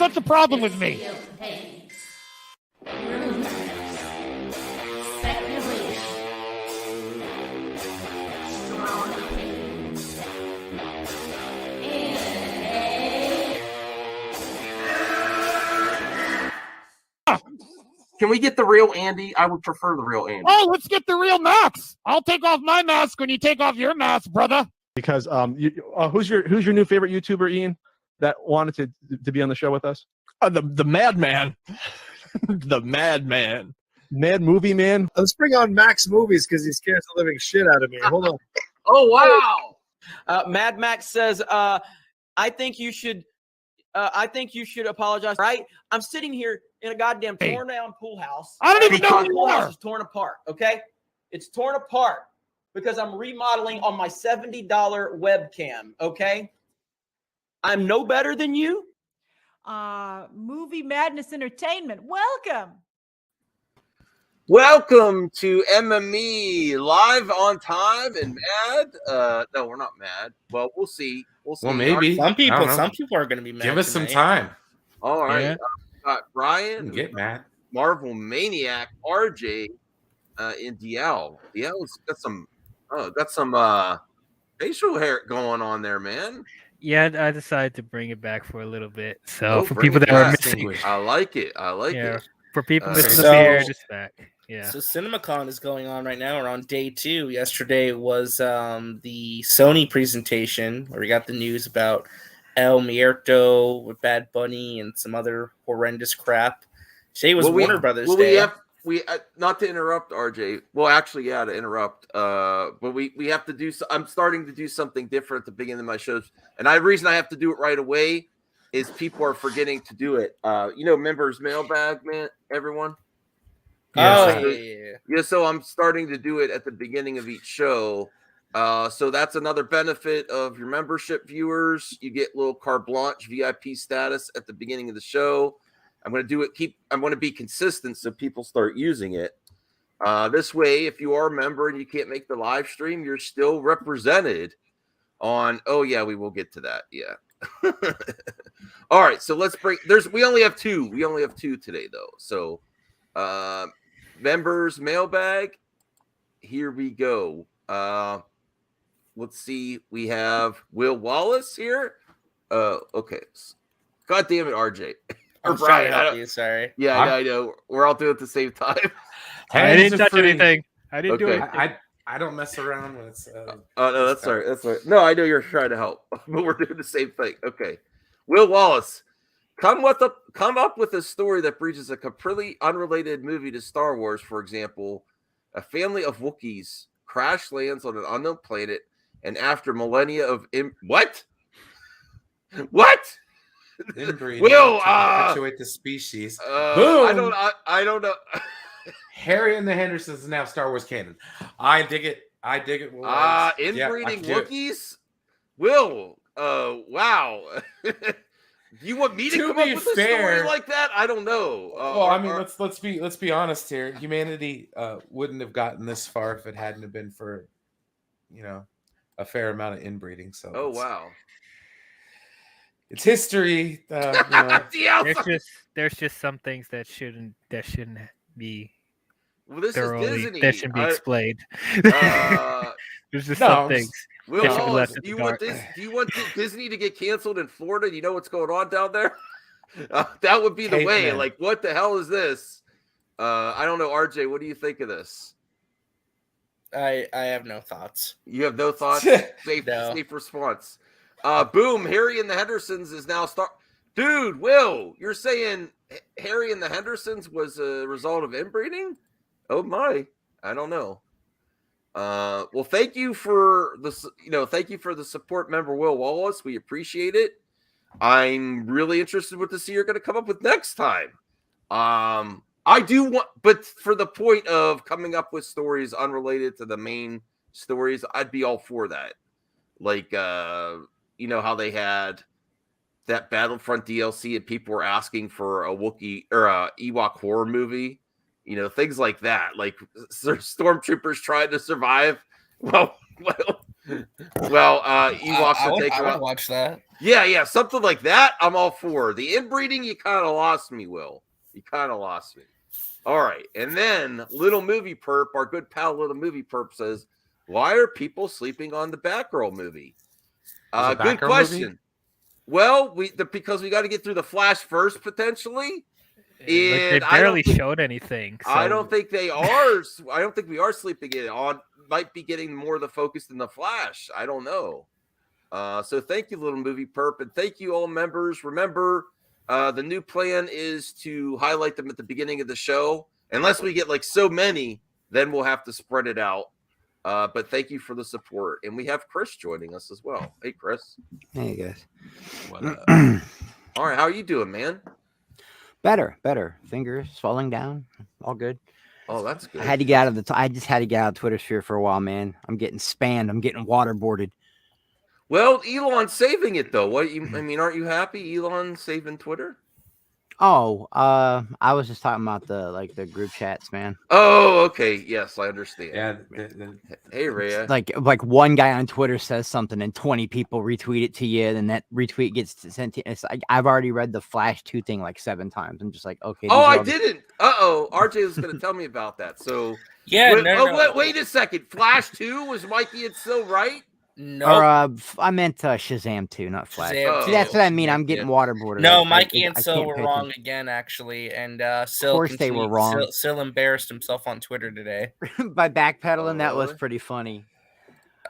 such a problem with me? Can we get the real Andy? I would prefer the real Andy. Oh, let's get the real Max. I'll take off my mask when you take off your mask, brother. Because who's your new favorite YouTuber, Ian, that wanted to be on the show with us? The Madman. The Madman. Mad Movie Man. Let's bring on Max Movies because he scares the living shit out of me. Hold on. Oh, wow. Mad Max says, I think you should apologize. Right? I'm sitting here in a goddamn torn down pool house. I don't even know who you pool house are. is torn apart. Okay, it's torn apart because I'm remodeling on my $70 webcam. Okay, I'm no better than you. Movie Madness Entertainment. Welcome to MME, live on time and mad. No, we're not mad. Well, we'll see. Well, maybe. Some people are going to be mad. Give us some tonight. time. All right. Yeah. Got Brian, Get mad. Marvel Maniac, RJ, in DL. DL's got some facial hair going on there, man. Yeah, I decided to bring it back for a little bit. So for bring people it that are back. missing, I like it. for people missing So- the beer, just back. Yeah. So Cinemacon is going on right now. We're on day 2. Yesterday was the Sony presentation where we got the news about El Muerto with Bad Bunny and some other horrendous crap. Today was Warner Brothers Day. We not to interrupt, RJ. Well, actually, yeah, to interrupt. But we have to do. I'm starting to do something different at the beginning of my shows, and the reason I have to do it right away is people are forgetting to do it. Members mailbag, man, everyone. Yeah. So I'm starting to do it at the beginning of each show. So that's another benefit of your membership viewers. You get little carte blanche VIP status at the beginning of the show. I'm going to do it. I'm going to be consistent so people start using it. This way, if you are a member and you can't make the live stream, you're still represented on. Oh yeah, we will get to that. Yeah. All right. So let's break. We only have 2. We only have 2 today though. So, members mailbag. Here we go. Let's see. We have Will Wallace here. Okay. God damn it, RJ. I'm trying to help you, sorry. Yeah, I know. We're all doing it at the same time. I didn't touch anything. I didn't do it. I don't mess around when it's. Oh no, that's sorry. That's right. No, I know you're trying to help, but we're doing the same thing. Okay, Will Wallace, come up with a story that breaches a completely unrelated movie to Star Wars. For example, a family of Wookiees crash lands on an unknown planet, and after millennia of what? Inbreeding Will to perpetuate the species. Boom. I don't know. Harry and the Hendersons is now Star Wars canon. I dig it. Inbreeding Wookiees? Will, wow. Do you want me to come up with a story like that? I don't know. Let's be honest here. Humanity wouldn't have gotten this far if it hadn't have been for, a fair amount of inbreeding. So wow. It's history. There's just some things that shouldn't be this thoroughly is Disney. That should be explained. There's just some things. Will Wallace, do you want Disney to get canceled in Florida? Do you know what's going on down there? That would be the way. Man. Like, what the hell is this? I don't know, RJ. What do you think of this? I have no thoughts. You have no thoughts? Safe response. Boom, Harry and the Hendersons is now Dude, Will, you're saying Harry and the Hendersons was a result of inbreeding? Oh my, I don't know. Well, thank you for the support, member Will Wallace. We appreciate it. I'm really interested what to see you're going to come up with next time. I do want, but for the point of coming up with stories unrelated to the main stories, I'd be all for that. Like, how they had that Battlefront DLC and people were asking for a Wookiee or a Ewok horror movie, things like that. Like stormtroopers trying to survive. Well, Well, Ewoks I to would, take I her. would watch that. Yeah, something like that. I'm all for the inbreeding. You kind of lost me, Will. You kind of lost me. All right, and then Little Movie Perp, our good pal Little Movie Perp says, "Why are people sleeping on the Batgirl movie?" Good question. Movie? Well, because we got to get through the Flash first potentially. They And barely showed anything. So. I don't think they are. I don't think we are sleeping it on. Might be getting more of the focus than the Flash. I don't know. So thank you, Little Movie Perp, and thank you all members. Remember, the new plan is to highlight them at the beginning of the show. Unless we get like so many, then we'll have to spread it out. But thank you for the support, and we have Chris joining us as well. Hey, Chris. Hey guys. What up? All right, how are you doing, man? Better. Fingers falling down. All good. Oh, that's good. I had to get out of I just had to get out of Twitter sphere for a while, man. I'm getting spammed. I'm getting waterboarded. Well, Elon's saving it though. Aren't you happy Elon saving Twitter? Oh, I was just talking about the group chats, man. Oh, okay. Yes, I understand. Yeah. Hey, Rhea. Like one guy on Twitter says something and 20 people retweet it to you, and that retweet gets sent to you. It's like I've already read the Flash 2 thing like 7 times. I'm just like, okay. Oh, I didn't. RJ was going to tell me about that. So yeah. Wait a second. Flash 2 was Mikey and Still right? No, I meant Shazam 2, not Flash. Shazam See, that's what I mean. I'm getting waterboarded. No, Mikey and Sil were wrong again, actually, and Sil. Of course, they were wrong. Sil embarrassed himself on Twitter today by backpedaling. That was pretty funny.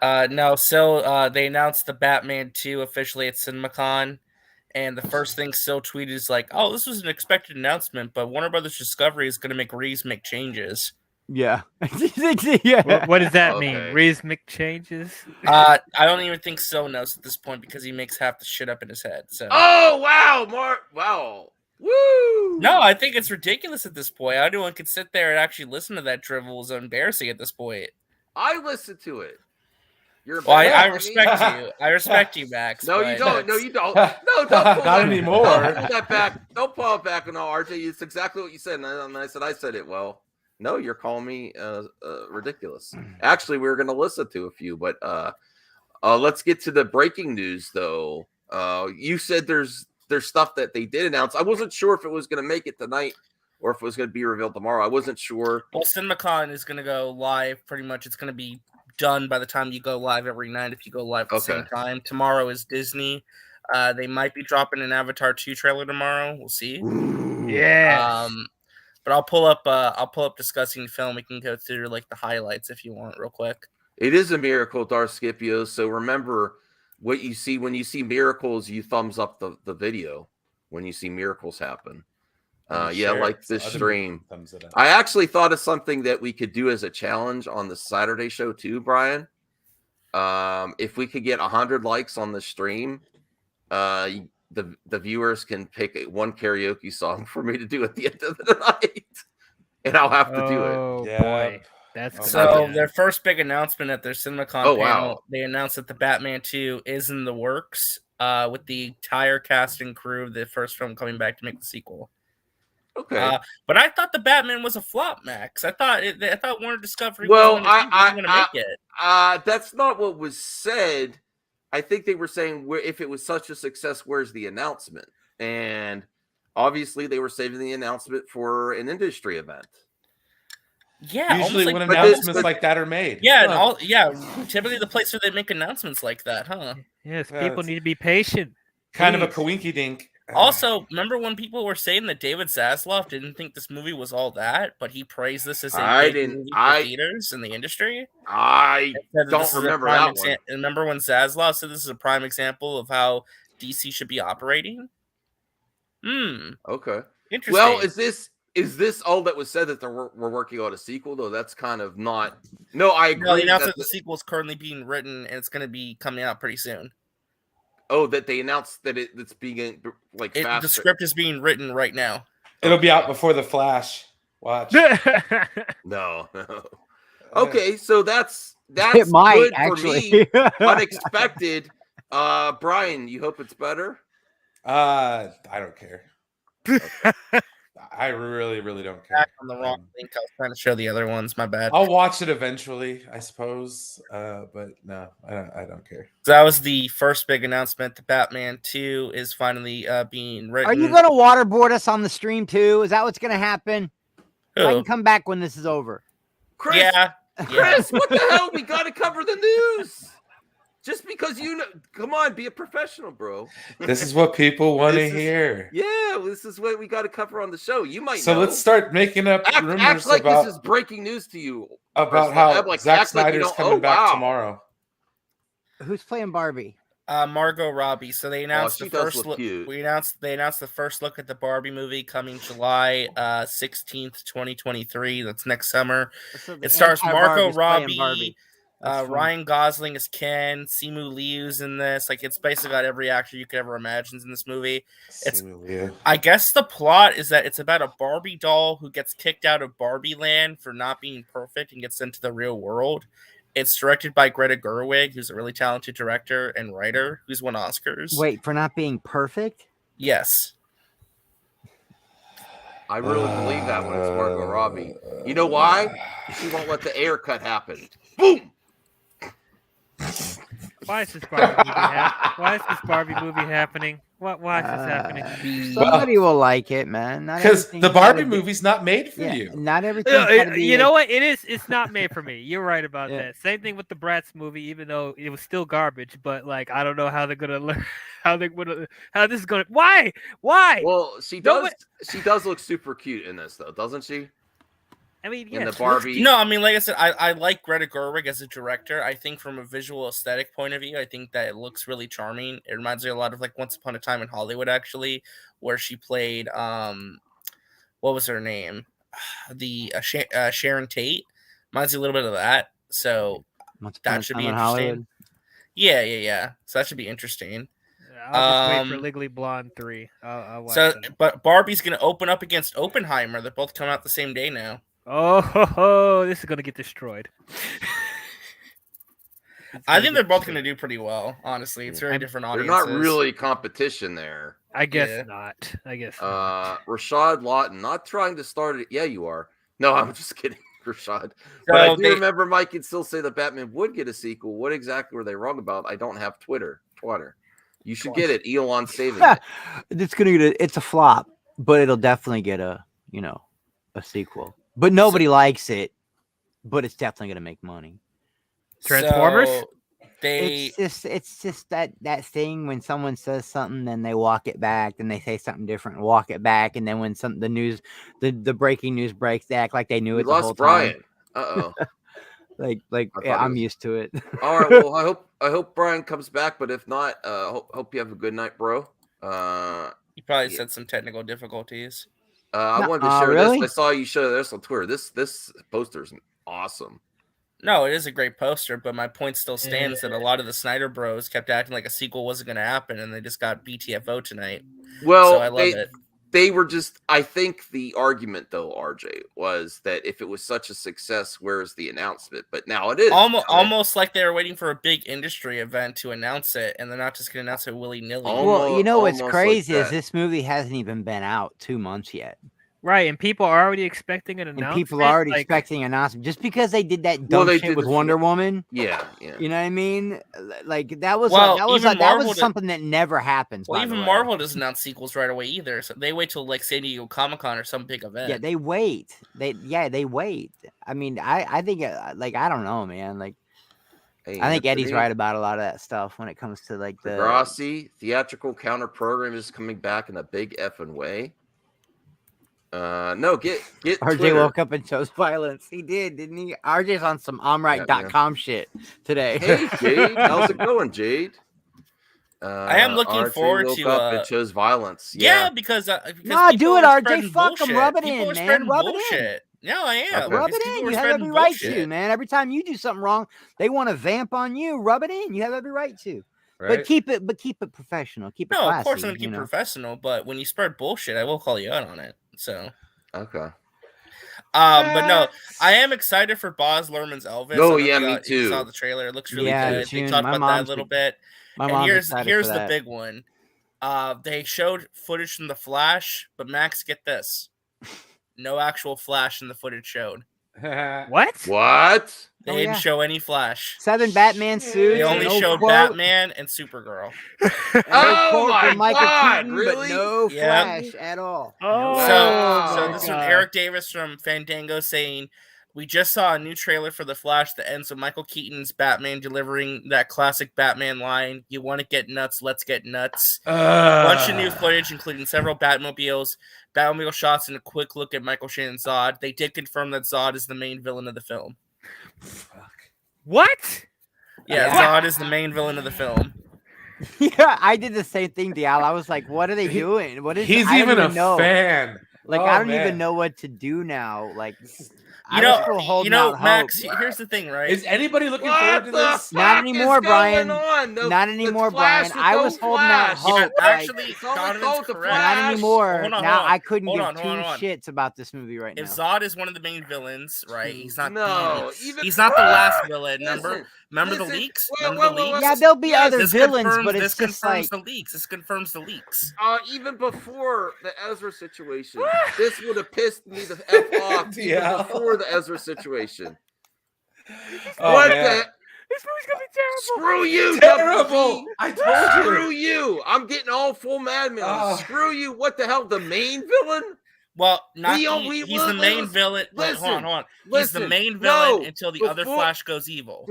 No, Sil. They announced the Batman 2 officially at CinemaCon, and the first thing Sil tweeted is like, "Oh, this was an expected announcement, but Warner Brothers Discovery is going to make Reeves make changes." Yeah. Yeah. What does that mean? Reeves make changes? I don't even think Sil knows at this point because he makes half the shit up in his head. So. Oh wow, wow, woo! No, I think it's ridiculous at this point. Anyone could sit there and actually listen to that drivel is embarrassing at this point. I listened to it. I respect you. I respect you, Max. No, you don't. No, you don't. No, don't pull Not that, anymore. Don't pull that back. Don't pull it back. No, RJ, it's exactly what you said. And I said it well. No, you're calling me ridiculous. Actually, we were going to listen to a few, but let's get to the breaking news, though. You said there's stuff that they did announce. I wasn't sure if it was going to make it tonight or if it was going to be revealed tomorrow. I wasn't sure. Well, CinemaCon is going to go live pretty much. It's going to be done by the time you go live every night if you go live at the same time. Tomorrow is Disney. They might be dropping an Avatar 2 trailer tomorrow. We'll see. Yeah. But I'll pull up discussing film. We can go through like the highlights if you want real quick. It is a miracle, Darth Scipio. So remember what you see when you see miracles, you thumbs up the video when you see miracles happen. Like this stream. I actually thought of something that we could do as a challenge on the Saturday show too, Brian. If we could get 100 likes on the stream, the viewers can pick one karaoke song for me to do at the end of the night, and I'll have to do it. Oh boy, that's so their first big announcement at their CinemaCon panel. Wow. They announced that the Batman 2 is in the works, with the entire cast and crew of the first film coming back to make the sequel. Okay, but I thought the Batman was a flop, Max. I thought Warner Discovery. Well, was going to make it. That's not what was said. I think they were saying, if it was such a success, where's the announcement? And obviously, they were saving the announcement for an industry event. Yeah, usually when announcements like that are made. Yeah, typically the place where they make announcements like that, huh? Yes, people need to be patient. Kind of a coinky dink. Also, remember when people were saying that David Zaslav didn't think this movie was all that, but he praised this as a movie for theaters in the industry? I don't remember that one. Remember when Zaslav said this is a prime example of how DC should be operating? Okay. Interesting. Well, is this all that was said that we're working on a sequel, though? That's kind of not. No, I agree. No, they announced that the sequel is currently being written and it's going to be coming out pretty soon. Oh, that they announced that it's being like faster. The script is being written right now. It'll be out before the Flash. Watch. No. Okay, so that's it might, good actually. for me. Unexpected. Brian, you hope it's better? I don't care. Okay. I really don't care. Back on the wrong link. I was trying to show the other ones. My bad. I'll watch it eventually, I suppose. But no, I don't care. So that was the first big announcement. The Batman 2 is finally being written. Are you going to waterboard us on the stream too? Is that what's going to happen? Who? I can come back when this is over. Chris, Yeah. Chris, what the hell? We got to cover the news. Just because you know, come on, be a professional, bro. This is what people want to hear. Yeah, this is what we got to cover on the show. You might. So know. let's start making up rumors act like about this is breaking news to you. about how Zack Snyder's coming back tomorrow. Who's playing Barbie? Margot Robbie. So they announced she the does first look look. cute. They announced the first look at the Barbie movie coming July 16th, 2023. That's next summer. So the It stars Margot anti-Barbie's playing Robbie. Barbie. That's funny. Ryan Gosling is Ken. Simu Liu's in this. Like, it's basically got every actor you could ever imagine in this movie. I guess the plot is that it's about a Barbie doll who gets kicked out of Barbie Land for not being perfect and gets sent to the real world. It's directed by Greta Gerwig, who's a really talented director and writer who's won Oscars. Wait, for not being perfect? Yes. I really believe that when it's Margot Robbie. You know why? She won't let the air cut happen. Boom! Why is this Barbie movie happening? Why is this happening? Somebody will like it, man. Because the Barbie movie's not made for you. Not everything. You know what? It's not made for me. You're right about that. Same thing with the Bratz movie, even though it was still garbage. But like, I don't know how they're gonna learn. How this is gonna? Why? Well, she does. She does look super cute in this, though, doesn't she? I mean, in the Barbie. No, I mean, like I said, I like Greta Gerwig as a director. I think from a visual aesthetic point of view, I think that it looks really charming. It reminds me a lot of like Once Upon a Time in Hollywood, actually, where she played what was her name? The Sharon Tate. Reminds me a little bit of that. So that should be interesting. Yeah. So that should be interesting. I'll just wait for Legally Blonde 3. I'll watch that. But Barbie's gonna open up against Oppenheimer. They're both coming out the same day now. Oh, this is gonna get destroyed. I think they're both gonna do pretty well. Honestly, it's very different audiences. They're not really competition there. I guess not. Rashad Lawton, not trying to start it. Yeah, you are. No, I'm just kidding, Rashad. But I do remember Mike could still say that Batman would get a sequel. What exactly were they wrong about? I don't have Twitter. You should get it. Elon's saving it. It's a flop, but it'll definitely get a sequel. But nobody likes it. But it's definitely gonna make money. Transformers. It's just that thing when someone says something, then they walk it back, then they say something different, and walk it back, and then when the breaking news breaks, they act like they knew it the whole Brian. time. Uh-oh. I'm used to it. All right. Well, I hope Brian comes back, but if not, hope you have a good night, bro. You probably said some technical difficulties. I wanted to share this. I saw you show this on Twitter. This poster's awesome. No, it is a great poster, but my point still stands that a lot of the Snyder bros kept acting like a sequel wasn't going to happen, and they just got BTFO tonight. Well, so I love it. They were just. I think the argument, though, RJ, was that if it was such a success, where's the announcement? But now it is almost like they were waiting for a big industry event to announce it, and they're not just going to announce it willy nilly. Well, you know what's crazy is this movie hasn't even been out 2 months yet. Right, and people are already expecting an announcement. And people are already expecting an announcement just because they did that dumb shit with Wonder Woman. Yeah. You know what I mean? Like that was something that never happens. Well, even Marvel doesn't announce sequels right away either. So they wait till like San Diego Comic-Con or some big event. Yeah, they wait. They wait. I mean, I think I don't know, man. Like, I think Eddie's right about a lot of that stuff when it comes to like the Degrassi theatrical counter program is coming back in a big effing way. No, get RJ Twitter. woke up and chose violence. He did, didn't he? RJ's on some omright.com shit today. Hey Jade, how's it going, Jade? I am looking forward to and chose violence. Yeah, because do it, RJ. Fuck him, rub it in, man. Rub it in. No, I am. Okay. Rub it in. You have every right to, man. Every time you do something wrong, they want to vamp on you. Rub it in. You have every right to. Right. But keep it professional. Keep it classy. Of course I'm gonna keep it professional, but when you spread bullshit, I will call you out on it. So okay. But no, I am excited for Baz Luhrmann's Elvis. Oh yeah, me too. Saw the trailer; it looks really good. They talked about that a little bit. And here's the big one. They showed footage from The Flash, but Max, get this: No actual Flash in the footage showed. What? What? They Oh, didn't yeah. show any Flash. 7 Batman suits. They only no showed quote, Batman and Supergirl. and no Oh quote my from Michael God, Keaton, really? but no Yep. Flash at all. Oh, So my this is from God. Eric Davis from Fandango saying, "We just saw a new trailer for The Flash that ends with Michael Keaton's Batman delivering that classic Batman line, 'You want to get nuts, let's get nuts.' A bunch of new footage, including several Batmobile shots, and a quick look at Michael Shannon's Zod. They did confirm that Zod is the main villain of the film. What? Yeah, Zod is the main villain of the film. Yeah, I did the same thing, Dial. I was like, what are they doing? What is He's I don't even a know. fan. Like, Oh, I don't man. even know what to do now. Like, You I know, was still holding you know, out Max. hope. Here's the thing, right? Is anybody looking What forward to the this? fuck Not anymore, is Brian. going on? The- Not the anymore, Flash Brian. with I no was holding out Flash. hope. Yeah, actually, It's only Donovan's called the correct. Not Flash. anymore. Hold on, now hold on. I couldn't Hold give on, two hold on. shits about this movie right now. If Zod is one of the main villains, right? He's not. No, he's not the last villain. Listen, Remember the listen. leaks? Well, Remember the well, well, leaks? Yeah, there'll be Yes, other This villains, confirms, but this it's just confirms like the leaks. This confirms the leaks. Even before the Ezra situation, this would have pissed me the F off even Yeah. before the Ezra situation. Oh, What man. the? This movie's gonna be terrible. Screw you, Terrible. WB. I told Screw you. you. I'm getting all full Mad Men. Oh. Screw you. What the hell? The main villain? Well, not We- he's the main villain. Wait, hold on. He's the listen. main villain No, until the other before- Flash goes evil.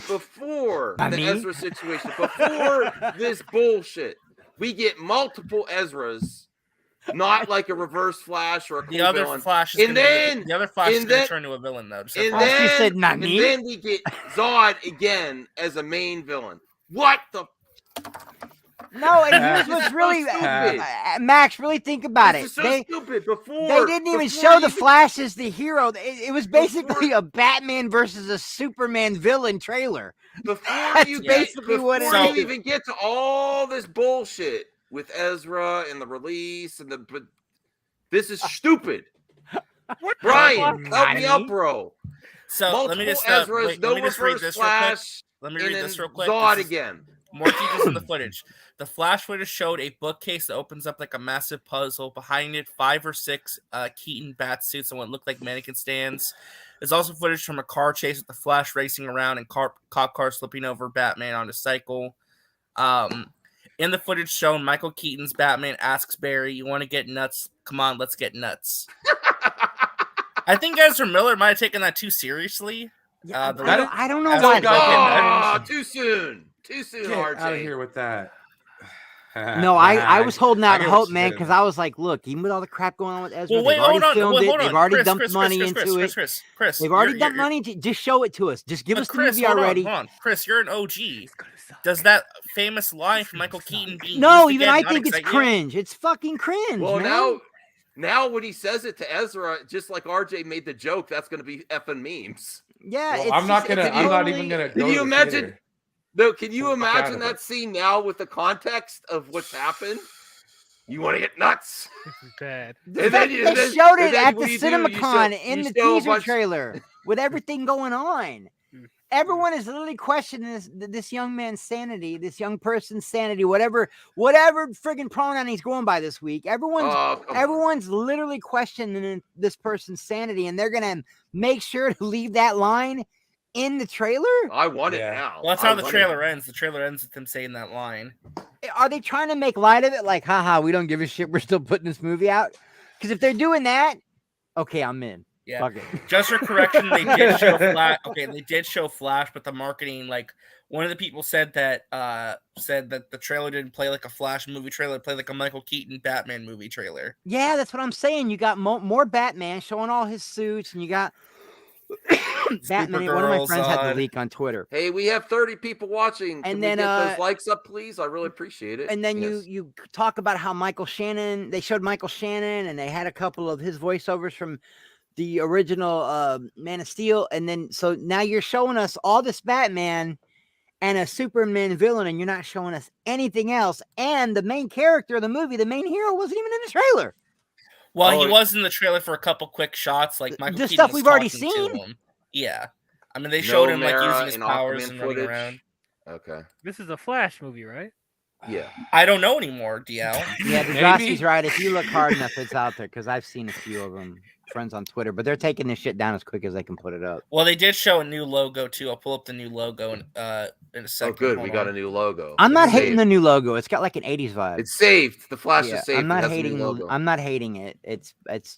Before By the me? Ezra situation, before this bullshit, we get multiple Ezras, not like a reverse Flash or a cool The other villain. Flash is And gonna then- be, the other Flash is and going then- to turn to a villain though. Just And FYI. She then, said, "Not and me." then we get Zod again as a main villain. What the? no. And here's This what's is so really stupid. Max. Really think about This it. is so They stupid. Before they didn't even before show you the Flash as the hero. It was basically Before- a Batman versus a Superman villain trailer. Before That's you basically what it before is. you even get to all this bullshit with Ezra and the release and but this is stupid. What the Brian, fuck? help me out, bro. So Multiple let me just Ezras, wait, no let me just read reverse this real quick. Flash, Let me and read then this real quick. Zod This is- again. More details in the footage. The Flash footage showed a bookcase that opens up like a massive puzzle. Behind it, 5 or 6 Keaton bat suits and what looked like mannequin stands. There's also footage from a car chase with the Flash racing around and cop car slipping over Batman on a cycle. In the footage shown, Michael Keaton's Batman asks Barry, "You want to get nuts? Come on, let's get nuts." I think Ezra Miller might have taken that too seriously. Yeah, The I don't know That's why. what got Oh, too soon. Too soon, Get RJ. out of here with that. No, I was holding out get what hope, you're man, saying. because I was like, look, even with all the crap going on with Ezra, Well, wait, they've already hold on. filmed Wait, it. hold They've on. already Chris, dumped Chris, money Chris, into Chris, it. Chris, They've already you're- dumped you're- money. Just show it to us. Just give But us the Chris, movie hold on, already. hold on. Chris, you're an OG. Does that famous line from Michael Keaton being No, used even again I not think it's excite you? cringe. It's fucking cringe, Well, man. now when he says it to Ezra, just like RJ made the joke, that's going to be effing memes. Yeah, Well, it's I'm not just- gonna. it's I'm not totally- even gonna. Can Go you to the imagine? theater. No, can you Fuck out imagine of that it. scene now with the context of what's happened? You want to get nuts? This is bad. And They then showed and it then at what the do you do? You Cinemacon show- in you the show a teaser bunch- trailer with everything going on. Everyone is literally questioning this young man's sanity, this young person's sanity, whatever friggin' pronoun he's going by this week. Oh, come on. Everyone's literally questioning this person's sanity, and they're gonna make sure to leave that line in the trailer. I want it Yeah. now. Well, that's I how the want trailer it. ends. The trailer ends with them saying that line. Are they trying to make light of it? Like, haha, we don't give a shit. We're still putting this movie out. Because if they're doing that, okay, I'm in. Yeah. Fuck it. Just for correction, they did show Flash. Okay, they did show Flash, but the marketing, like one of the people said that the trailer didn't play like a Flash movie trailer, it played like a Michael Keaton Batman movie trailer. Yeah, that's what I'm saying. You got more Batman showing all his suits, and you got Batman. One of my Supergirl, friends had the Zod. leak on Twitter. Hey, we have 30 people watching. Can And we then, get those likes up, please? I really appreciate it. And then Yes. you talk about how Michael Shannon, they showed Michael Shannon, and they had a couple of his voiceovers from the original Man of Steel. And then, so now you're showing us all this Batman and a Superman villain, and you're not showing us anything else. And the main character of the movie, the main hero, wasn't even in the trailer. Well, Oh, he was in the trailer for a couple quick shots, like Michael The Keaton stuff was we've already talking to seen? him. Yeah, I mean they showed him like Mara using his and powers Aquaman and running footage. around. Okay. This is a Flash movie, right? Yeah. I don't know anymore, DL. Yeah, Degrassi's right. If you look hard enough, it's out there because I've seen a few of them. Friends on Twitter, but they're taking this shit down as quick as they can put it up. Well, they did show a new logo too. I'll pull up the new logo in a second. Oh, good. Hold We got on. a new logo. I'm not It's hating saved. the new logo. It's got like an 80s vibe. It's saved. The Flash Yeah, is saved. I'm not It has a new hating. logo. I'm not hating it. It's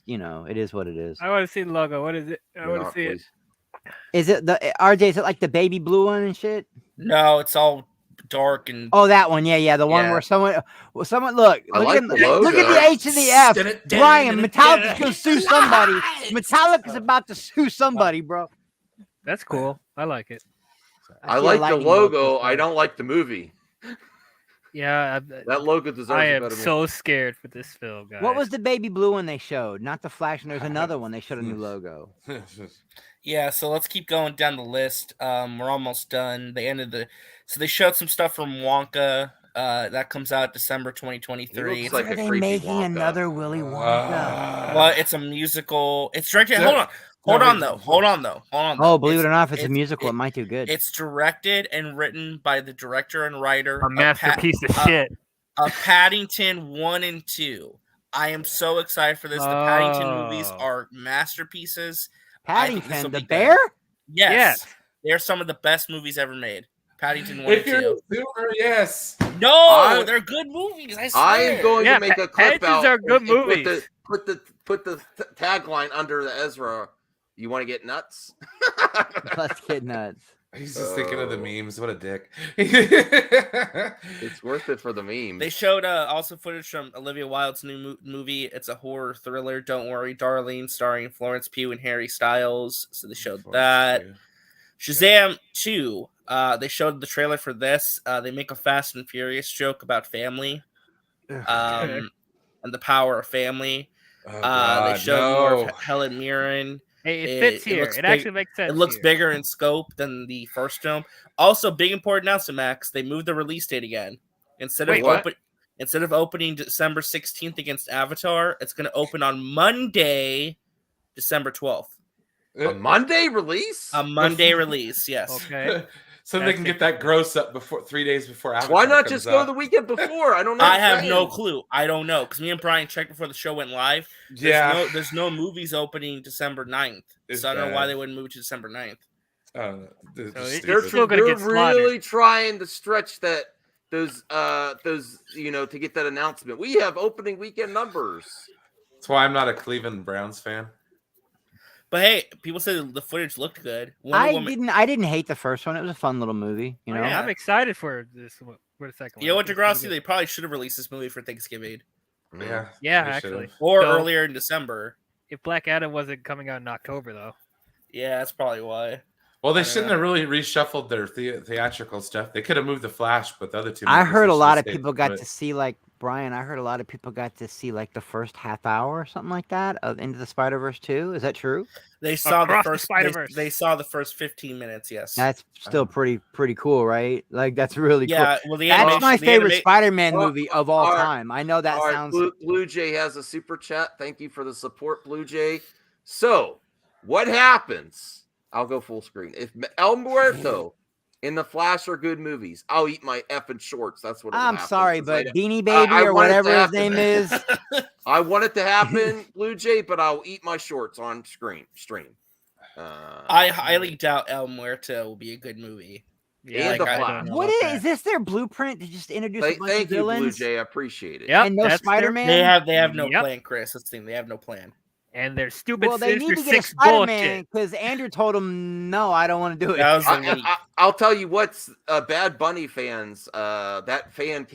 you know, it is what it is. I want to see the logo. What is it? I You're want to not, see it. please. Is it the RJ? Is it like the baby blue one and shit? No, it's all dark and. Oh, that one. Yeah, the one Yeah. where someone look I at like him, the look at logo. the H and the F. Brian, Metallica's gonna sue somebody. Metallica's about to sue somebody, bro. That's cool. I like it. I see a like the lightning bolt logo. this I time. don't like the movie. Yeah, That logo deserves I a am better movie. so scared for this film, guys. What was the baby blue one they showed? Not the Flash, and there's another one they showed a new logo. Yeah, so let's keep going down the list. We're almost done. So they showed some stuff from Wonka. That comes out December 2023. He looks like Are a they creepy making Wonka. another Willy Wonka? Well, it's a musical. It's directed. No, Hold on no, though. Oh, believe it or not, if it's a musical, it might do good. It's directed and written by the director and writer A masterpiece of shit. of Paddington 1 and 2. I am so excited for this. The Paddington movies Oh. are masterpieces. I think this Paddington, will the be good. bear? Yes. Yes. They're some of the best movies ever made. Paddington 1 If and you're 2. a zoomer, yes. No, they're good movies. I swear. I am going Yeah, to make a clip Paddingtons out. are good and movies. Put the tagline under the Ezra. You want to get nuts? Let's get nuts. He's just thinking of the memes. What a dick. It's worth it for the memes. They showed also footage from Olivia Wilde's new movie. It's a horror thriller. Don't Worry, Darlene, starring Florence Pugh and Harry Styles. So they showed that. Shazam 2. They showed the trailer for this. They make a Fast and Furious joke about family, and the power of family. Oh, They showed more no. of Helen Mirren. Hey, it fits here. looks It big- actually makes sense. It looks here. bigger in scope than the first film. Also, big important announcement, Max. They moved the release date again. Instead Wait, what? of opening December 16th against Avatar, it's going to open on Monday, December 12th. A Monday release? A Monday release, yes. Okay. So they can get that gross up before 3 days before Avatar. Why not comes just go out. the weekend before? I don't know. I have no clue. I don't know because me and Brian checked before the show went live. There's no movies opening December 9th. It's So I don't know why bad. they wouldn't move it to December 9th. They're still gonna get slaughtered. really trying to stretch those to get that announcement. We have opening weekend numbers. That's why I'm not a Cleveland Browns fan. But hey, people said the footage looked good. I didn't hate the first one. It was a fun little movie. You know, Yeah, I'm excited for this. For the second one. You know what, It's gonna be Degrassi? good. They probably should have released this movie for Thanksgiving. Yeah. Yeah, they actually. should've. Or So, earlier in December. If Black Adam wasn't coming out in October, though. Yeah, that's probably why. Well, they I don't shouldn't know. have really reshuffled their theatrical stuff. They could have moved the Flash, but the other two. I movies, heard they a should lot have of stayed people got put. to see like Brian. I heard a lot of people got to see like the first half hour or something like that of Into the Spider-Verse 2. Is that true? They saw Across the the first Spider-Verse. They saw the first 15 minutes. Yes. That's still pretty cool, right? Like that's really Yeah, cool. well, the That's animation- my the favorite anima- Spider-Man Oh, movie of all all right. time. I know that All right, sounds. Blue Jay has a super chat. Thank you for the support, Blue Jay. So, what happens? I'll go full screen. If El Muerto in the Flash are good movies, I'll eat my effing shorts. That's what. I'm sorry, but Beanie Baby I or want it to whatever his happen. name is. I want it to happen, Blue Jay, but I'll eat my shorts on stream. I highly doubt El Muerto will be a good movie. Yeah, Like, the I Flash. don't know What about is this? Their blueprint to just introduce a bunch Thank of you, Blue villains Jay. I appreciate it. Yep, and no that's their- Spider-Man. They have no Yep. plan, Chris. That's the thing. They have no plan. And their stupid Well, they need Sinister to get a Six Spider-Man bullshit. because Andrew told him no, I don't want to do it. That was the leak. I'll tell you what's Bad Bunny fans. That fan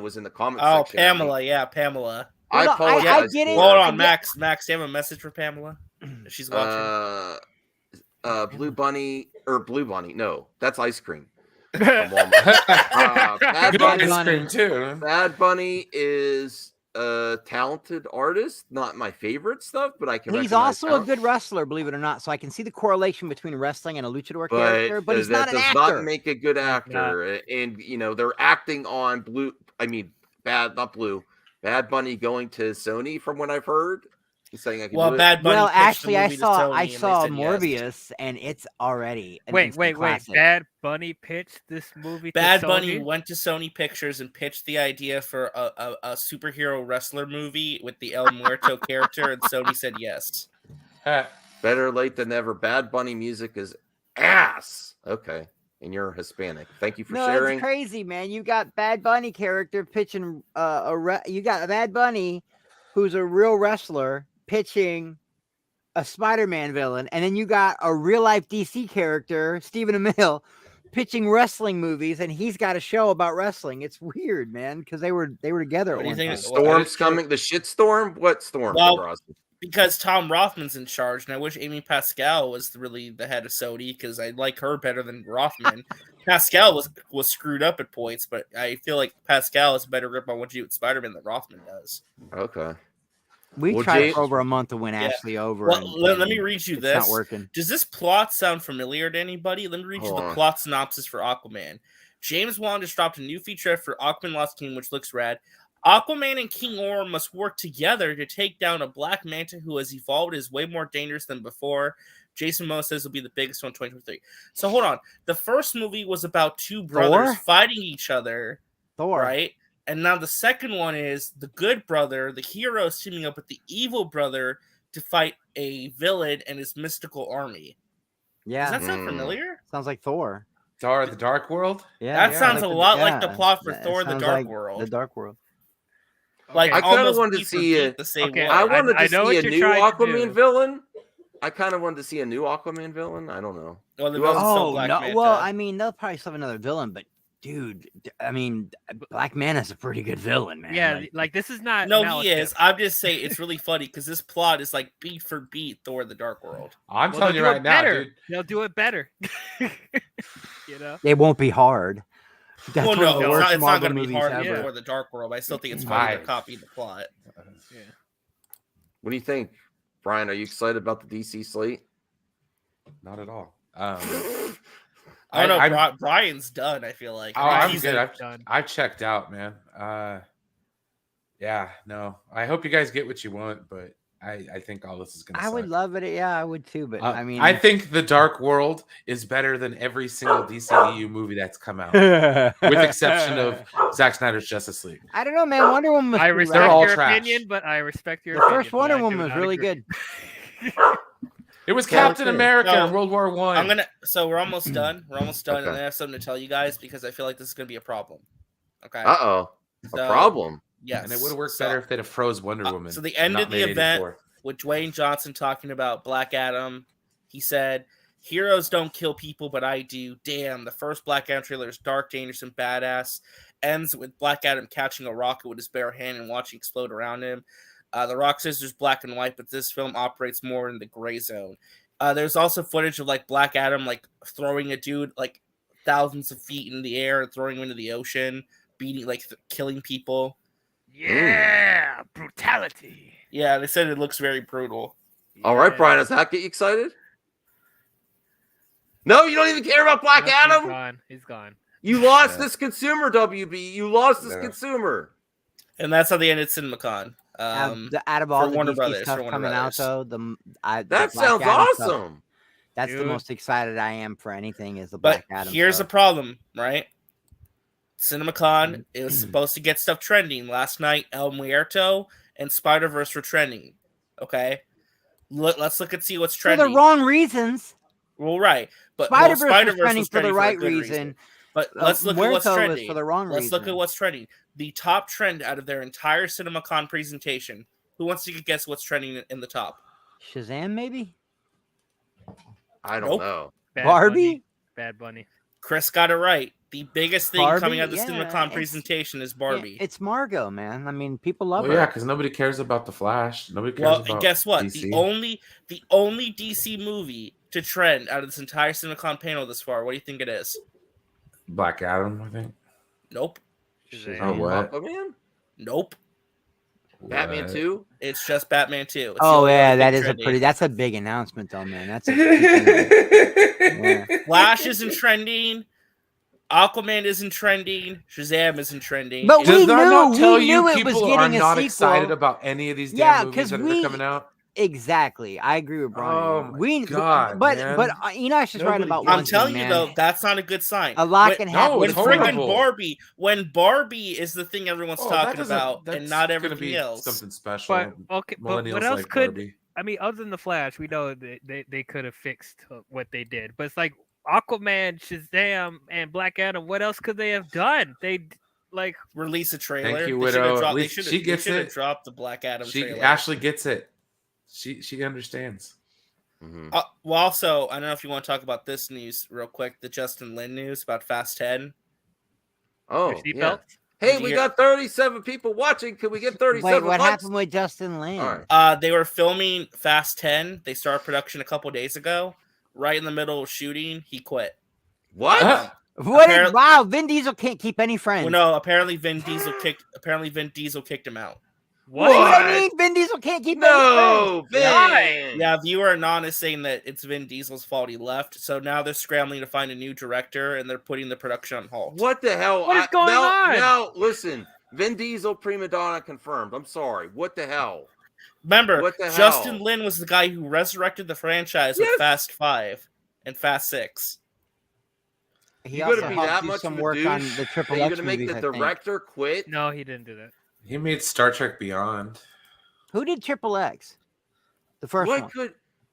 was in the comment Oh, section. Pamela. Yeah, Pamela. I Well, no, apologize. I get it. for Hold it. on, Max. Max, do you have a message for Pamela? If she's watching. Blue Bunny. No, that's ice cream. From Walmart. Bad Good Bunny. ice cream too. Bad Bunny is a talented artist. Not my favorite stuff, but I can. He's recognize also a talent. good wrestler, believe it or not. So I can see the correlation between wrestling and a luchador But, character, but he's that not an does actor. not make a good actor. And they're acting on Bad Bunny going to Sony, from what I've heard. He's saying I can Well, do it. Bad Bunny. Well, pitched the actually, I movie to saw Sony, I and they saw said yes. Morbius, and it's already an Wait. instant classic. Bad Bunny pitched this movie. Bad to Bunny Sony? went to Sony Pictures and pitched the idea for a superhero wrestler movie with the El Muerto character, and Sony said yes. Better late than never. Bad Bunny music is ass. Okay. And you're Hispanic. Thank you for No, sharing. it's crazy, man. You got Bad Bunny character pitching you got a Bad Bunny who's a real wrestler pitching a Spider-Man villain, and then you got a real life DC character, Stephen Amell, pitching wrestling movies, and he's got a show about wrestling. It's weird, man, because they were together. What do you think? The storm's coming. The shit storm. What storm? Well, because Tom Rothman's in charge, and I wish Amy Pascal was really the head of Sony because I like her better than Rothman. Pascal was screwed up at points, but I feel like Pascal has a better grip on what to do with Spider-Man than Rothman does. Okay. We tried for over a month to win Ashley over. Well, let me read you it's this. Not working. Does this plot sound familiar to anybody? Let me read you the plot synopsis for Aquaman. James Wan just dropped a new featurette for Aquaman Lost Kingdom, which looks rad. Aquaman and King Orm must work together to take down a black manta who has evolved and is way more dangerous than before. Jason Momoa says will be the biggest one in 2023. So hold on. The first movie was about two brothers fighting each other. Thor. Right? And now the second one is the good brother, the hero, teaming up with the evil brother to fight a villain and his mystical army. Yeah. Does that sound familiar? Sounds like Thor. Thor, the Dark World? Yeah. That sounds a lot like the plot for Thor, the Dark World. The Dark World. Like I kind of almost wanted to see the same Okay, way. I wanted I to know see what a you're new trying to Aquaman do. villain. I kind of wanted to see a new Aquaman villain. I don't know. Well, the Who else? villain's still Oh Black no! Manta. Well, I mean, they'll probably still have another villain, but dude, I mean, Black Manta's a pretty good villain, man. Yeah, like this is not. No, Malekith. he is. I'm just saying it's really funny because this plot is like beat for beat Thor: The Dark World. I'm Well, telling they'll you do right it now, better. dude. They'll do it better. You know. It won't be hard. That's Well, one of no, the it's worst not, it's not Marvel going to be movies hard ever. for The Dark World. But I still think it's funny they're Right. copying the plot. Yeah. What do you think, Brian? Are you excited about the DC slate? Not at all. I don't know. Brian's done. I feel like. Oh, I mean, I'm he's good. done. I checked out, man. Yeah, no. I hope you guys get what you want, but I think all this is gonna. I would love it. Yeah, I would too. But I mean, I think The Dark World is better than every single DCEU movie that's come out, with exception of Zack Snyder's Justice League. I don't know, man. Wonder Woman was I pretty respect rad. all your trash. opinion, but I respect your The opinion. first but Wonder I do Woman was not really agree. good. It was Yeah, Captain that's it. America No, in World War One. So we're almost done. We're almost done, Okay. and I have something to tell you guys because I feel like this is going to be a problem. Okay. A So, problem. Yes. And it would have worked So- better if they'd have froze Wonder Woman. So the end not of the made event 84. with Dwayne Johnson talking about Black Adam, he said, "Heroes don't kill people, but I do. Damn, the first Black Adam trailer is dark, dangerous, and badass. Ends with Black Adam catching a rocket with his bare hand and watching it explode around him. The Rock says there's black and white, but this film operates more in the gray zone. There's also footage of like Black Adam like throwing a dude like thousands of feet in the air and throwing him into the ocean, beating killing people. Yeah, brutality. Yeah, they said it looks very brutal. All right, Brian, does that get you excited? No, you don't even care about Black Nope, Adam? He's gone. He's gone. You lost this consumer, WB. You lost this consumer. And that's how they ended CinemaCon. Out of all for the Warner DC Brothers, stuff for Warner coming Brothers. out, though, That Black sounds Adam stuff, awesome. that's the Dude. most excited I am for anything is the But Black Adam. here's the stuff. problem, right? CinemaCon is supposed to get stuff trending. Last night, El Muerto and Snyderverse were trending. Okay, let's look and see what's for trending. the wrong reasons. Well, right, but Spider-Verse was Snyderverse trending for the right good reason. But let's look at what's Muerto was trending. for the wrong Let's look at reason. what's trending. The top trend out of their entire CinemaCon presentation. Who wants to guess what's trending in the top? Shazam, maybe. I don't Nope. know. Bad Barbie? Bunny. Bad Bunny. Chris got it right. The biggest thing Barbie? coming out of the Yeah, CinemaCon it's- presentation is Yeah, Barbie. it's Margot, man. I mean, people love Well, her. yeah, because nobody cares about the Flash. Nobody cares Well, about and guess what? DC. The only DC movie to trend out of this entire CinemaCon panel this far. What do you think it is? Black Adam, I think. Nope. Shazam. Oh, what? Aquaman? Nope. Batman What? 2? It's just Batman 2. It's the Oh only yeah, other that thing is trending. that's a big announcement, though, man. That's Flash isn't trending. Aquaman isn't trending. Shazam isn't trending. But Does we that knew, not tell we you knew it people was are getting a not sequel. excited about any of these damn Yeah, movies 'cause that are we- coming out? Exactly. I agree with Brian. Oh my God, but man. Enoch's just right about one I'm thing, telling man. you though, that's not a good sign. A lot can happen. When it's friggin' horrible. when Barbie is the thing everyone's talking about, and that's not gonna everything be else. something special. But okay, but Millennials what else like could Barbie. I mean? Other than the Flash, we know they could have fixed what they did. But it's like Aquaman, Shazam, and Black Adam. What else could they have done? They like release a trailer. Thank you, They should've Widow. dropped- At they least should've- she they gets should've it. dropped the Black Adam trailer. Ashley gets it. She understands. Well, also, I don't know if you want to talk about this news real quick. The Justin Lin news about Fast 10. Oh, Your yeah. seatbelt? Hey, we got 37 people watching. Can we get 37 Wait, what likes? happened with Justin Lin? All right. They were filming Fast 10. They started production a couple days ago. Right in the middle of shooting, he quit. What? Wow, Vin Diesel can't keep any friends. Well, no, apparently Vin Diesel kicked him out. What do you mean Vin Diesel can't keep any friends? Vin! Yeah, viewer Anon is saying that it's Vin Diesel's fault he left. So now they're scrambling to find a new director, and they're putting the production on hold. What the hell? What is going on? Now, listen. Vin Diesel prima donna confirmed. I'm sorry. What the hell? Remember, What the Justin hell? Lin was the guy who resurrected the franchise with Fast 5 and Fast 6. He You also gonna be helped that do much some of a work on douche the Triple that you're X gonna make movies, the I think. director quit? No, he didn't do that. He made Star Trek Beyond. Who did Triple X? The first one.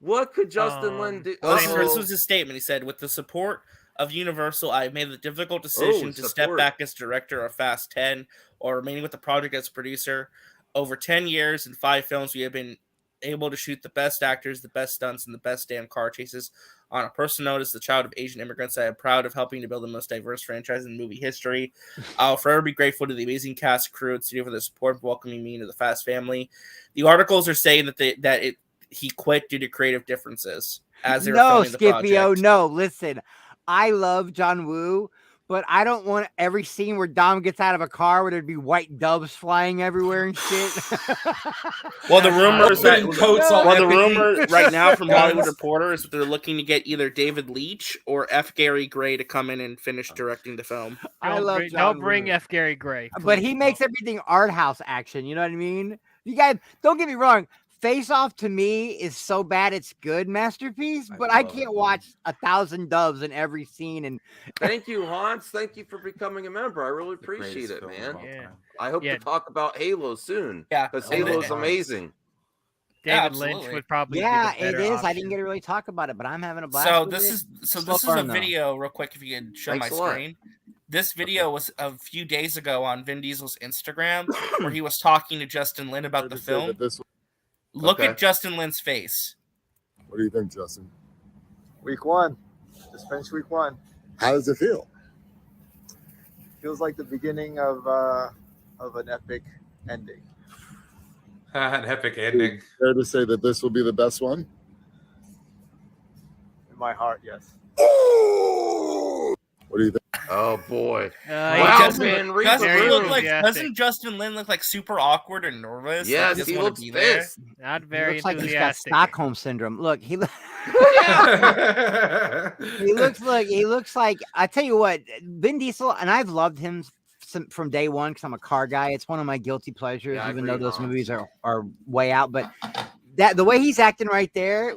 What could Justin Lin do? Well, this was his statement. He said, "With the support of Universal, I have made the difficult decision to step back as director of Fast 10 or remaining with the project as producer. Over 10 years and 5 films, we have been able to shoot the best actors, the best stunts, and the best damn car chases. On a personal note, as the child of Asian immigrants, I am proud of helping to build the most diverse franchise in movie history. I'll forever be grateful to the amazing cast, crew, and studio for their support and welcoming me into the Fast family." The articles are saying that he quit due to creative differences as they were filming the project. No, listen. I love John Woo, but I don't want every scene where Dom gets out of a car where there'd be white doves flying everywhere and shit. Well, the rumor is that the empathy. rumor right now from Hollywood Reporter is that they're looking to get either David Leitch or F. Gary Gray to come in and finish directing the film. I love Don't John bring Woo. F. Gary Gray. But he makes everything art house action. You know what I mean? You guys, don't get me wrong. Face Off to me is so bad it's good masterpiece, but I can't watch 1,000 doves in every scene. And Thank you, Hans. Thank you for becoming a member. I really appreciate it, man. Yeah. I hope to talk about Halo soon. Yeah, because Halo's amazing. David Lynch would probably be the it better is. I option. didn't get to really talk about it, but I'm having a blast. So with this it. is Slow a burn, though. video real quick if you can show Thanks my a lot. screen. This video was a few days ago on Vin Diesel's Instagram where he was talking to Justin Lin about the film. Look at Justin Lin's face. What do you think, Justin? Week 1. Just finished week 1. How does it feel? Feels like the beginning of an epic ending. An epic ending. Fair to say that this will be the best one? In my heart, yes. What do you think? Oh boy! Doesn't Justin Lin look like super awkward and nervous? Yes, like, he wanna looks be there? pissed. Not He very looks like he's got enthusiastic. Stockholm syndrome. Look, he looks like. I tell you what, Vin Diesel, and I've loved him from day one because I'm a car guy. It's one of my guilty pleasures, Yeah, I even agree, though those Hans. movies are way out. But the way he's acting right there,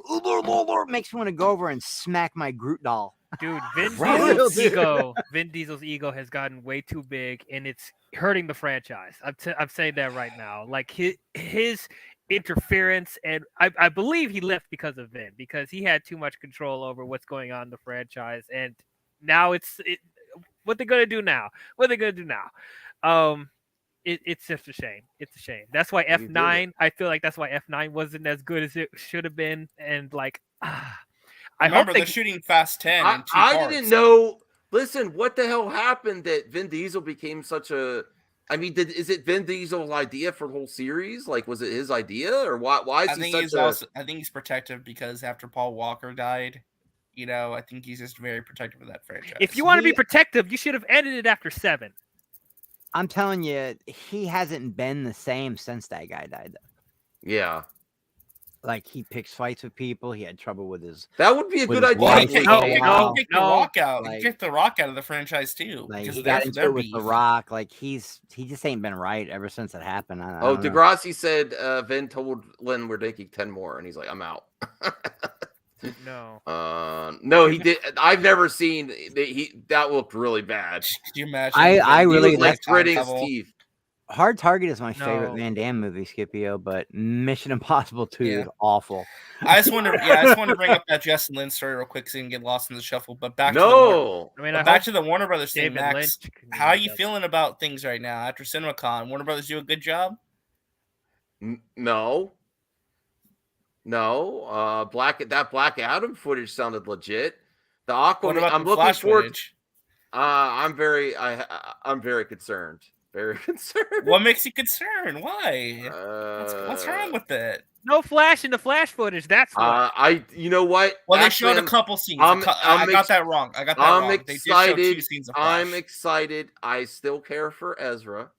makes me want to go over and smack my Groot doll. Dude, Vin Diesel's ego has gotten way too big, and it's hurting the franchise. I'm saying that right now. Like his interference, and I believe he left because of Vin, because he had too much control over what's going on in the franchise, and now what they're gonna do now. It's just a shame. It's a shame. That's why F9. I feel like that's why F9 wasn't as good as it should have been, and like. I Remember, hope they're shooting Fast 10 in 2 I parts. didn't know. Listen, what the hell happened that Vin Diesel became such a? I mean, is it Vin Diesel's idea for the whole series? Like, was it his idea, or why? Why is I he think such he's a? also. I think he's protective because after Paul Walker died, I think he's just very protective of that franchise. If you want to be protective, you should have ended it after 7. I'm telling you, he hasn't been the same since that guy died. Though. Yeah. Like he picks fights with people. He had trouble with his. That would be a with good his idea. wife He for a kicked while. the Rock out. Like- He kicked the Rock out of the franchise too. Like because he of got their- into their it with the beef. Rock. Like he just ain't been right ever since it happened. I Oh, don't know. Degrassi said Vin told Lin we're taking 10 more, and he's like, I'm out. No. No, he did. I've never seen that looked really bad. Could you imagine? I He really was like that's gritting his teeth. Hard Target is my favorite No. Van Damme movie, Scipio, but Mission Impossible 2 Yeah. is awful. I just want to bring up that Justin Lin story real quick so you can get lost in the shuffle. But back to the No. I mean, but I back hope to the Warner Brothers thing, David Max. Lynch can How are you does. feeling about things right now after Cinemacon? Warner Brothers do a good job. No. That Black Adam footage sounded legit. The What Aquaman. about I'm the looking Flash forward. footage? I'm very concerned. Very concerned. What makes you concerned? Why? What's Uh, wrong with it? No Flash in the Flash footage. That's what. You know what? Well, they Actually, showed a couple scenes. I'm I got that wrong. I got that wrong. I'm They did show two excited. scenes of Flash. I'm excited. I still care for Ezra,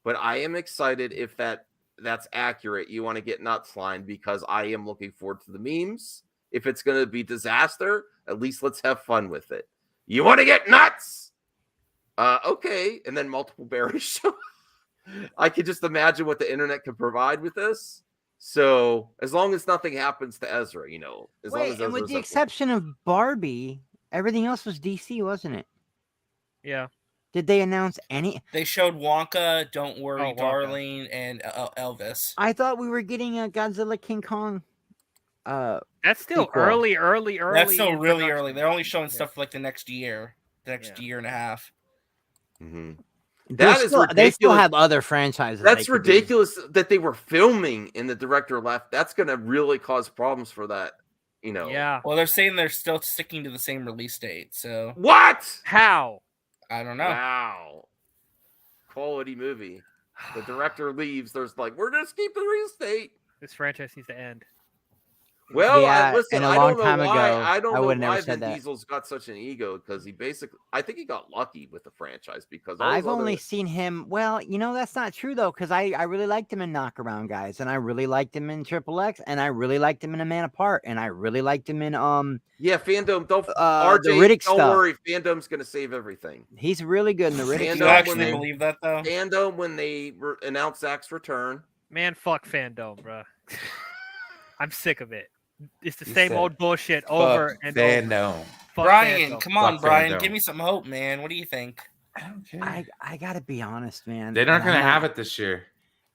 but I am excited if that's accurate. You want to get nuts line because I am looking forward to the memes. If it's going to be disaster, at least let's have fun with it. You want to get nuts? Okay, and then multiple berries show. I could just imagine what the internet could provide with this. So as long as nothing happens to Ezra, as long as and with Ezra's the okay. exception of Barbie, everything else was DC, wasn't it? Yeah. Did they announce any? They showed Wonka, Don't Worry, Wonka. Darling, and Elvis. I thought we were getting a Godzilla King Kong. That's still sequel. early. That's still in really production. early. They're only showing stuff for like the next year, year and a half. Mm-hmm. They still ridiculous. have other franchises. That's they could do. ridiculous that they were filming and the director left. That's going to really cause problems for that. Yeah. Well, they're saying they're still sticking to the same release date. So What? How? I don't know. Wow. Quality movie. The director leaves. There's like, we're going to keep the release date. This franchise needs to end. Well, Yeah, listen, and a I long don't know time why. ago, I don't I know would've never why said Vin that. Diesel's got such an ego because I think he got lucky with the franchise because all I've those only other- seen him. Well, that's not true though, because I really liked him in Knockaround Guys, and I really liked him in Triple X, and I really liked him in A Man Apart, and I really liked him in Yeah, fandom. Don't the RJ. Riddick Don't stuff. worry, fandom's gonna save everything. He's really good in the Riddick Do you stuff. actually man. believe that though? Fandom when they announced Zach's return. Man, fuck fandom, bro. I'm sick of it. It's the You same said, old bullshit Fuck over and over. fandom. Fuck Brian, fandom. come on, Fuck Brian, fandom. give me some hope, man. What do you think? I don't care. I gotta be honest, man. They're not and going to I'm have it this year.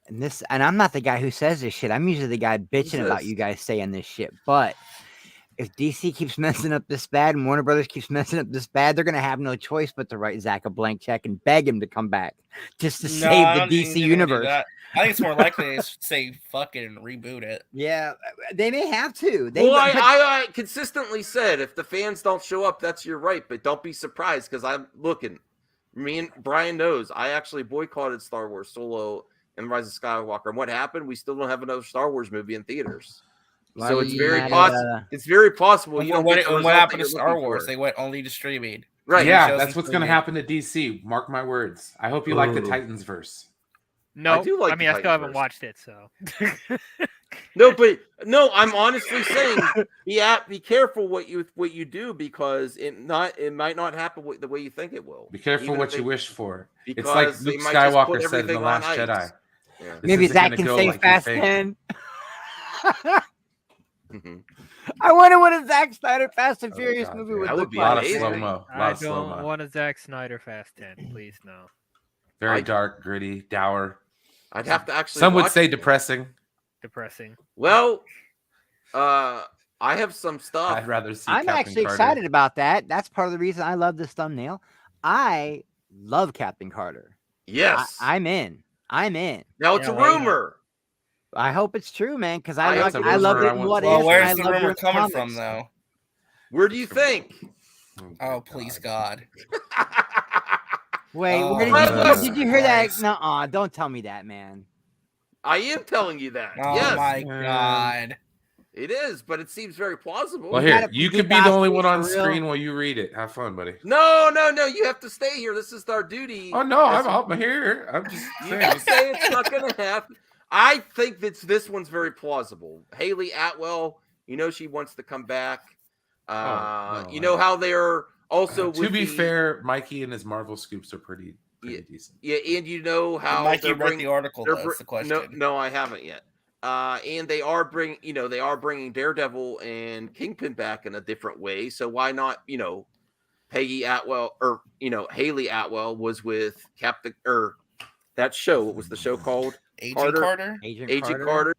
And I'm not the guy who says this shit. I'm usually the guy bitching about this? you guys saying this shit. But if DC keeps messing up this bad and Warner Brothers keeps messing up this bad, they're gonna have no choice but to write Zach a blank check and beg him to come back just to No, I save don't the think DC they're gonna do universe. that. I think it's more likely they say fuck it and reboot it. Yeah, they may have to. Well, I consistently said if the fans don't show up, that's your right, but don't be surprised because I'm looking. Me and Brian knows I actually boycotted Star Wars Solo and Rise of Skywalker. And what happened? We still don't have another Star Wars movie in theaters. Why So would it's you very not, possible. It's very possible. You don't what get the result happened that to you're Star looking Wars? for. They went only to streaming. Right. Yeah, Shows that's in what's going to streaming. happen to DC. Mark my words. I hope you like the Ooh. Titans verse. No, do like I mean, the I still haven't Titanverse. watched it, so. No, I'm honestly saying, be careful what you do because it might not happen the way you think it will. Be careful Even what if you they- wish for. It's because like they Luke might just put Skywalker said in everything The on Last ice. Jedi. Yeah. This Maybe isn't Zach gonna can go say like you Fast think. 10. Mhm. I wonder what a Zack Snyder Fast and Oh, Furious God, movie dude. would That would look be A lot like. of amazing. slow mo. A lot I of slow don't mo. want a Zack Snyder Fast 10, please no. Very I- dark, gritty, dour. I'd have to actually. Some would watch say it. depressing. Depressing. Well, I have some stuff. I'd rather see. I'm Captain actually Carter. excited about that. That's part of the reason I love this thumbnail. I love Captain Carter. Yes. I'm in. I'm in. Now it's Yeah, a why not? rumor. I hope it's true, man, because I I hope love it's a I love rumor. it in What Well, If. and I where's the love rumor Earth coming comics. from, though? Where do you think? Oh, please, God. Wait, Oh, where did you hear that? Christ. No, don't tell me that, man. I am telling you that. Oh, Yes, my God. it is, but it seems very plausible. Well, You here, gotta you be could be the only Basti one on for real. screen while you read it. Have fun, buddy. No, you have to stay here. This is our duty. Oh no, As- I'm here. I'm just You saying. can say it's not going to happen. I think that this one's very plausible. Hayley Atwell, she wants to come back. You know how they're also to be fair, Mikey and his Marvel scoops are pretty decent. Yeah, and you know how Mikey read the article. That's the question. No, I haven't yet. And they are bringing Daredevil and Kingpin back in a different way. So why not, Hayley Atwell was with Captain that show. What was the show called? Agent Carter. Agent Carter.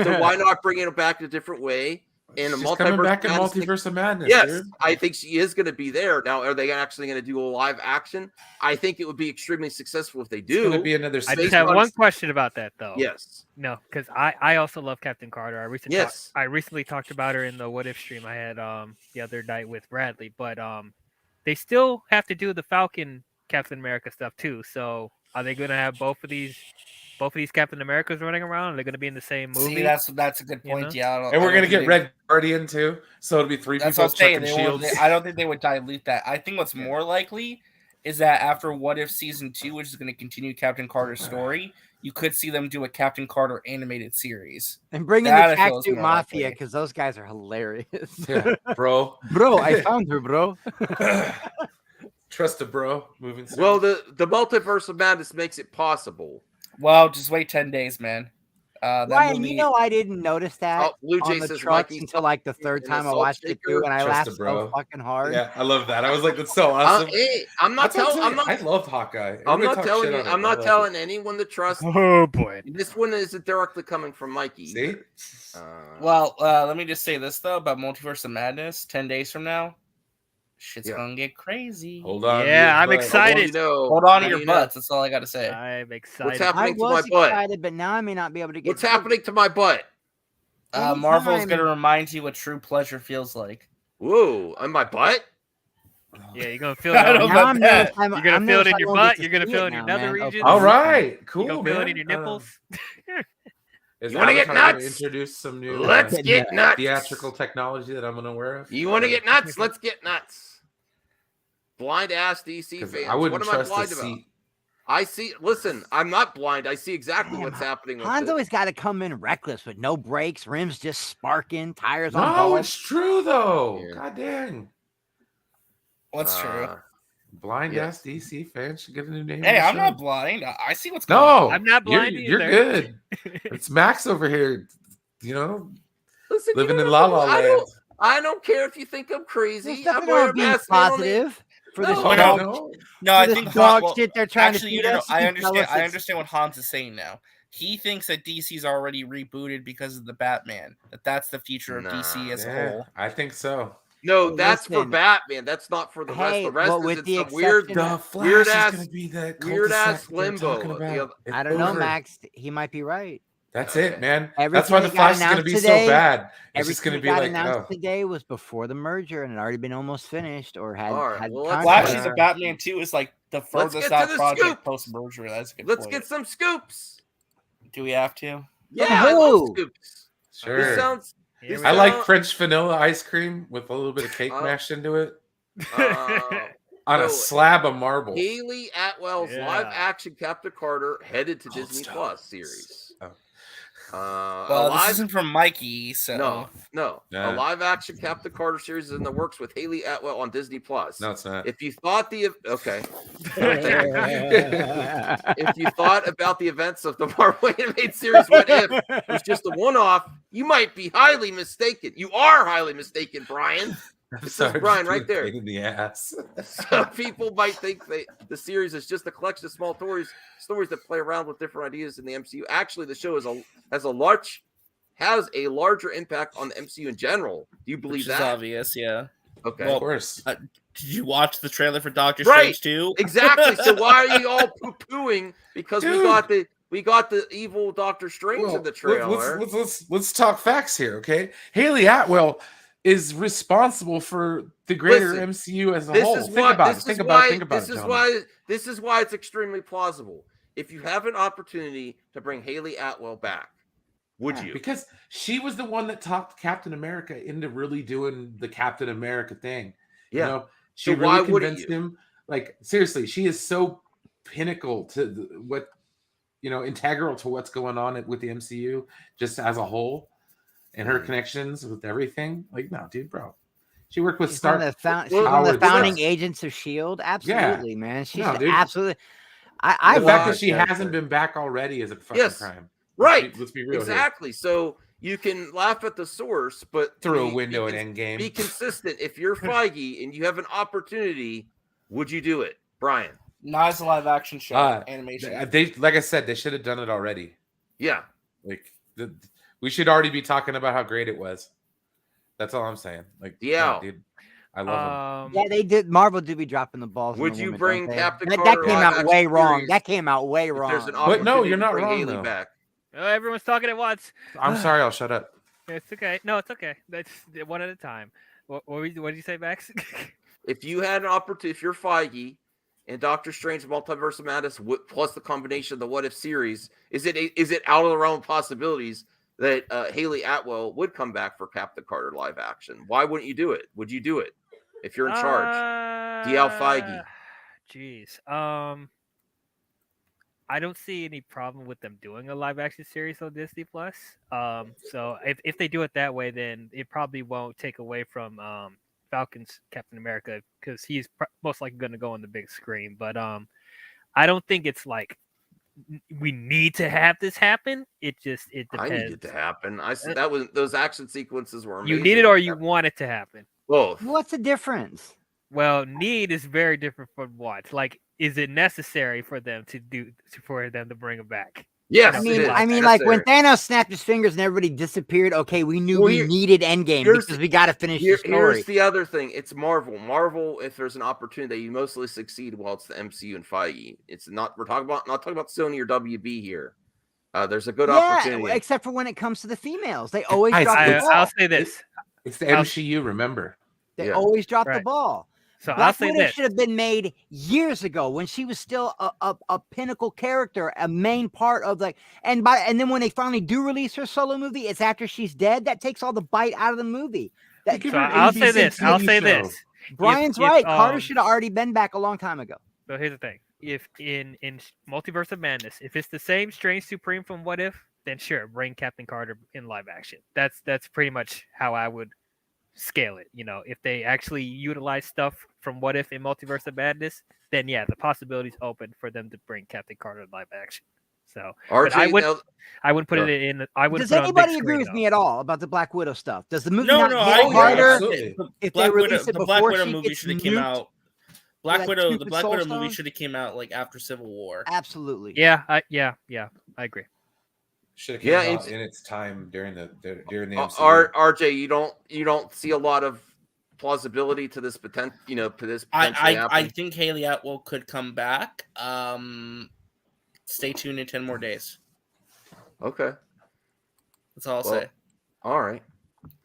So why not bring it back in a different way? And She's coming back in Multiverse of Madness. Yes, dude. I think she is going to be there. Now, are they actually going to do a live action? I think it would be extremely successful if they do. It's going to be another. I just have one question about that, though. Yes. No, because I also love Captain Carter. I recently talked about her in the What If stream I had the other night with Bradley, but they still have to do the Falcon Captain America stuff too. So are they going to have both of these Captain Americas running around? Are they going to be in the same movie? See, that's a good point. Yeah, and we're going to get Red Guardian too, so it'll be three people chucking shields. I don't think they would dilute that. I think what's more likely is that after What If Season 2, which is going to continue Captain Carter's story, you could see them do a Captain Carter animated series. And bring in the Tracksuit Mafia, because those guys are hilarious. Yeah, bro. Bro, I found her, bro. Trust a bro. Moving soon. Well, the Multiverse of Madness makes it possible. Well, just wait 10 days, man. Ryan, I didn't notice that Blue Jay on the says trucks Mikey's until like the third time I watched it too, and I laughed bro. so fucking hard. Yeah, I love that. I was like, that's so awesome. I loved Hawkeye. I'm not telling anyone to trust. Oh boy, this one isn't directly coming from Mikey. See? Well, let me just say this though about Multiverse of Madness. 10 days from now, shit's gonna get crazy. Hold on. Yeah, I'm excited. Hold on to your butts. That's all I got to say. I'm excited. What's happening to my I was butt? excited, but now I may not be able to get. What's happening to my butt? Marvel's gonna remind you what true pleasure feels like. Whoa, on my butt? Yeah, you're gonna feel it. You're gonna feel it in your butt. You're gonna feel it in your nether region. All right, cool. You're gonna feel it in your nipples. You want to get nuts? Introduce some new. Let's get nuts. Theatrical technology that I'm unaware of. You want to get nuts? Let's get nuts. Blind ass DC fans. What am I blind about? I see. Listen, I'm not blind. I see exactly what's happening. Hanzo has got to come in reckless with no brakes, rims just sparking, tires on. No, it's true though. Yeah. God dang. What's true? Blind ass DC fans should get a new name. Hey, I'm not blind. I see what's going on. I'm not blind. You're good. It's Max over here. Listen, living in La La Land. I don't care if you think I'm crazy. I'm wearing being positive for this dog. No, I think dog shit they're trying actually, to feed us. I understand. I understand what Hans is saying now. He thinks that DC's already rebooted because of the Batman. That's the future of DC as a whole. I think so. No, that's for Batman. That's not for the rest. The rest is some weird ass limbo. I don't know, Max. He might be right. That's it, man. That's why the Flash is going to be so bad. It's just going to be like, announced today was before the merger and it already been almost finished or had. Flash is a Batman 2 is like the furthest out project post merger. That's a good Let's get some scoops. Do we have to? Yeah, I love scoops. Sure. I like French vanilla ice cream with a little bit of cake mashed into it. On a slab of marble. Hayley Atwell's live-action Captain Carter headed to Disney Plus series. Well, this isn't from Mikey, so no. A live-action Captain Carter series is in the works with Hayley Atwell on Disney Plus. No, it's not. If you thought if you thought about the events of the Marvel animated series What If was just a one-off, you might be highly mistaken. You are highly mistaken, Brian. This is Brian right there. In the ass. Some people might think the series is just a collection of small stories that play around with different ideas in the MCU. Actually, the show has a larger impact on the MCU in general. Do you believe that? It's obvious, yeah. Okay, well, of course. Did you watch the trailer for Doctor Strange 2? Exactly. So why are you all poo-pooing? Because we got the evil Doctor Strange in the trailer. Let's talk facts here, okay? Hayley Atwell is responsible for the greater MCU as a whole. Think about it. This is why it's extremely plausible. If you have an opportunity to bring Hayley Atwell back, would you? Because she was the one that talked Captain America into really doing the Captain America thing. Yeah. She really convinced him. Like, seriously, she is so pinnacle to what integral to what's going on with the MCU just as a whole, and her connections with everything. Like, no, dude, bro. She worked with She's one of the founding agents of S.H.I.E.L.D. Absolutely, man. She's absolutely. The fact that she hasn't been back already is a fucking crime. Right. Let's be real. Exactly. Here. So you can laugh at the source, but through a window in Endgame. Be consistent. If you're Feige and you have an opportunity, would you do it, Brian? Not as a live action show, animation. They, like I said, they should have done it already. Yeah. Like we should already be talking about how great it was. That's all I'm saying. Like, yeah, dude, I love them. Yeah, they did. Marvel did be dropping the balls. Would you bring Captain Carter? That came out way wrong. That came out way wrong. But no, you're not wrong. Though. Back. Oh, everyone's talking at once. I'm sorry. I'll shut up. It's okay. No, it's okay. That's one at a time. What did you say, Max? If you had an opportunity, if you're Feige and Doctor Strange Multiverse of Madness plus the combination of the What If series, is it out of the realm of possibilities that Hayley Atwell would come back for Captain Carter live action? Why wouldn't you do it? Would you do it if you're in charge? DL Feige. Jeez. I don't see any problem with them doing a live action series on Disney Plus. So if they do it that way, then it probably won't take away from Falcon's Captain America, because he's most likely going to go on the big screen. But I don't think it's like we need to have this happen. It depends. I need it to happen. I said that was those action sequences were amazing. You need it or you want it to happen. Both. What's the difference? Well, need is very different from want. Like, is it necessary for them to bring it back? Yes, I mean, like when Thanos snapped his fingers and everybody disappeared. Okay, we knew we needed Endgame because we got to finish the story. Here's the other thing: it's Marvel. Marvel, if there's an opportunity, you mostly succeed while it's the MCU and Feige. It's not. We're not talking about Sony or WB here. There's a good opportunity, except for when it comes to the females. They always drop the ball. I'll say this: it's the MCU. Remember, they always drop the ball. So Black Widow should have been made years ago when she was still a pinnacle character, a main part of and then when they finally do release her solo movie, it's after she's dead. That takes all the bite out of the movie. I'll say this. Brian's right. Carter should have already been back a long time ago. So here's the thing: if in Multiverse of Madness, if it's the same Strange Supreme from What If, then sure, bring Captain Carter in live action. That's pretty much how I would scale it. If they actually utilize stuff from What If in Multiverse of Madness, then yeah, the possibilities open for them to bring Captain Carter live action. So I wouldn't put it in. Does anybody agree with me at all about the Black Widow stuff? Does the movie not hit harder if they release it the before Black Widow she movie gets should have came out? The Black Widow movie Stone? should have came out like after Civil War. Absolutely. Yeah, I agree. Should have came out in its time during the MCU. RJ, you don't see a lot of plausibility to this potential. To this. I think Hayley Atwell could come back. Stay tuned in 10 more days. Okay, that's all I'll say. All right.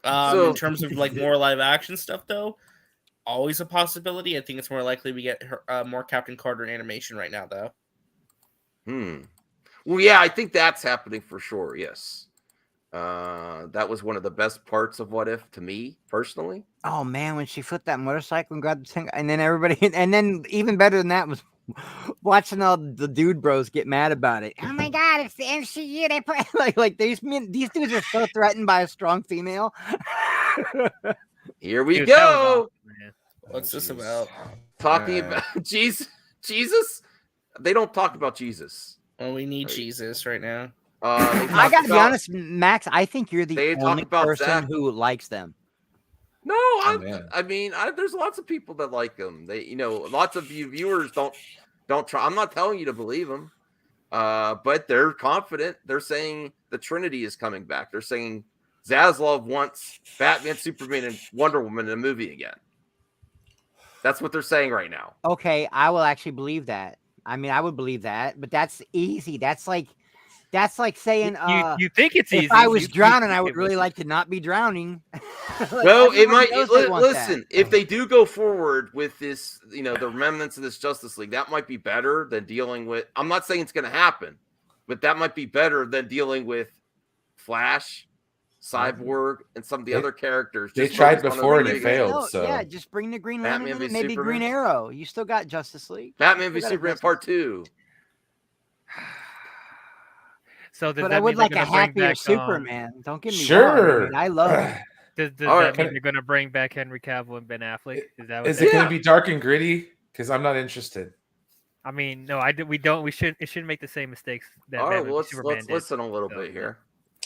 In terms of more live action stuff, though, always a possibility. I think it's more likely we get more Captain Carter animation right now, though. Well, yeah, I think that's happening for sure. Yes. That was one of the best parts of What If to me personally. Oh man, when she flipped that motorcycle and grabbed the thing, and then even better than that was watching all the dude bros get mad about it. Oh my god, it's the MCU. They put like these dudes are so threatened by a strong female. Here we go. What's this about? Talking about Jesus. They don't talk about Jesus. Well, we need Jesus right now. I gotta be honest, Max. I think you're the only person who likes them. No, I mean, there's lots of people that like them. They, lots of you viewers don't try. I'm not telling you to believe them, but they're confident. They're saying the Trinity is coming back. They're saying Zaslav wants Batman, Superman, and Wonder Woman in a movie again. That's what they're saying right now. Okay, I will actually believe that. I mean, I would believe that, but that's easy. That's like saying you think it's easy. If I was drowning, I would really like to not be drowning. No, it might. Listen, if they do go forward with this, the remnants of this Justice League, that might be better than dealing with. I'm not saying it's going to happen, but that might be better than dealing with Flash, Cyborg, and some of the other characters. They tried before and it failed. So yeah, just bring the Green Lantern and maybe Green Arrow. You still got Justice League. Batman v Superman Part 2. So does But that I would mean they're like a gonna bring happier back, Superman. Don't get me wrong. Sure. I mean, I love it. Does All that right. mean they're gonna bring back Henry Cavill and Ben Affleck? Is that what Is that it going to be dark and gritty? Because I'm not interested. I mean, no, we don't. We shouldn't make the same mistakes that All right, Batman well, v Superman let's did. listen a little bit here.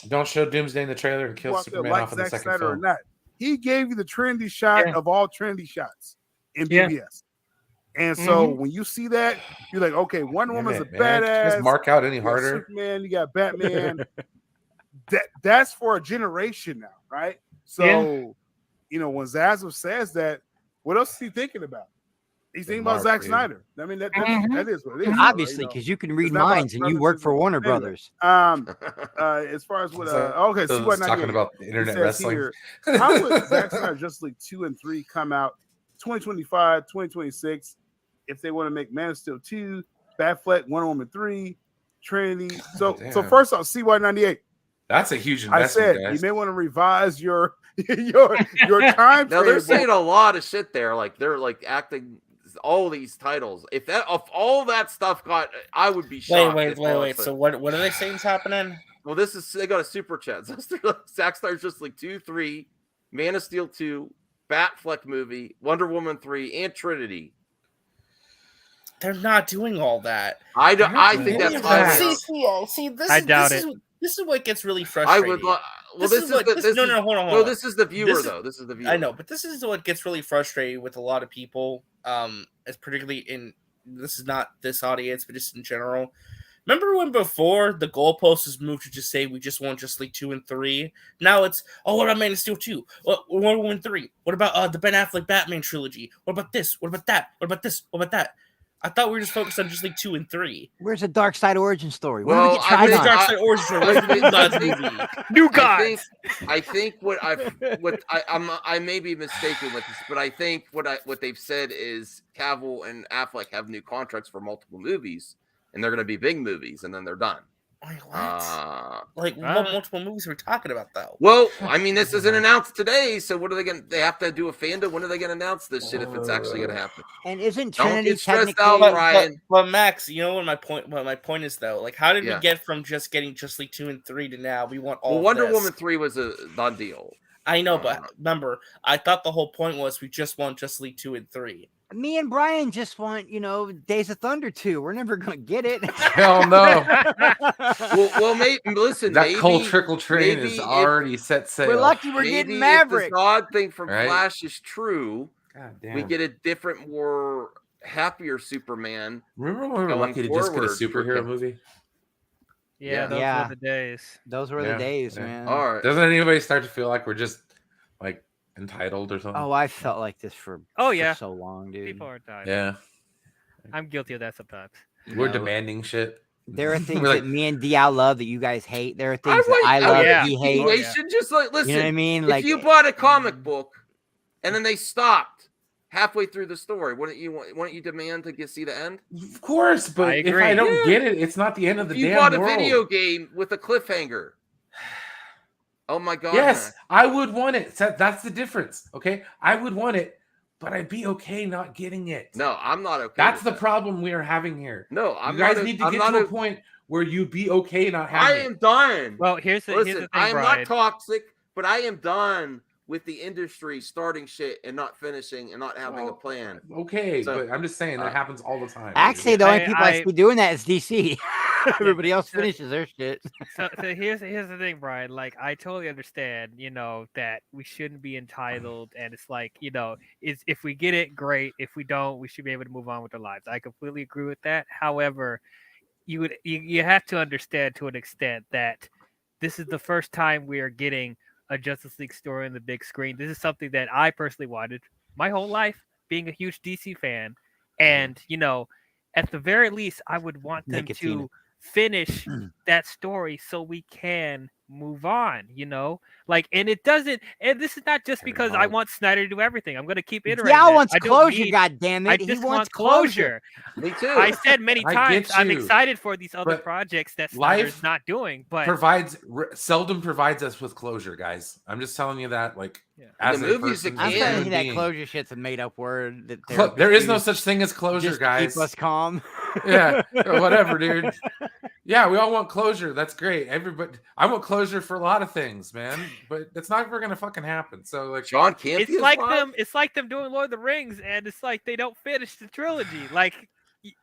Don't show Doomsday in the trailer and kill Well, Superman like off in the Zack second Snyder or film. not, he gave you the Trinity shot of all Trinity shots in BBS. And so when you see that, you're like, okay, Wonder Woman's a Man, can you badass. just mark out any You got harder? Superman, you got Batman. That's for a generation now, right? So, you know, when Zazzle says that, what else is he thinking about? He's thinking about Zack Snyder. I mean, that is what it is. Obviously, right? because you can read It's not about minds and you work for Warner Anyway, Brothers. As far as what, okay, So see what it's talking about the internet wrestling. Here, how would Zack Snyder Justice League 2 and 3 come out 2025, 2026 if they want to make Man of Steel 2, Batfleck, Wonder Woman 3, Trinity? So first off, CY98. That's a huge I investment, said guys. you may want to revise your time. Now they're saying a lot of shit there. Like they're like acting all these titles. If all that stuff got, I would be shocked. Wait. So what are they saying is happening? Well, they got a super chat. Zack Snyder's Justice League 2, 3, Man of Steel 2, Batfleck movie, Wonder Woman 3, and Trinity. They're not doing all that. I think that's I doubt it. This is what gets really frustrating. hold on. This is No, this is the viewer This is- though. This is the viewer. I know, but this is what gets really frustrating with a lot of people. As particularly in this is not this audience, but just in general. Remember when before the goalpost was moved to just say we just want Justice League 2 and 3? Now it's what about Man of Steel 2? Wonder Woman 3? What about the Ben Affleck Batman trilogy? What about this? What about that? What about this? What about that? I thought we were just focused on Justice League 2 and 3. Where's the Dark Side origin story? When Well, did we get tried on? Dark Side origin story? Where's the New Gods movie? New Gods. I think I may be mistaken with this, but I think what they've said is Cavill and Affleck have new contracts for multiple movies, and they're going to be big movies, and then they're done. What multiple movies are we talking about though? Well, I mean, this isn't announced today, so what are they going to? They have to do a fandom. When are they going to announce this shit if it's actually going to happen? And isn't Don't Trinity get stressed technically? out, Ryan. But Max, you know what my point is though? Like, how did Yeah. we get from just getting Justice League 2 and 3 to now we want all? Well, of Wonder this? Woman 3 was a done deal. I know, but remember, I thought the whole point was we just want Justice League 2 and 3. Me and Brian just want, Days of Thunder 2. We're never gonna get it. Hell no. well, listen. That maybe, Cole Trickle train maybe is if- already set sail. We're lucky we're Maybe getting if Maverick. this odd thing from Right? Flash is true, God we damn. get a different, more happier Superman. Remember when we were going lucky to just get a forward. superhero movie? Yeah, those Yeah. were the days. Those were Yeah, the days, yeah. man. All right. Doesn't anybody start to feel like we're just like entitled or something? Oh, I felt like this for so long, dude. People are dying. Yeah. I'm guilty of that sometimes. We're demanding shit. There are things We're like, that me and Dial love that you guys hate. There are things that I love that he hates. Situation, just like listen. You know what I mean? If Like, you bought a comic book and then they stopped halfway through the story, wouldn't you demand to see the end? Of course, but I if agree. I don't Yeah. get it, it's not the end of the If you damn bought a world. video game with a cliffhanger. Oh my god. Yes, man. I would want it. That's the difference. Okay, I would want it, but I'd be okay not getting it. No, I'm not okay. That's with the that. problem we are having here. No, I'm you guys not. need to I'm get not to a point where you be okay not I having am it. done. Well, here's the Listen, thing, I am Brian. not toxic, but I am done with the industry starting shit and not finishing and not having a plan. Okay, So, but I'm just saying that happens all the time. Actually, the only people I I- see doing that is DC. Everybody else finishes their shit. So here's the thing, Brian. Like, I totally understand, that we shouldn't be entitled, and it's like, is if we get it, great. If we don't, we should be able to move on with our lives. I completely agree with that. However, you have to understand to an extent that this is the first time we are getting a Justice League story on the big screen. This is something that I personally wanted my whole life, being a huge DC fan, and at the very least, I would want them to finish that story so we can move on, and it doesn't, and this is not just because I want Snyder to do everything. I'm going to keep iterating. Y'all wants I don't closure, need- goddammit. I He just wants want closure. Me too. I said many I times get I'm you, excited for these other but projects that Snyder's not doing, but seldom provides us with closure, guys. I'm just telling you that, like, as The a movies person, that I'm as a starting to human think that being. closure shit's a made up word. That There is no used such thing as closure, just to guys. keep us calm. Yeah, or whatever, dude. Yeah, we all want closure. That's great. Everybody, I want closure for a lot of things, man. But it's not ever gonna fucking happen. So like, Sean can't It's like them. It's like them doing Lord of the Rings, and it's like they don't finish the trilogy. Like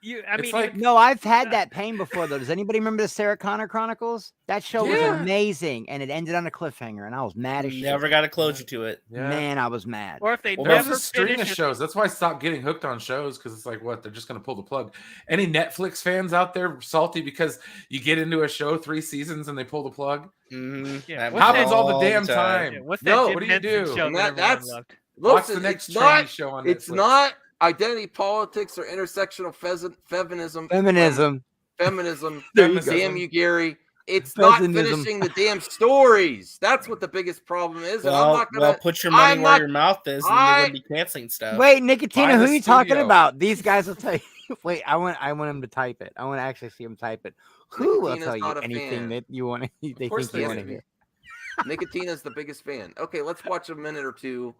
you. I mean, like no, I've had that pain before though. Does anybody remember the Sarah Connor Chronicles? That show was amazing, and it ended on a cliffhanger, and I was mad as shit. Never got a closure to it. Yeah. Man, I was mad. Or if they there's never a string of finish shows. That's why I stopped getting hooked on shows because it's like, what? They're just gonna pull the plug. Any Netflix fans out there salty because you get into a show 3 seasons and they pull the plug? Yeah, Happens all the damn time. Yeah, what's that No, Jim what do you Henson do? show And that that's everyone loved? Watch the listen, next it's not, tranny show on it's Netflix. not identity politics or intersectional feminism. Feminism. Feminism. There you go. Damn you, Gary. It's not Feminism. finishing the damn stories. That's what the biggest problem is. And I'm Well, not gonna put your money I'm where not- your mouth is, and you wouldn't be canceling stuff. Wait, Nicotina, Buy who the are you talking studio. about? These guys will tell you. Wait, I want him to type it. I want to actually see him type it. Who will Nicotina's tell you not a anything fan. that you want to? They course think you they want to do. hear. Nicotina's the biggest fan. Okay, let's watch a minute or two.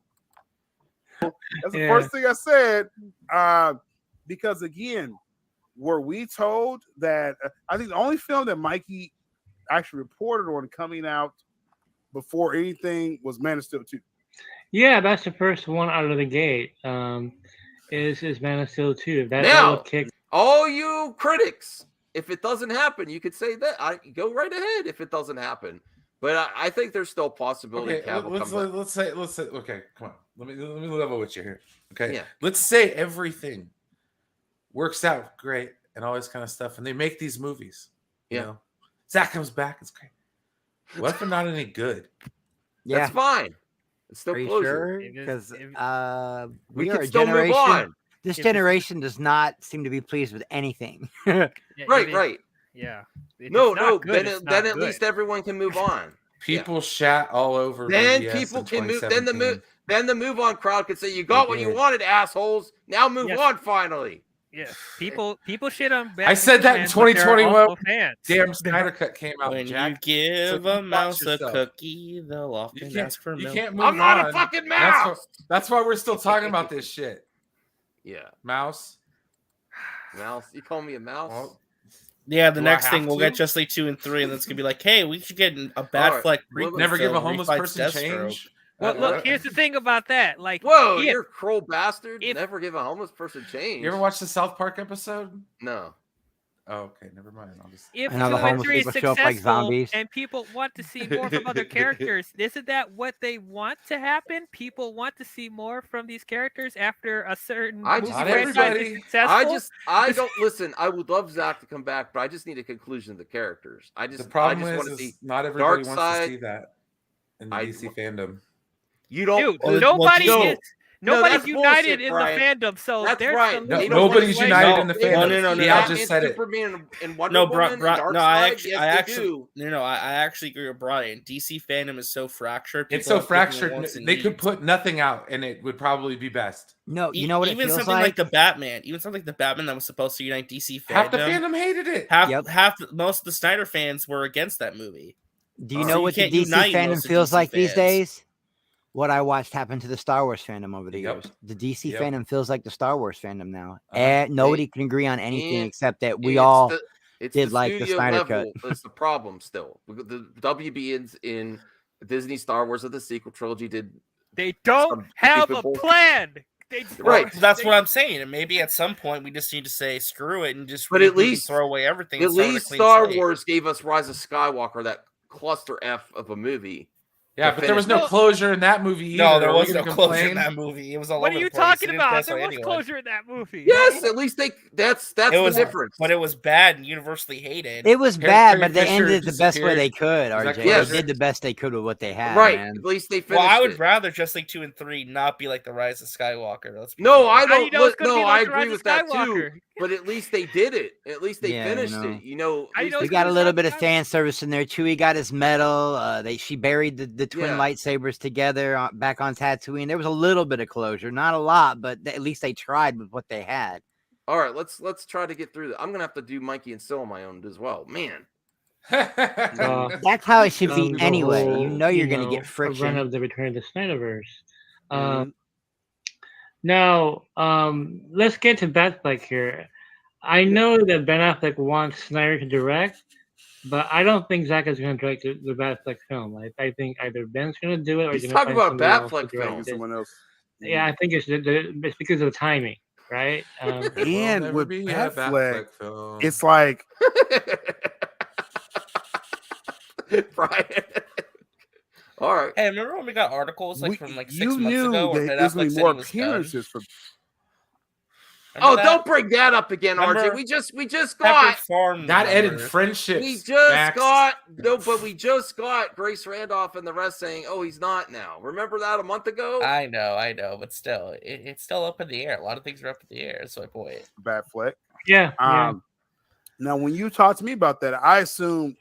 That's the first thing I said. Because again, were we told that? I think the only film that Mikey actually reported on coming out before anything was Man of Steel 2. Yeah, that's the first one out of the gate. Is Man of Steel 2. That Now, will kick. all you critics, if it doesn't happen, you could say that. I go right ahead if it doesn't happen. But I think there's still a possibility. Okay, Cavill let's comes back. say. Okay, come on. Let me level with you here. Okay, Yeah. Let's say everything works out great and all this kind of stuff, and they make these movies. You know, Zach comes back. It's great. What if they're not any good? Yeah. That's fine. It's still Are you closure. sure? Because We we can are a still move generation. on. This generation does not seem to be pleased with anything. Right. Yeah. If No, it's not no. good, it's Then not at good. least everyone can move on. People shat all over. Then BBS people in can move. Then the 2017. move on crowd can say, "You got what you did. wanted, assholes. Now move Yes. on, finally." Yeah, people shit on. I said that in Batman, but there are 2021. also fans. Damn Snyder Cut came out. When Jack. you give So a watch mouse a yourself. cookie, they'll often ask for You milk. can't move I'm not on. a fucking That's mouse. that's why we're still talking about this shit. Yeah, Mouse. mouse. You call me a mouse? Well, Yeah, the Do I next thing have we'll to? get Just League 2 and 3, and it's gonna be like, hey, we should get a Bad Alright, Fleck well, prequel. never give a film where he homeless fights person Deathstroke. change. Well, look, here's the thing about that. Like, Whoa, if- you're a cruel bastard. if- Never give a homeless person change. You ever watch the South Park episode? No. Oh, okay, never mind. I'll just... if I know 2 the and homeless 3 is people show up like successful zombies. and people want to see more from other characters, isn't that what they want to happen? People want to see more from these characters after a certain I movie just- Not franchise everybody. is successful. I don't listen. I would love Zach to come back, but I just need a conclusion of the characters. The problem I just want to is see not everybody wants to Darkseid. see that in the I- DC fandom. You don't. Dude, Well, nobody no. is. No, Nobody's that's united bullshit, in Brian. the fandom, so That's there's right. some No, leeway. nobody's Like, united in the They fandom. want No, to no, see no, Yeah, I Batman, just said it. Superman and Wonder No, Woman and Darkseid. I actually agree with Brian. DC fandom is so fractured. It's people so have different fractured. wants and They could needs. put nothing out, and it would probably be best. No, you know what it even feels something like? like the Batman, that was supposed to unite DC fandom. Half the fandom hated it. Most of the Snyder fans were against that movie. Do you So know you what the can't DC unite fandom most of feels DC like these fans. days? What I watched happen to the Star Wars fandom over the Yep. years. The DC Yep. fandom feels like the Star Wars fandom now. And nobody can agree on anything And except that we it's all it's did like the studio Snyder level cut. That's the problem still. The WB in Disney Star Wars of the sequel trilogy did. They don't some have a stupid bull- plan. They, Right. That's what I'm saying. And maybe at some point we just need to say screw it and just But at reboot and least throw away everything. At and start on a least clean Star slate. Wars gave us Rise of Skywalker, that cluster F of a movie. Yeah, but there was no closure in that movie either. No, there Are we was no gonna closure in complain? that movie. It was all What over are you the place. It talking didn't about? satisfy There was anyone. closure in that movie. Yes, at least that's It the was difference. but it was bad and universally hated. It was Carrie bad, but they Fisher ended it the best way disappeared. they could, Is that RJ. closure? They did the best they could with what they had. Right. Man. At least they finished Well, I would it. rather Just League 2 and 3 not be like the Rise of Skywalker. Let's be No, fair. I How don't. you know it's gonna no, be I like the agree Rise with of that too. Skywalker? But at least they did it. At least they Yeah, you finished know. it. You know, at How you least know We it's got a gonna little be bit of like- fan service in there. Chewie got his medal. She buried the twin Yeah. lightsabers together back on Tatooine. There was a little bit of closure, not a lot, but at least they tried with what they had. All right, let's try to get through that. I'm gonna have to do Mikey and Still on my own as well. Man, That's how it should be the anyway. whole, You know you're going to know, get friction. Run of the Return to Snyderverse. Mhm. Now, let's get to Batfleck here. I know that Ben Affleck wants Snyder to direct, But I don't think Zach is going to direct the Batfleck film. I think either Ben's going to do it or He's he's going to talking find about somebody else to Batfleck direct films. it. Someone else. Yeah, I think it's because of the timing, right? And never with be a Batfleck, Batfleck film. it's like Brian. All right. Hey, remember when we got articles from 6 you months knew ago where that Ben there's gonna Affleck be said more he was appearances from. Oh, that? don't bring that up again, Remember RJ. We just Pepperidge got Farm That ended numbers. friendships. we just Max. got but we just got Grace Randolph and the rest saying, "Oh, he's not now." Remember that a month ago? I know, but still, it's still up in the air. A lot of things are up in the air. That's my point. Batfleck. Yeah. Now, when you talked to me about that, I assumed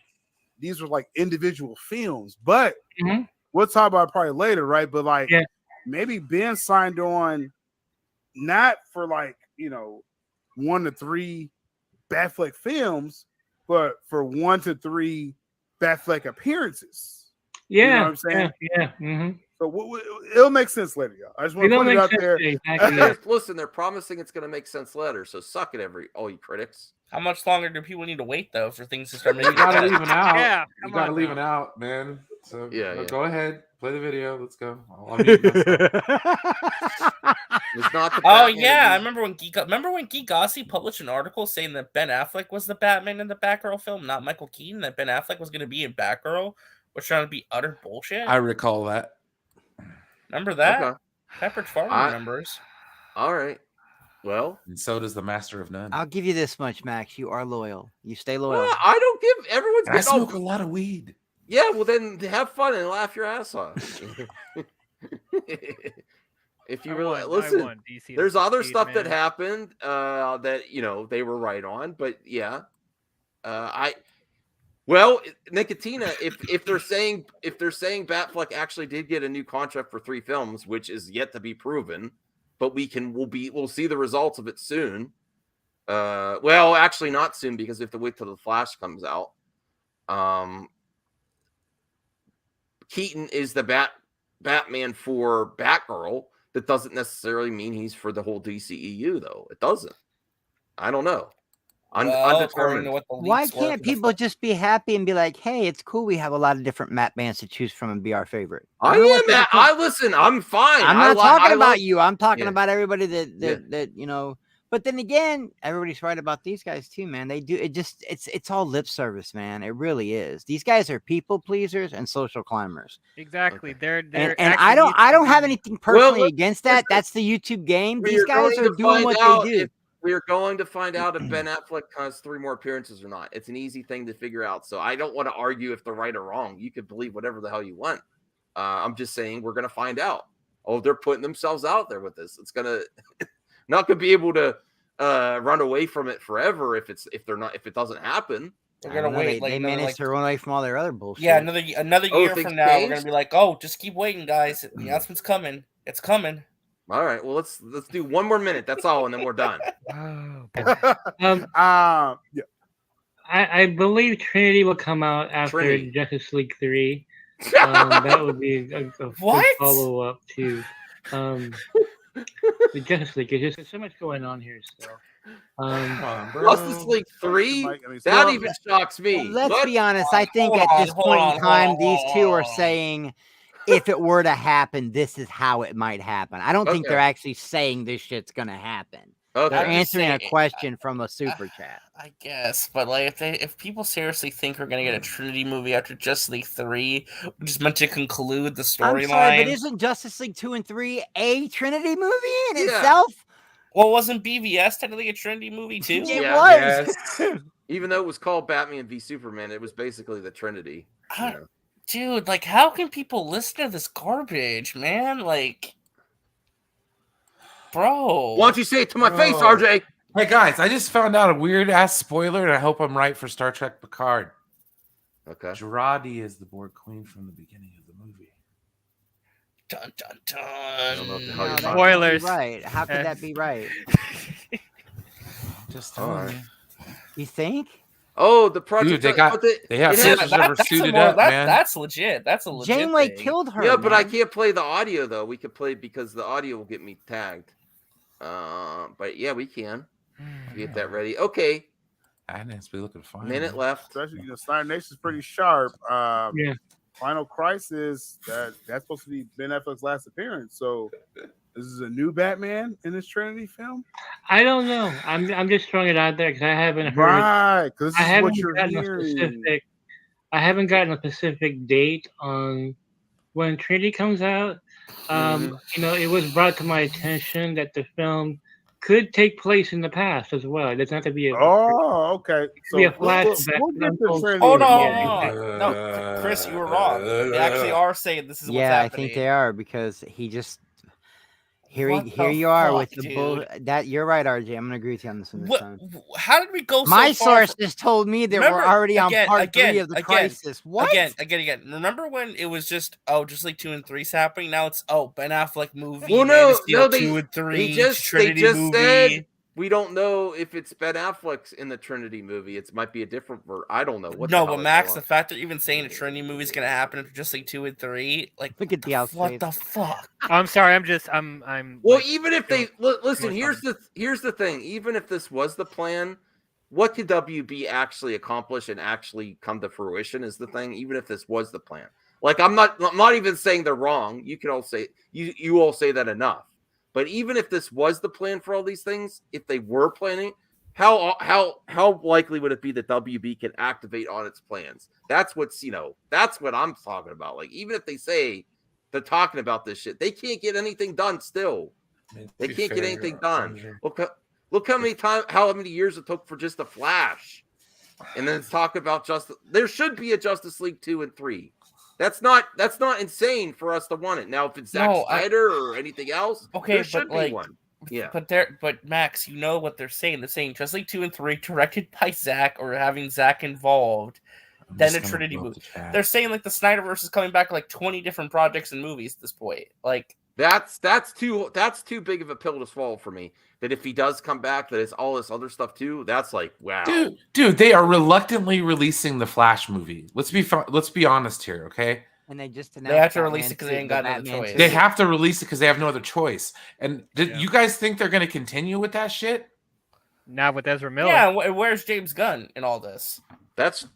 these were like individual films, but we'll talk about it probably later, right? But like, maybe Ben signed on not for like 1 to 3 Batfleck films, but for 1 to 3 Batfleck appearances. Yeah, you know what I'm saying? Yeah. So it'll make sense later, y'all. I just want to put it out there. Listen, they're promising it's going to make sense later, so suck it, all you critics. How much longer do people need to wait though for things to start making You gotta sense? leave it out. Yeah, you gotta leave it out, man. So Yeah. go ahead, play the video. Let's go. I'll mute myself. It's not the Oh Batman yeah, I movie. remember when Guy Gossi published an article saying that Ben Affleck was the Batman in the Batgirl film, not Michael Keaton. That Ben Affleck was going to be in Batgirl, which trying to be utter bullshit. I recall that. Remember that? Okay. Pepperidge Farm remembers. All right. Well, and so does the Master of None. I'll give you this much, Max. You are loyal. You stay loyal. Well, I don't give everyone's. I smoke a lot of weed. Yeah, well then have fun and laugh your ass off. If you really listen, there's other stuff that happened that they were right on, but yeah, Nicotina, if they're saying Batfleck actually did get a new contract for 3 films, which is yet to be proven, but we'll see the results of it soon. Well, actually not soon because we have to wait till the Flash comes out. Keaton is the Batman for Batgirl. That doesn't necessarily mean he's for the whole DCEU, though. It doesn't. I don't know. Undetermined. Why can't people just be happy and be like, "Hey, it's cool. We have a lot of different Batmans to choose from and be our favorite." Listen. I'm fine. I'm not talking about you. I'm talking about everybody that. But then again, everybody's right about these guys too, man. They do it. It's all lip service, man. It really is. These guys are people pleasers and social climbers. Exactly. They're and I don't have anything personally against that. That's the YouTube game. These guys are doing what they do. We're going to find out if Ben Affleck has 3 more appearances or not. It's an easy thing to figure out. So I don't want to argue if they're right or wrong. You could believe whatever the hell you want. I'm just saying we're going to find out. Oh, they're putting themselves out there with this. It's going to not going to be able to run away from it forever if it doesn't happen. We're gonna wait. They managed to run away from all their other bullshit. Yeah, another year from now, we're gonna be like, "Oh, just keep waiting, guys. The announcement's coming. It's coming." All right. Well, let's do 1 more minute. That's all, and then we're done. I believe Trinity will come out after Justice League 3. That would be a follow up to the Justice League. There's so much going on here still. Justice League 3? That even shocks me. Let's be honest. I think at this point in time, these two are saying, if it were to happen, this is how it might happen. I don't think they're actually saying this shit's going to happen. Okay. They're answering a question from a super chat. I guess, but like, if people seriously think we're gonna get a Trinity movie after Justice League 3, which is meant to conclude the storyline, I'm sorry, but isn't Justice League 2 and 3 a Trinity movie in itself? Well, wasn't BVS technically a Trinity movie too? It was. Yes. Even though it was called Batman v Superman, it was basically the Trinity. Dude, like, how can people listen to this garbage, man? Like, bro. Why don't you say it to my face, RJ? Hey guys, I just found out a weird ass spoiler, and I hope I'm right for Star Trek Picard. Okay. Girardi is the Borg Queen from the beginning of the movie. Dun dun dun. Spoilers. Right? How could that be right? Just telling you. You think? Oh, the project. Dude, they have Snyder suited up, man. That's legit. That's a legit Janeway thing. killed her. Yeah, but I can't play the audio though. We could play because the audio will get me tagged. But yeah, we can. Get that ready. Okay. Adnan's be looking fine. Minute left. Especially, Snyder Nation's pretty sharp. Yeah. Final Crisis, that's supposed to be Ben Affleck's last appearance. So, this is a new Batman in this Trinity film. I don't know. I'm just throwing it out there because I haven't heard. Right, because I this is haven't what you're gotten hearing. I haven't gotten a specific date on when Trinity comes out. It was brought to my attention that the film could take place in the past as well. It doesn't have to be a. Oh, okay. So be a flashback. Hold on. No, Chris, you were wrong. They actually are saying this is what's happening. I think they are because he just here What you the are fuck, with the bull. That you're right, RJ. I'm gonna agree with you on this one. This time. How did we go? My so far sources told me that we're already on part 3 of the crisis. What? Again. Remember when it was just like 2 and 3's happening? Now it's Ben Affleck movie. Well, Man of Steel they 2 and 3. They just Trinity said we don't know if it's Ben Affleck's in the Trinity movie. It might be a different I don't know. No, but Max, the fact that you're even saying a Trinity movie is gonna happen after just like 2 and 3, like look at the outside. What the fuck? I'm sorry. I'm. Well, even if they listen, here's the thing. Even if this was the plan, what could WB actually accomplish and actually come to fruition is the thing. Even if this was the plan, like I'm not even saying they're wrong. You can all say you all say that enough. But even if this was the plan for all these things, if they were planning, how likely would it be that WB can activate on its plans? That's what I'm talking about. Like, even if they say they're talking about this shit, they can't get anything done still. They can't get anything done. Look how many years it took for just a Flash. And then talk about there should be a Justice League 2 and 3. That's not insane for us to want it. Now, if it's Zack Snyder or anything else, there should be one. Yeah. But Max, you know what they're saying. They're saying Justice League 2 and 3 directed by Zack or having Zack involved, then a Trinity movie. They're saying like the Snyderverse is coming back like 20 different projects and movies at this point. Like that's too big of a pill to swallow for me. That if he does come back, that it's all this other stuff too. That's like, wow, dude. They are reluctantly releasing the Flash movie. Let's be honest here, okay? And they just announced they have to release it because they ain't got another choice. They have to release it because they have no other choice. And you guys think they're going to continue with that shit? Not with Ezra Miller. Yeah, where's James Gunn in all this? That's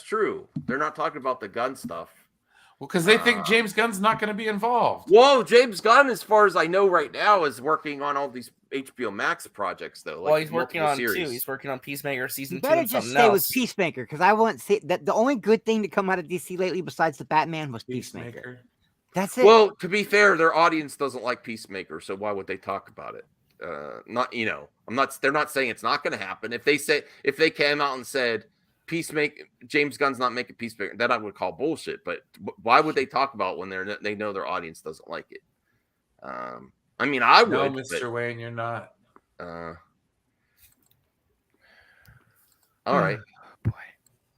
true. They're not talking about the Gunn stuff. Well, because they think James Gunn's not going to be involved. Well, James Gunn, as far as I know right now, is working on all these HBO Max projects, though. Well, he's working on 2. He's working on Peacemaker season 2. Better just stay with Peacemaker, because I won't say that the only good thing to come out of DC lately, besides the Batman, was Peacemaker. That's it. Well, to be fair, their audience doesn't like Peacemaker, so why would they talk about it? They're not saying it's not going to happen. If they came out and said James Gunn's not making Peacemaker, that I would call bullshit. But why would they talk about it when they know their audience doesn't like it? I mean, I would. No, Mr. Wayne, you're not. All right. Boy.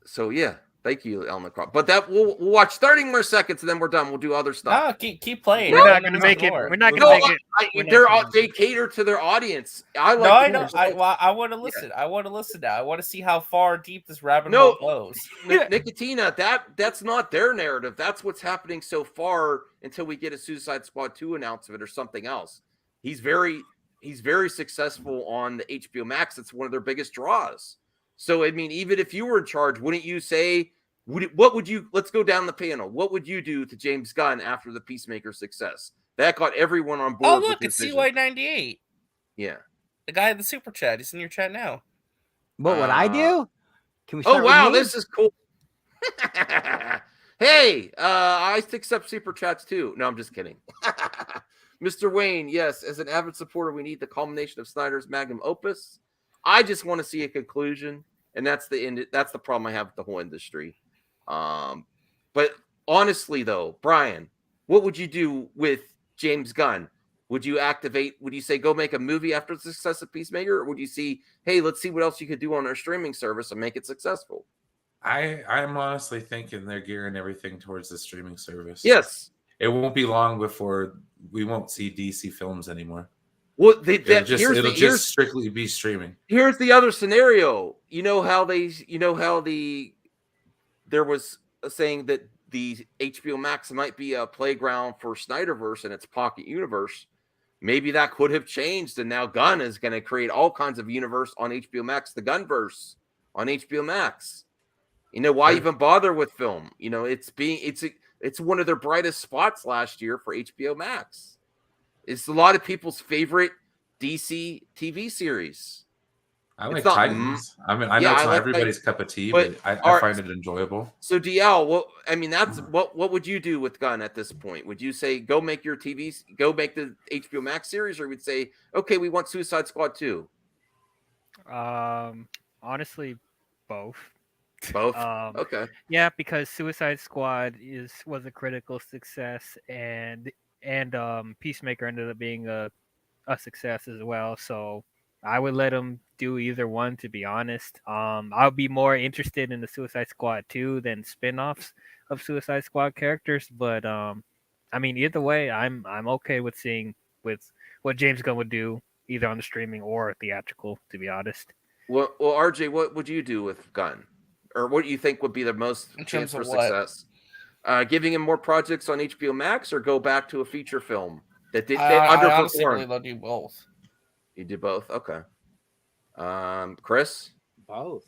So yeah, thank you, Elmer Croft. But that we'll watch 30 more seconds and then we're done. We'll do other stuff. No, keep playing. We're not going to make it. We're not going to make it. They cater to their audience. I know. I want to listen. I want to listen now. I want to see how far deep this rabbit hole goes. Nicotina, that's not their narrative. That's what's happening so far until we get a Suicide Squad 2 announcement or something else. He's very successful on the HBO Max. It's one of their biggest draws. So, I mean, even if you were in charge, wouldn't you say, let's go down the panel. What would you do to James Gunn after the Peacemaker success? That got everyone on board. Oh, look, it's CY98. Yeah. The guy in the super chat. He's in your chat now. What would I do? Can we start with me? This is cool. Hey, I accept super chats too. No, I'm just kidding. Mr. Wayne, yes, as an avid supporter, we need the culmination of Snyder's magnum opus. I just want to see a conclusion, and that's the end. That's the problem I have with the whole industry. But honestly, though, Brian, what would you do with James Gunn? Would you say go make a movie after the success of Peacemaker, or would you see, hey, let's see what else you could do on our streaming service and make it successful? I'm honestly thinking they're gearing everything towards the streaming service. Yes. It won't be long before we won't see DC films anymore. Well, it'll just strictly be streaming. Here's the other scenario. There was a saying that the HBO Max might be a playground for Snyderverse and its pocket universe. Maybe that could have changed, and now Gunn is going to create all kinds of universe on HBO Max, the Gunverse. on HBO Max. Why even bother with film? It's one of their brightest spots last year for HBO Max. It's a lot of people's favorite DC TV series. I like Titans. I mean, I know it's not everybody's cup of tea, but I find it enjoyable. So DL, what would you do with Gunn at this point? Would you say go make the HBO Max series, or would say, okay, we want Suicide Squad 2? Honestly, both. Both. Okay. Yeah, because Suicide Squad was a critical success, and Peacemaker ended up being a success as well. So I would let them do either one, to be honest. I'll be more interested in the Suicide Squad 2 than spin-offs of Suicide Squad characters. But I mean, either way, I'm okay with seeing with what James Gunn would do, either on the streaming or theatrical, to be honest. Well, RJ, what would you do with Gunn? Or what do you think would be the most chance for success? Giving him more projects on HBO Max, or go back to a feature film that did underperform? I honestly believe they'll do both. You do both? Okay. Chris? Both.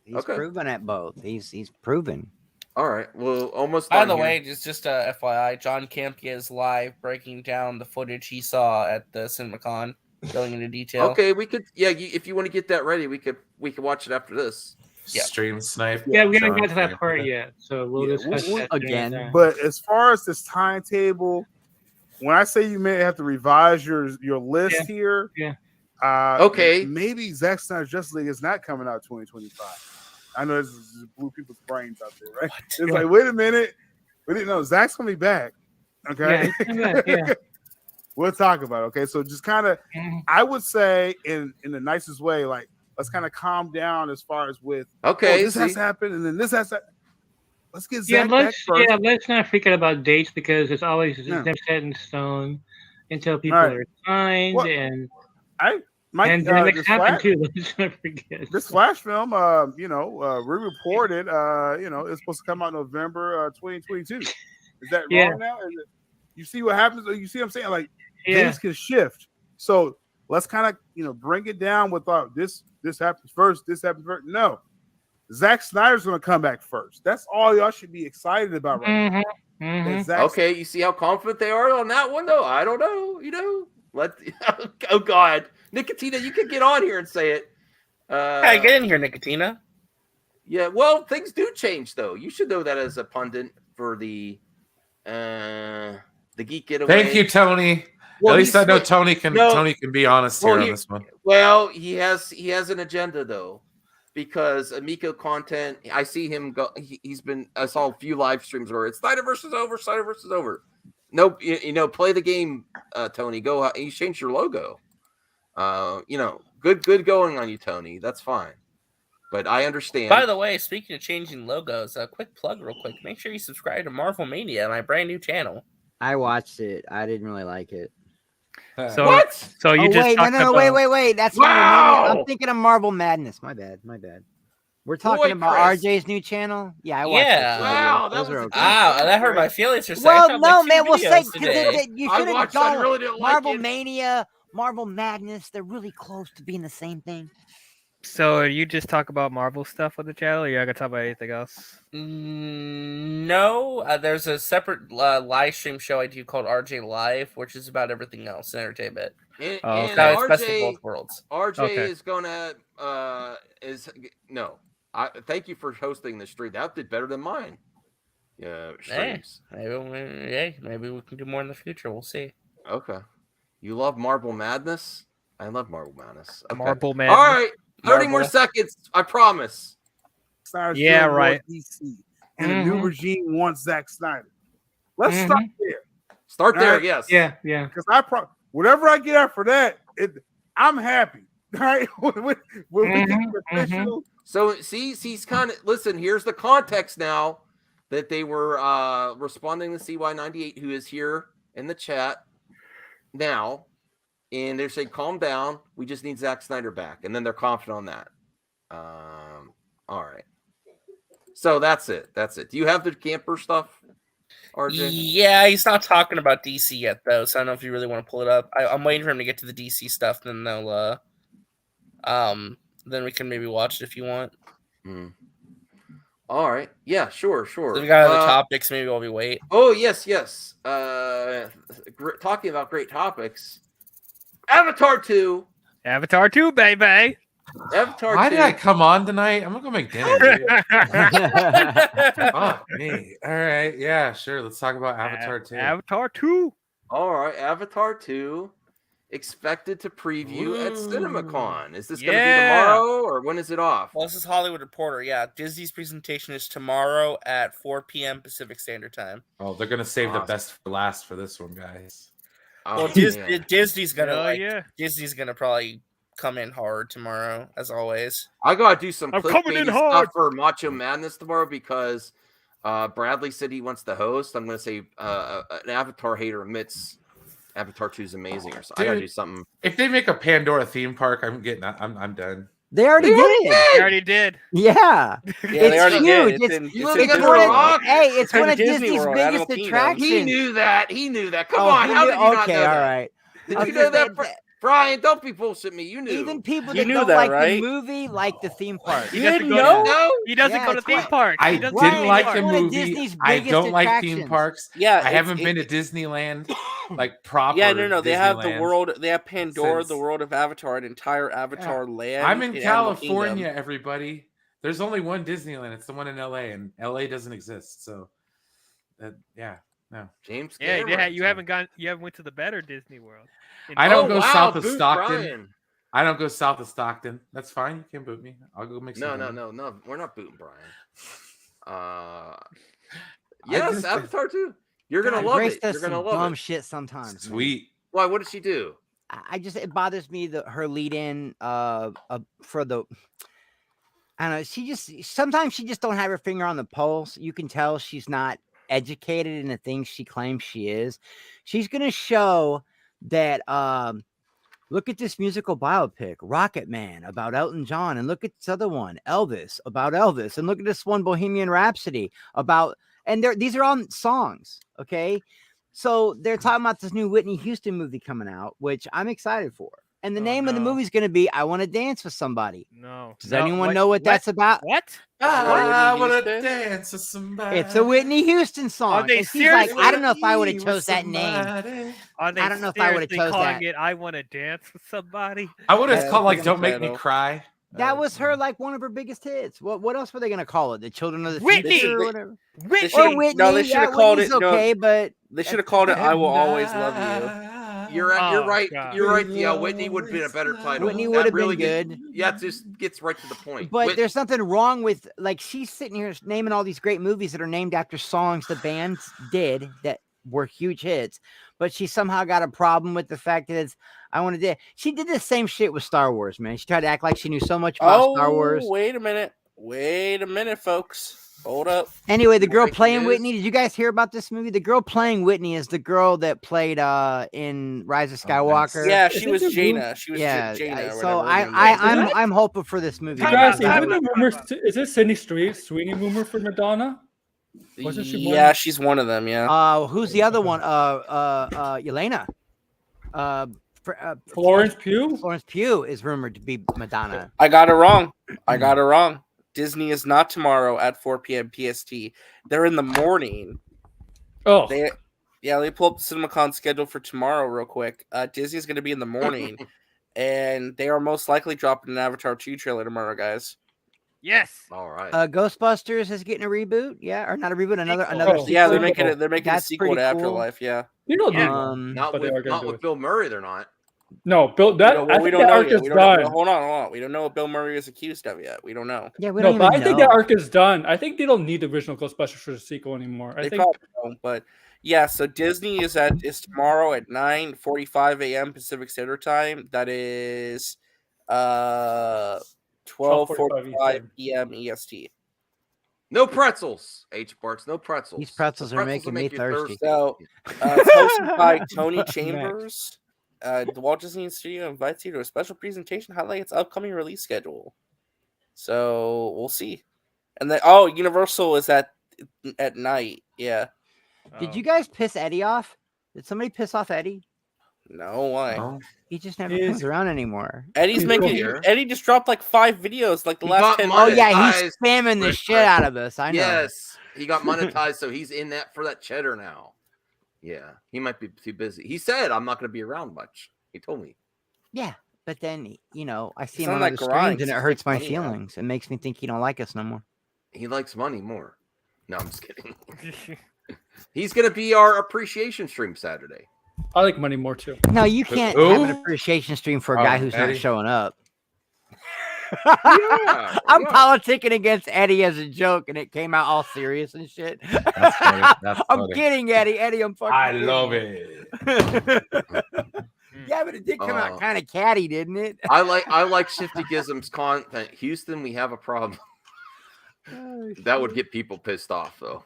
He's proven at both. He's proven. All right. Well, almost. By the way, just a FYI, John Campia is live breaking down the footage he saw at the Cinemacon, going into detail. Okay, we could. Yeah, if you want to get that ready, we could watch it after this. Yeah. Stream snipe. Yeah, we haven't got to that part yet, so we'll discuss that again. But as far as this timetable, when I say you may have to revise your list here, okay, maybe Zack Snyder's Justice League is not coming out 2025. I know this is blew people's brains out there, right? It's like, wait a minute, we didn't know Zack's gonna be back. Okay, yeah. We'll talk about it. Okay, so just kind of, I would say in the nicest way, like, let's kind of calm down as far as with this has happened and then this has to. Let's get Zack back first. Yeah, let's not freak out about dates, because it's always they're set in stone until people are signed and pandemics happen too. Let's not forget this Flash film. We reported. It's supposed to come out November 2022. Is that wrong now? You see what happens? You see what I'm saying? Like things can shift. So let's kind of bring it down with this happens first. This happens first. No, Zack Snyder's going to come back first. That's all y'all should be excited about right now. Okay, you see how confident they are on that one, though? I don't know. Oh, God. Nicotina, you could get on here and say it. Hey, get in here, Nicotina. Yeah, well, things do change, though. You should know that as a pundit for the Geek Getaway. Thank you, Tony. Well, at least I know Tony can be honest here on this one. Well, he has an agenda, though, because Amico content. I see him go. I saw a few live streams where it's Snyderverse is over. Snyderverse is over. No, play the game, Tony. Go out. You changed your logo. Good going on you, Tony. That's fine. But I understand. By the way, speaking of changing logos, a quick plug real quick. Make sure you subscribe to Marvel Mania, my brand new channel. I watched it. I didn't really like it. So what? So you just wait. That's I'm thinking of Marvel Madness. My bad. We're talking about Chris. RJ's new channel. Yeah, I watched it. Wow, that hurt my feelings for Well, no, man. We'll say you should have I gone really didn't like Marvel it. Mania, Marvel Madness. They're really close to being the same thing. So are you just talk about Marvel stuff on the channel, or you're gonna talk about anything else? No, there's a separate live stream show I do called RJ Live, which is about everything else in entertainment. And it's best of both worlds. RJ is gonna thank you for hosting the stream. That did better than mine. Yeah, streams. Maybe we can do more in the future. We'll see. Okay. You love Marvel Madness? I love Marvel Madness. Okay. Marvel Madness. All right. 30 more seconds. I promise. Snyder's right. DC, and the new regime wants Zack Snyder. Let's start there. Start there, yes. Yeah. Because whatever I get out for that, I'm happy. All right. when we get the official. So he's kind of listen. Here's the context now that they were responding to CY98, who is here in the chat now. And they're saying, calm down. We just need Zack Snyder back. And then they're confident on that. All right. So that's it. Do you have the camper stuff, RJ? Yeah, he's not talking about DC yet, though. So I don't know if you really want to pull it up. I'm waiting for him to get to the DC stuff. Then then we can maybe watch it if you want. All right. Yeah, sure. So we got other topics. Maybe while we wait. Oh, yes. Talking about great topics. Avatar 2. Avatar 2, baby. Avatar Why 2. did I come on tonight? I'm gonna go make dinner. Dude. Fuck me. All right. Yeah, sure. Let's talk about Avatar 2. Avatar 2. All right. Avatar 2. Expected to preview at Cinemacon. Is this going to be tomorrow or when is it off? Well, this is Hollywood Reporter. Yeah, Disney's presentation is tomorrow at 4 p.m. Pacific Standard Time. Oh, they're gonna save the best for last for this one, guys. Well, Disney's gonna Disney's gonna probably come in hard tomorrow, as always. I gotta do some coming in clickbaity hard stuff for Macho Madness tomorrow because Bradley said he wants to host. I'm gonna say an Avatar hater admits Avatar 2 is amazing or something. I gotta do something. If they make a Pandora theme park, I'm done. They already did. They already did. Yeah. They already huge. did. It's one of Disney's biggest attractions. He knew that. Come on. How did you not know that? All right. Did you know that? Brian, don't be bullshit me. You knew. Even people that don't like the movie like the theme park. He doesn't go. He doesn't go to theme parks. I didn't like the movie. I don't like theme parks. Yeah, I haven't been to Disneyland, like proper. Yeah, no. They have the Disneyland world. They have Pandora, since- the world of Avatar, an entire Avatar land. I'm in Animal California, Kingdom. everybody. There's only one Disneyland. It's the one in LA, and LA doesn't exist. So, no. James. Yeah, you haven't went to the better Disney World. I don't go south of boot Stockton. Brian. I don't go south of Stockton. That's fine. You can boot me. I'll go make some. No. We're not booting Brian. Yes, Avatar 2. You're gonna love Grace it. does You're gonna some love dumb it. shit sometimes. Sweet. Why? What did she do? It bothers me that her lead in for the. I don't know. Sometimes she just don't have her finger on the pulse. You can tell she's not educated in the things she claims she is. She's gonna show that look at this musical biopic, Rocket Man, about Elton John, and look at this other one, Elvis, about Elvis, and look at this one, Bohemian Rhapsody, about, and these are all songs, okay? So they're talking about this new Whitney Houston movie coming out, which I'm excited for. And the name of the movie is going to be I Want to Dance with Somebody. No. Does anyone know what that's about? What? I want to dance with somebody. It's a Whitney Houston song. Are they And she's like, seriously? I don't know if I would have chose that name. Are they I don't know if I would have seriously chose calling that. it I Want to Dance with Somebody? I would have called like "Don't Make Me Cry." That was her like one of her biggest hits. What else were they gonna call it? The Children of the Whitney! Future or whatever. Whitney. No, they should have called it. Okay, but they should have called it "I Will Always Love You." You're right. God. You're right. Yeah, Whitney would have been a better title. Whitney That would have really been good. Yeah, it just gets right to the point. But there's something wrong with like she's sitting here naming all these great movies that are named after songs the bands did that were huge hits, but she somehow got a problem with the fact that it's I Want to Dance. She did the same shit with Star Wars, man. She tried to act like she knew so much about Star Wars. Wait a minute, folks. Hold up. Anyway, the girl playing Whitney. Did you guys hear about this movie? The girl playing Whitney is the girl that played in Rise of Skywalker. Yeah, she was Jaina. She was Jaina. So I'm hoping for this movie. Guys, is it Sydney Sweeney rumor for Madonna? Wasn't she one? Yeah, she's one of them. Yeah. Who's the other one? Yelena. Florence Pugh. Florence Pugh is rumored to be Madonna. I got it wrong. Disney is not tomorrow at 4 p.m. PST. They're in the morning. Oh. Let me pull up the CinemaCon schedule for tomorrow real quick. Disney's going to be in the morning, and they are most likely dropping an Avatar 2 trailer tomorrow, guys. Yes. All right. Ghostbusters is getting a reboot. Yeah, or not a reboot. Another. Yeah, they're making a sequel to Afterlife. Yeah. You know, not with Bill Murray. They're not. No, Bill. We don't know yet. Hold on. We don't know what Bill Murray is accused of yet. We don't know. Yeah, we don't even know. I think the know. arc is done. I think they don't need the original Ghostbusters for the sequel anymore. I think. Probably don't, but yeah. So Disney is tomorrow at 9:45 a.m. Pacific Standard Time. That is 12:45 p.m. EST. No pretzels, H-Parts. No pretzels. These pretzels are making me thirsty. So, hosted by Tony Chambers, the Walt Disney Studio invites you to a special presentation highlighting its upcoming release schedule. So we'll see. And then, Universal is at night. Yeah. Did you guys piss Eddie off? Did somebody piss off Eddie? No, why? No. He just never comes around anymore. Eddie's making. Eddie just dropped like 5 videos like the He last got 10 Oh minutes. yeah, he's spamming the shit out of us. I know. Yes, he got monetized, so he's in that for that cheddar now. Yeah, he might be too busy. He said, "I'm not going to be around much." He told me. Yeah, but then I see He's him on on that other grind, streams, and it he's hurts my making money now. feelings. It makes me think he don't like us no more. He likes money more. No, I'm just kidding. He's going to be our appreciation stream Saturday. I like money more too. No, you can't have an appreciation stream for a guy who's Eddie? not showing up. Yeah, I'm politicking against Eddie as a joke, and it came out all serious and shit. That's funny. That's I'm funny. kidding, Eddie. Eddie, I'm fucking. I kidding. love it. Yeah, but it did come out kind of catty, didn't it? I like Shifty Gizm's content. Houston, we have a problem. That would get people pissed off, though.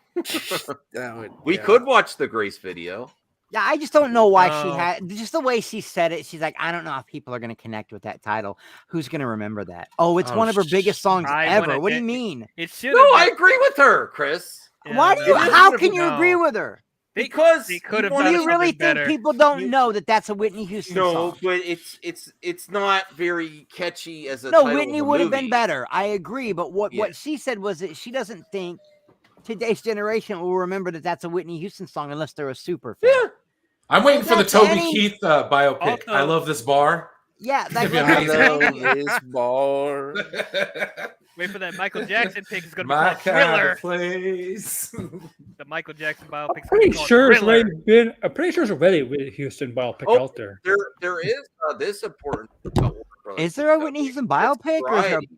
We could watch the Grace video. Yeah, I just don't know why she had just the way she said it. She's like, I don't know if people are going to connect with that title. Who's going to remember that? Oh, it's one of her biggest songs ever. What do you mean? It should. No, I agree with her, Chris. Why do you? How can you agree with her? Because they could have. Do you really think people don't know that that's a Whitney Houston No, song? but it's not very catchy as a No, title Whitney of a would have movie. been better. I agree, but what she said was that she doesn't think today's generation will remember that that's a Whitney Houston song unless they're a super fan. Yeah. I'm waiting for the That's Toby Eddie. Keith biopic. I love this bar. Yeah, It's gonna be that's amazing. This bar. Wait for that Michael Jackson pick. Is going to My be called kind Thriller. of place. The Michael Jackson biopic. Pretty sure it's already been. I'm pretty sure it's already Whitney Houston biopic out there. There is this important. Is there a Whitney Houston biopic or is there Variety.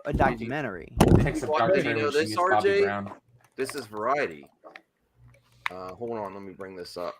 a documentary? Did you know this, RJ? This is Variety. Hold on, let me bring this up.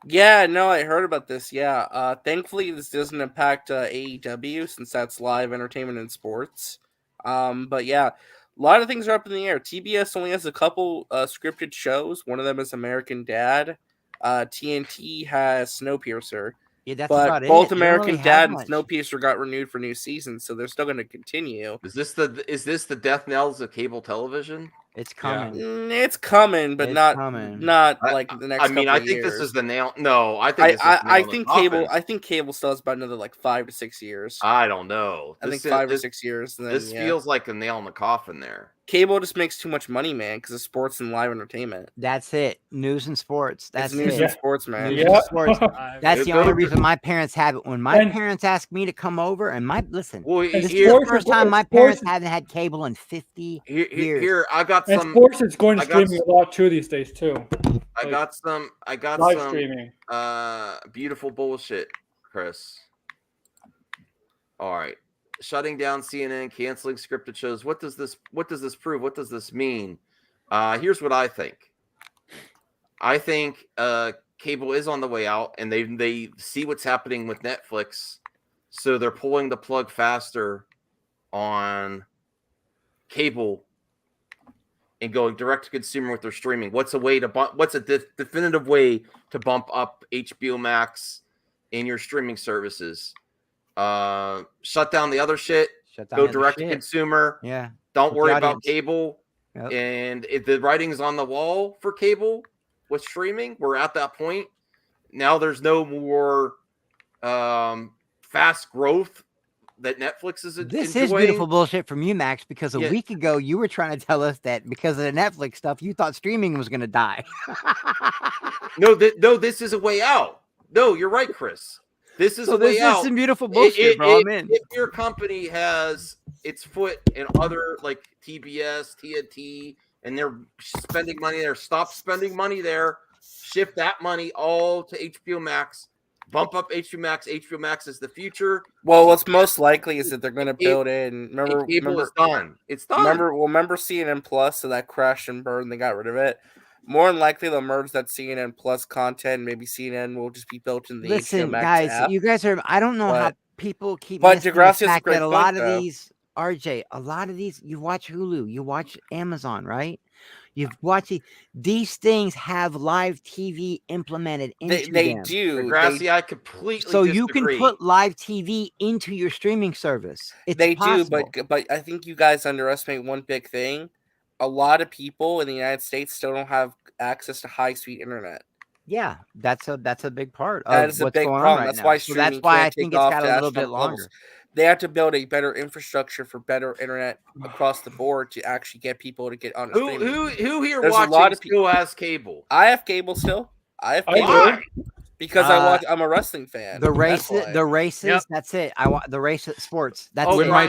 Yeah, no, I heard about this. Yeah, thankfully this doesn't impact AEW since that's live entertainment and sports. But yeah, a lot of things are up in the air. TBS only has a couple scripted shows. One of them is American Dad. TNT has Snowpiercer. Yeah, that's but about it. both They don't American really have Dad and much. Snowpiercer got renewed for new seasons, so they're still going to continue. Is this the death knells of cable television? It's coming. It's coming, but It's not coming. not like the next. I mean, couple I of think this years. is the nail. No, I think this is the nail I in the think coffin. cable. I think cable still has about another like 5 to 6 years. I don't know. I think 5 or 6 years. And then, This feels like a nail in the coffin there. Cable just makes too much money, man, because of sports and live entertainment. That's it. News and sports. That's It's news it. and sports, man. News and sports. That's the only reason my parents have it. When my And- parents ask me to come over, and listen, Well, this is here- the first time my parents haven't had cable in 50 years. Here, I got And some. sports is going to I got streaming a lot too these days too. I got some. I got live some. streaming. Beautiful bullshit, Chris. All right, shutting down CNN, canceling scripted shows. What does this prove? What does this mean? Here's what I think. I think cable is on the way out, and they see what's happening with Netflix, so they're pulling the plug faster on cable and going direct to consumer with their streaming. What's a definitive way to bump up HBO Max in your streaming services? Shut down the other shit. Shut down Go the other direct to shit. consumer. Yeah. Don't With worry the about audience. cable. Yep. And if the writing's on the wall for cable with streaming, we're at that point. Now there's no more fast growth that Netflix is This enjoying. is beautiful bullshit from you, Max, because a Yeah. week ago you were trying to tell us that because of the Netflix stuff, you thought streaming was going to die. No, this is a way out. No, you're right, Chris. This is So a way this is out. some beautiful bullshit, bro. I'm in. If your company has its foot in other like TBS, TNT, and they're spending money there, stop spending money there. Shift that money all to HBO Max. Bump up HBO Max. HBO Max is the future. Well, what's most likely is that they're going to build in. Cable is done. It's done. Remember CNN Plus, so that crashed and burned. They got rid of it. More than likely, they'll merge that CNN Plus content. Maybe CNN will just be built in the Listen, HBO Max guys, app. you guys are. I don't know how But- people keep but missing the Degrassi's a fact great that a point, lot of though. these, RJ, a lot of these, you watch Hulu, you watch Amazon, right? You've watched these things have live TV implemented into They them. do. Grassy, I completely So you can disagree. put live TV into your streaming service. It's They possible. do, but I think you guys underestimate one big thing. A lot of people in the United States still don't have access to high-speed internet. Yeah, that's a big part of That is a what's big going on problem. right That's now. why So that's streaming why I can't think take it's off got to a little bit astronomical levels. longer. They have to build a better infrastructure for better internet across the board to actually get people to get on streaming. Who here There's watching a lot of still has cable? I have cable still. I have cable Why? because I'm a wrestling fan. The That's races, why. the races. That's it. I want the race sports. That's when it. my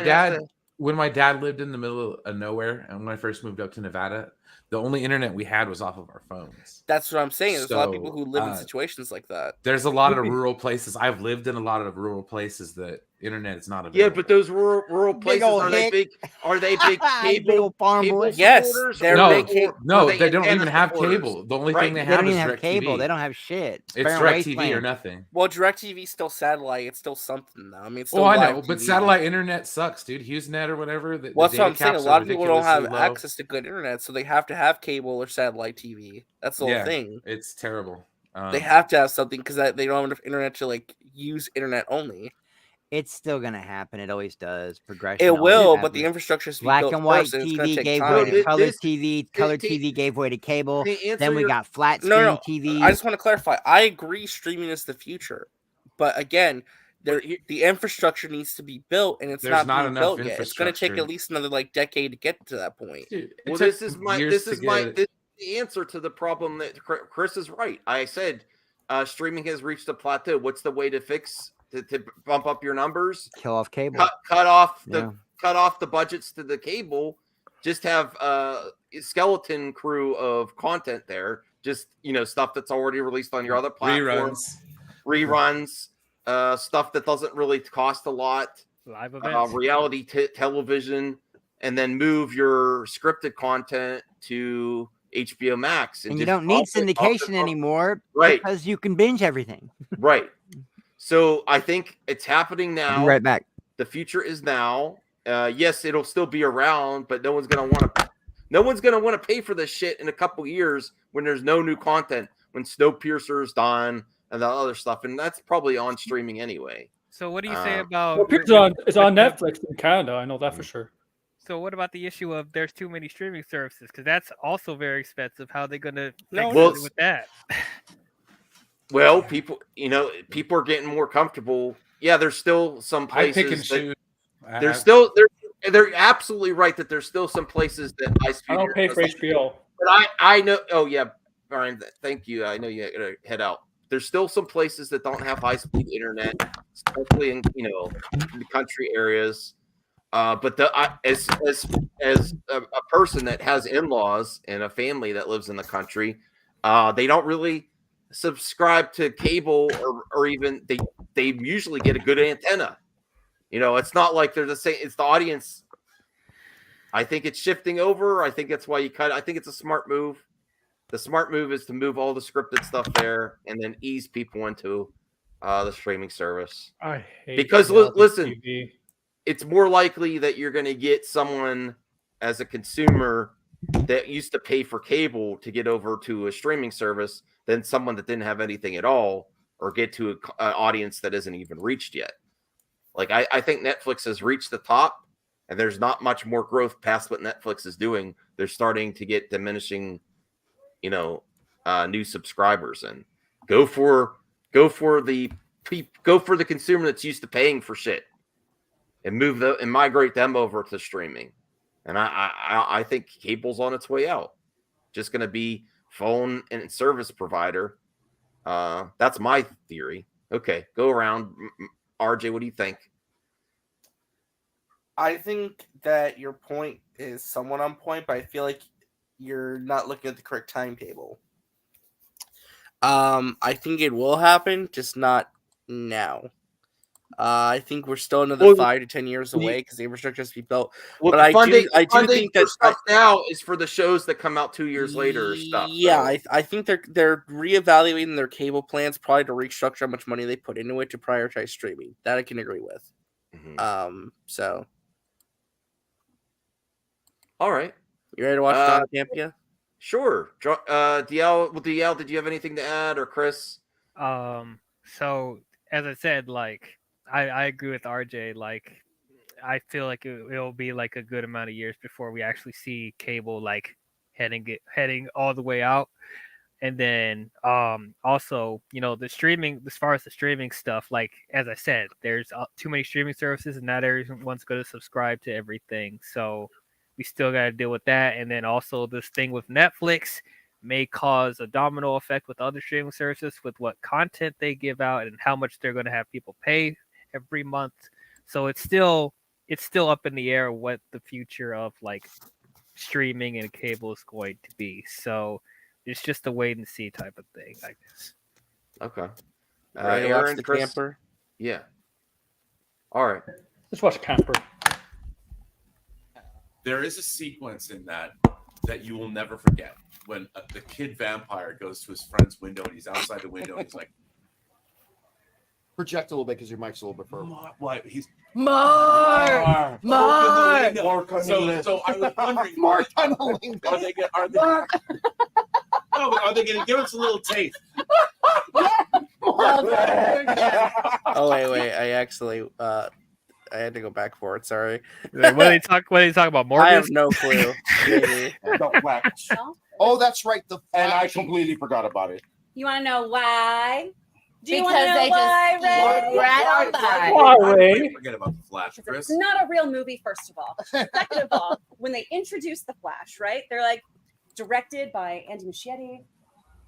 dad lived in the middle of nowhere, and when I first moved up to Nevada, the only internet we had was off of our phones. That's what I'm saying. There's a lot of So, people who live in situations like that. There's a lot of rural places. I've lived in a lot of rural places that internet is not available. Yeah, but those rural places are they big? Are they big cable cable Yes, supporters? they're No, big cable. no, they they don't antenna even have supporters? cable. The only Right. thing they They have don't is even have cable. DirecTV. They don't have shit. It's Parent DirecTV wasteland. or nothing. Well, DirecTV is still satellite. It's still something though. I mean, it's still Oh, I live know, but TV. satellite internet sucks, dude. HughesNet or whatever. The Well, that's data what I'm saying. A caps lot are of people don't have ridiculously low. access to good internet, so they have to have cable or satellite TV. That's the whole thing. It's terrible. They have to have something because they don't have enough internet to like use internet only. It's still gonna happen. It always does. Progression. It always will, but happens. the infrastructure is Black and white first, and it's gonna TV take gave time. way to color TV. Color TV gave way to cable. Then we got flat screen No, TV. I just want to clarify. I agree, streaming is the future, but again, the infrastructure needs to be built, and it's There's not being enough built yet. It's going to take infrastructure. at least another decade to get to that point. Well, this is the answer to the problem that Chris is right. I said streaming has reached a plateau. What's the way to fix to bump up your numbers? Kill off cable. Cut off the budgets to the cable. Just have a skeleton crew of content there. Just stuff that's already released on your other platforms. Reruns. Stuff that doesn't really cost a lot. Live events. Reality television, and then move your scripted content to HBO Max. And you don't need syndication anymore, right? Because you can binge everything. Right. So I think it's happening now. I'll be right back. The future is now. Yes, it'll still be around, but no one's gonna want to pay for this shit in a couple years when there's no new content, when Snowpiercer's done and the other stuff, and that's probably on streaming anyway. So what do you say about? Well, it's on Netflix in Canada. I know that for sure. So what about the issue of there's too many streaming services? Because that's also very expensive. How are they going to fix it with that? Well, people are getting more comfortable. Yeah, there's still some places. I pick and choose. They're absolutely right that there's still some places that I don't pay for HBO. But I know. Oh yeah, Brian. Thank you. I know you gotta head out. There's still some places that don't have high-speed internet, especially in in the country areas. But as a person that has in-laws and a family that lives in the country, they don't really subscribe to cable or even they usually get a good antenna. It's not like they're the same. It's the audience. I think it's shifting over. I think that's why you cut. I think it's a smart move. The smart move is to move all the scripted stuff there and then ease people into the streaming service. I hate because listen, TV. It's more likely that you're going to get someone as a consumer that used to pay for cable to get over to a streaming service than someone that didn't have anything at all or get to an audience that isn't even reached yet. Like I think Netflix has reached the top and there's not much more growth past what Netflix is doing. They're starting to get diminishing new subscribers, and go for the consumer that's used to paying for shit and migrate them over to streaming. And I think cable's on its way out. Just going to be phone and service provider. That's my theory. Okay, go around. RJ, what do you think? I think that your point is somewhat on point, but I feel like you're not looking at the correct timetable. I think it will happen, just not now. I think we're still another 5 to 10 years away because the infrastructure has to be built. Well, but I do think that stuff now is for the shows that come out 2 years later or stuff. Yeah, so. I think they're reevaluating their cable plans probably to restructure how much money they put into it to prioritize streaming. That I can agree with. Mm-hmm. So. All right. You ready to watch Don Campia? Sure. DL, did you have anything to add, or Chris? So as I said, like I agree with RJ. Like I feel like it'll be like a good amount of years before we actually see cable like heading all the way out. And then also, the streaming, as far as the streaming stuff, like as I said, there's too many streaming services and not everyone's going to subscribe to everything. So we still got to deal with that. And then also this thing with Netflix may cause a domino effect with other streaming services with what content they give out and how much they're going to have people pay every month. So it's still up in the air what the future of like streaming and cable is going to be. So it's just a wait and see type of thing, I guess. Okay. Aaron, Chris? Camper. Yeah. All right. Let's watch Camper. There is a sequence in that you will never forget when the kid vampire goes to his friend's window and he's outside the window and he's like, project a little bit because your mic's a little bit further. What? He's Mark. So I was wondering, Mark, are they going to give us a little taste? Oh wait! I actually I had to go back for it. Sorry. What are they talking about? Morbius? I have no clue. The Flash. Oh, that's right. The Flash. And I completely forgot about it. You want to know why? Do you Because want to know they why, Ray? Right on by. Why, Ray? Forget about the Flash, Chris. It's not a real movie, first of all. Second of all, when they introduced the Flash, right? They're like directed by Andy Muschietti.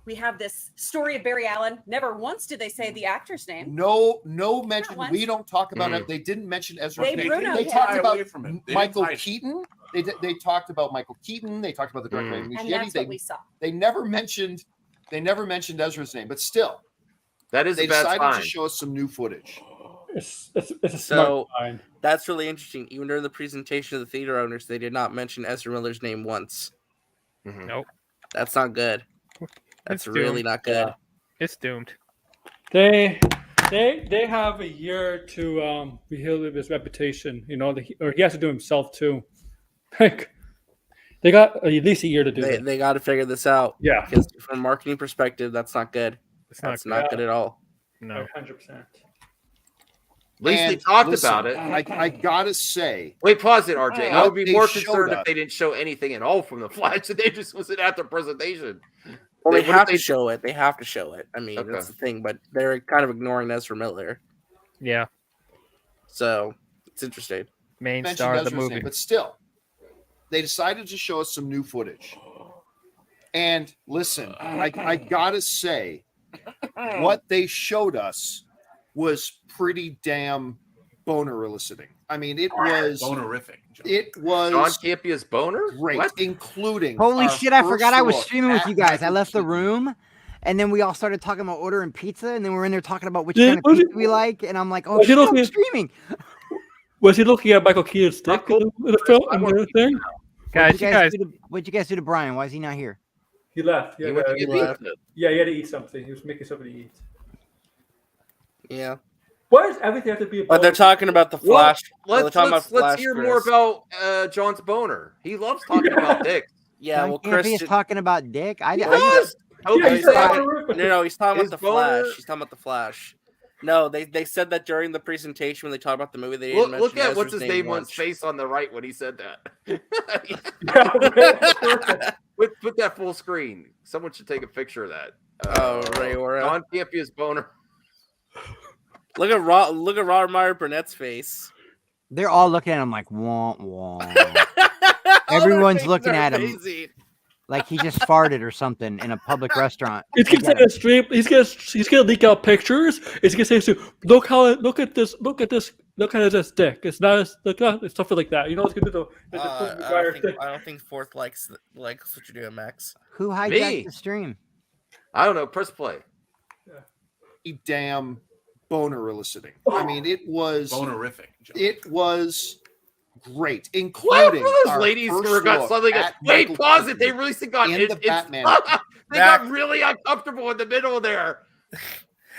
We have this story of Barry Allen. Never once did they say the actor's name. No mention. We don't talk about it. They didn't mention Ezra. They talked about Michael Keaton. They talked about Michael Keaton. They talked about the director Muschietti. And that's what we saw. They never mentioned Ezra's name, but still. That is they a bad decided sign. to show us some new footage. It's a smart sign. That's really interesting. Even during the presentation of the theater owners, they did not mention Ezra Miller's name once. Nope. That's not good. That's really not good. Yeah. It's doomed. They have a year to reheal his reputation. Or he has to do himself too. Like they got at least a year to do it. They got to figure this out. Yeah. Because from a marketing perspective, that's not good. That's not good at all. No. 100%. At least they talked about it. I gotta say. Wait, pause it, RJ. I would be more concerned us. if they didn't show anything at all from the Flash. They just wasn't at the presentation. Well, they have to show it. They have to show it. I mean, Okay. that's the thing. But they're kind of ignoring Ezra Miller. Yeah. So it's interesting. Main Mentioned star of the Ezra's movie. name, but still, they decided to show us some new footage. And listen, I gotta say, what they showed us was pretty damn boner eliciting. I mean, it was bonerific. It was John Campia's boner? Great, What? including Holy our shit! I first forgot I was look streaming with at you guys. I Michael left the Keaton. room, and then we all started talking about ordering pizza, and then we were in there talking about which Yeah, kind of pizza we like, and I'm like, oh Was he shit, I'm looking- streaming. Was he looking at Michael Keaton's dick in the film? In the thing? What'd you guys do to Brian? Why is he not here? He left. He went to get pizza. Yeah, he had to eat something. He was making something to eat. Yeah. Why does everything have to be? But they're talking about the Flash. Well, they're talking about let's Flash, hear Chris. more about John's boner. He loves talking about dicks. Yeah, John well, Campy Chris is talking about dick. He does. No, He's he's talking His about the boner- Flash. He's talking about the Flash. No, they said that during the presentation when they talked about the movie. They didn't Look mention at what's Ezra's his name on once. his face on the right when he said that. Put that full screen. Someone should take a picture of that. Ray Ora. John Campia's boner. Look at Robert Meyer Burnett's face. They're all looking at him like wah wah. Everyone's looking at him like he just farted or something in a public restaurant. He's gonna say a stream. He's gonna leak out pictures. He's gonna say, look at this dick. It's not it's something like that. You know, it's gonna do the I don't think Fourth likes what you're doing, Max. Who hijacked the stream? I don't know. Press play. Damn boner eliciting. I mean, it was bonerific. It was great, Why including were those our ladies first who got look something? at Wait, Michael pause Keaton it. They really got in it. the Batman. They got really uncomfortable in the middle there.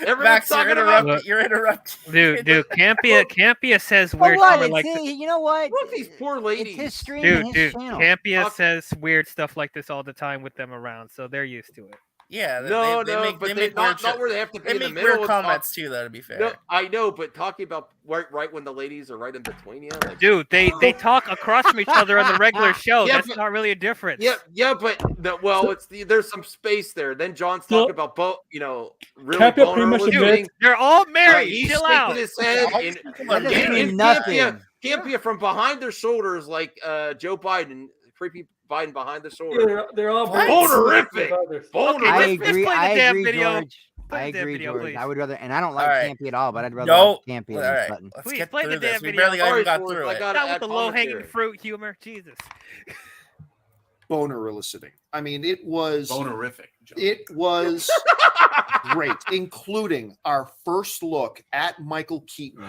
Everyone's Max, talking about. you're interrupting. Dude, Campia says Well, weird what? stuff like You know what? Look, these poor ladies. It's his stream and his channel. Campia says weird stuff like this all the time with them around, so they're used to it. Yeah, No, they no, make, but they they make not, weird not shit. where they have to be They in the make middle. weird and comments talk- too, though, to be fair. No, I know, but talking about right when the ladies are right in between you, like, Dude, they talk across from each other on the regular show. Yeah, That's but- not really a difference. yeah, but there's some space there. Then John's talking about really Cappy pretty boner much listening. admits- They're all married. He's Chill shaking out. his head That doesn't mean nothing. Campia from behind their shoulders, like Joe Biden, creepy Biden behind the shoulder. They're all bonerific. I agree. play the I damn agree, video. George. Play I the damn agree, video, George. please. I would rather, and I don't like All right. campy at all, but I'd rather No. watch campy All than right. Sutton. Let's Please get play the through damn this. We video. barely Sorry, even got George, through I it. got Not with add the low-hanging commentary. fruit humor. Jesus. Boner eliciting. I mean, it was bonerific. It was great, including our first look at Michael Keaton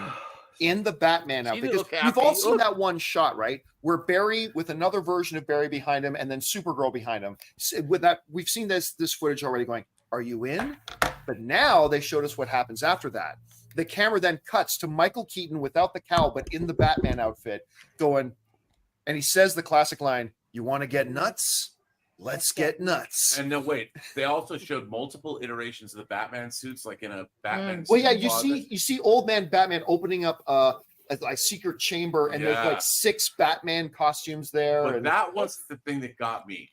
in the Batman outfit. didn't Because look we've all happy. seen that one shot, right? Where Barry with another version of Barry behind him, and then Supergirl behind him. With that, we've seen this footage already. Going, are you in? But now they showed us what happens after that. The camera then cuts to Michael Keaton without the cowl, but in the Batman outfit, going, and he says the classic line, "You want to get nuts? Let's get nuts." And no, wait. They also showed multiple iterations of the Batman suits, like in a Batman. Well, suit yeah, you closet. see old man Batman opening up a secret chamber, and there's Yeah. like 6 Batman costumes there. But and that wasn't the thing that got me.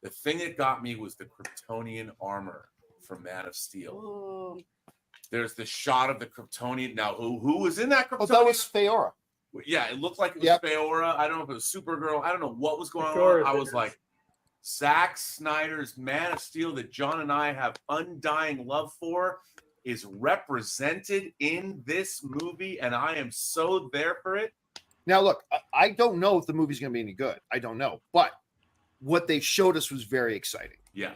The thing that got me was the Kryptonian armor from Man of Steel. Ooh. There's the shot of the Kryptonian. Now, who was in that Kryptonian? Oh, that was Feora. Yeah, it looked like it was Yep. Feora. I don't know if it was Supergirl. I don't know what was going Feora on. I was figures. like, Zack Snyder's Man of Steel that John and I have undying love for is represented in this movie, and I am so there for it. Now, look, I don't know if the movie's going to be any good. I don't know, but what they showed us was very exciting. Yeah.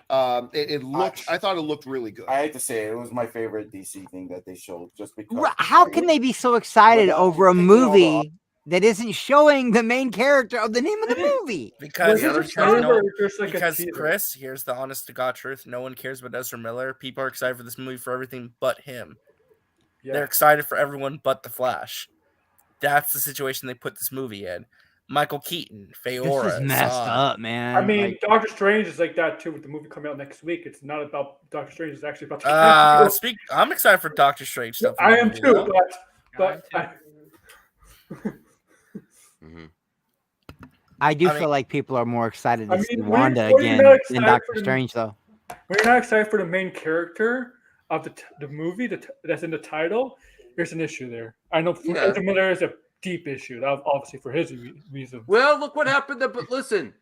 It looked. I thought it looked really good. I hate to say it was my favorite DC thing that they showed, just because. How can they be so excited Without over a taking all the- movie that isn't showing the main character of the name of the movie? Because, Was it a trailer or just like a because teaser? Chris, here's the honest to God truth. No one cares about Ezra Miller. People are excited for this movie for everything but him. Yeah. They're excited for everyone but the Flash. That's the situation they put this movie in. Michael Keaton, Feora. This is messed Zod. up, man. I mean, Like, Doctor Strange is like that too. With the movie coming out next week, it's not about Doctor Strange. It's actually about. I'm excited for Doctor Strange stuff. I am too, but I do I feel mean- like people are more excited to I see mean, Wanda we're again not than excited Doctor for the- Strange, though. we're not excited for the main character of the movie that's in the title. There's an issue there. I know for Yeah. Ezra Miller is a deep issue. That obviously for his reason. Well, look what happened. But listen,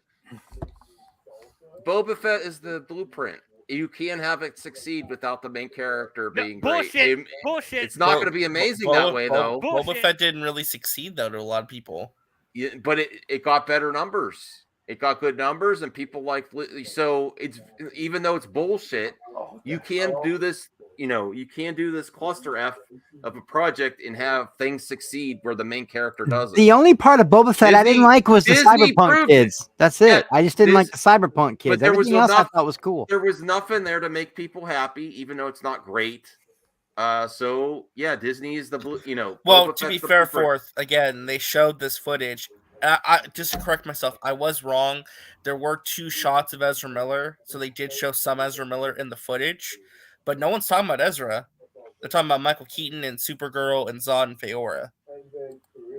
Boba Fett is the blueprint. You can't have it succeed without the main character being bullshit. great. Bullshit. It's not going to be amazing that way, though. Boba Fett didn't really succeed, though, to a lot of people. Yeah, but it got better numbers. It got good numbers, and people like. So it's even though it's bullshit, you can do this. You know, you can do this cluster F of a project and have things succeed where the main character doesn't. The only part of Boba Fett I didn't like was the Disney cyberpunk proved kids. That's it. Yeah, I just didn't like the cyberpunk kids. But there was Everything else I enough. thought was cool. There was enough in there to make people happy, even though it's not great. So yeah, Disney is the blue. You know, Well, Boba to be Fett's the fair, blueprint. Forth, again, they showed this footage. I just to correct myself, I was wrong. There were 2 shots of Ezra Miller, so they did show some Ezra Miller in the footage, but no one's talking about Ezra. They're talking about Michael Keaton and Supergirl and Zod and Feora.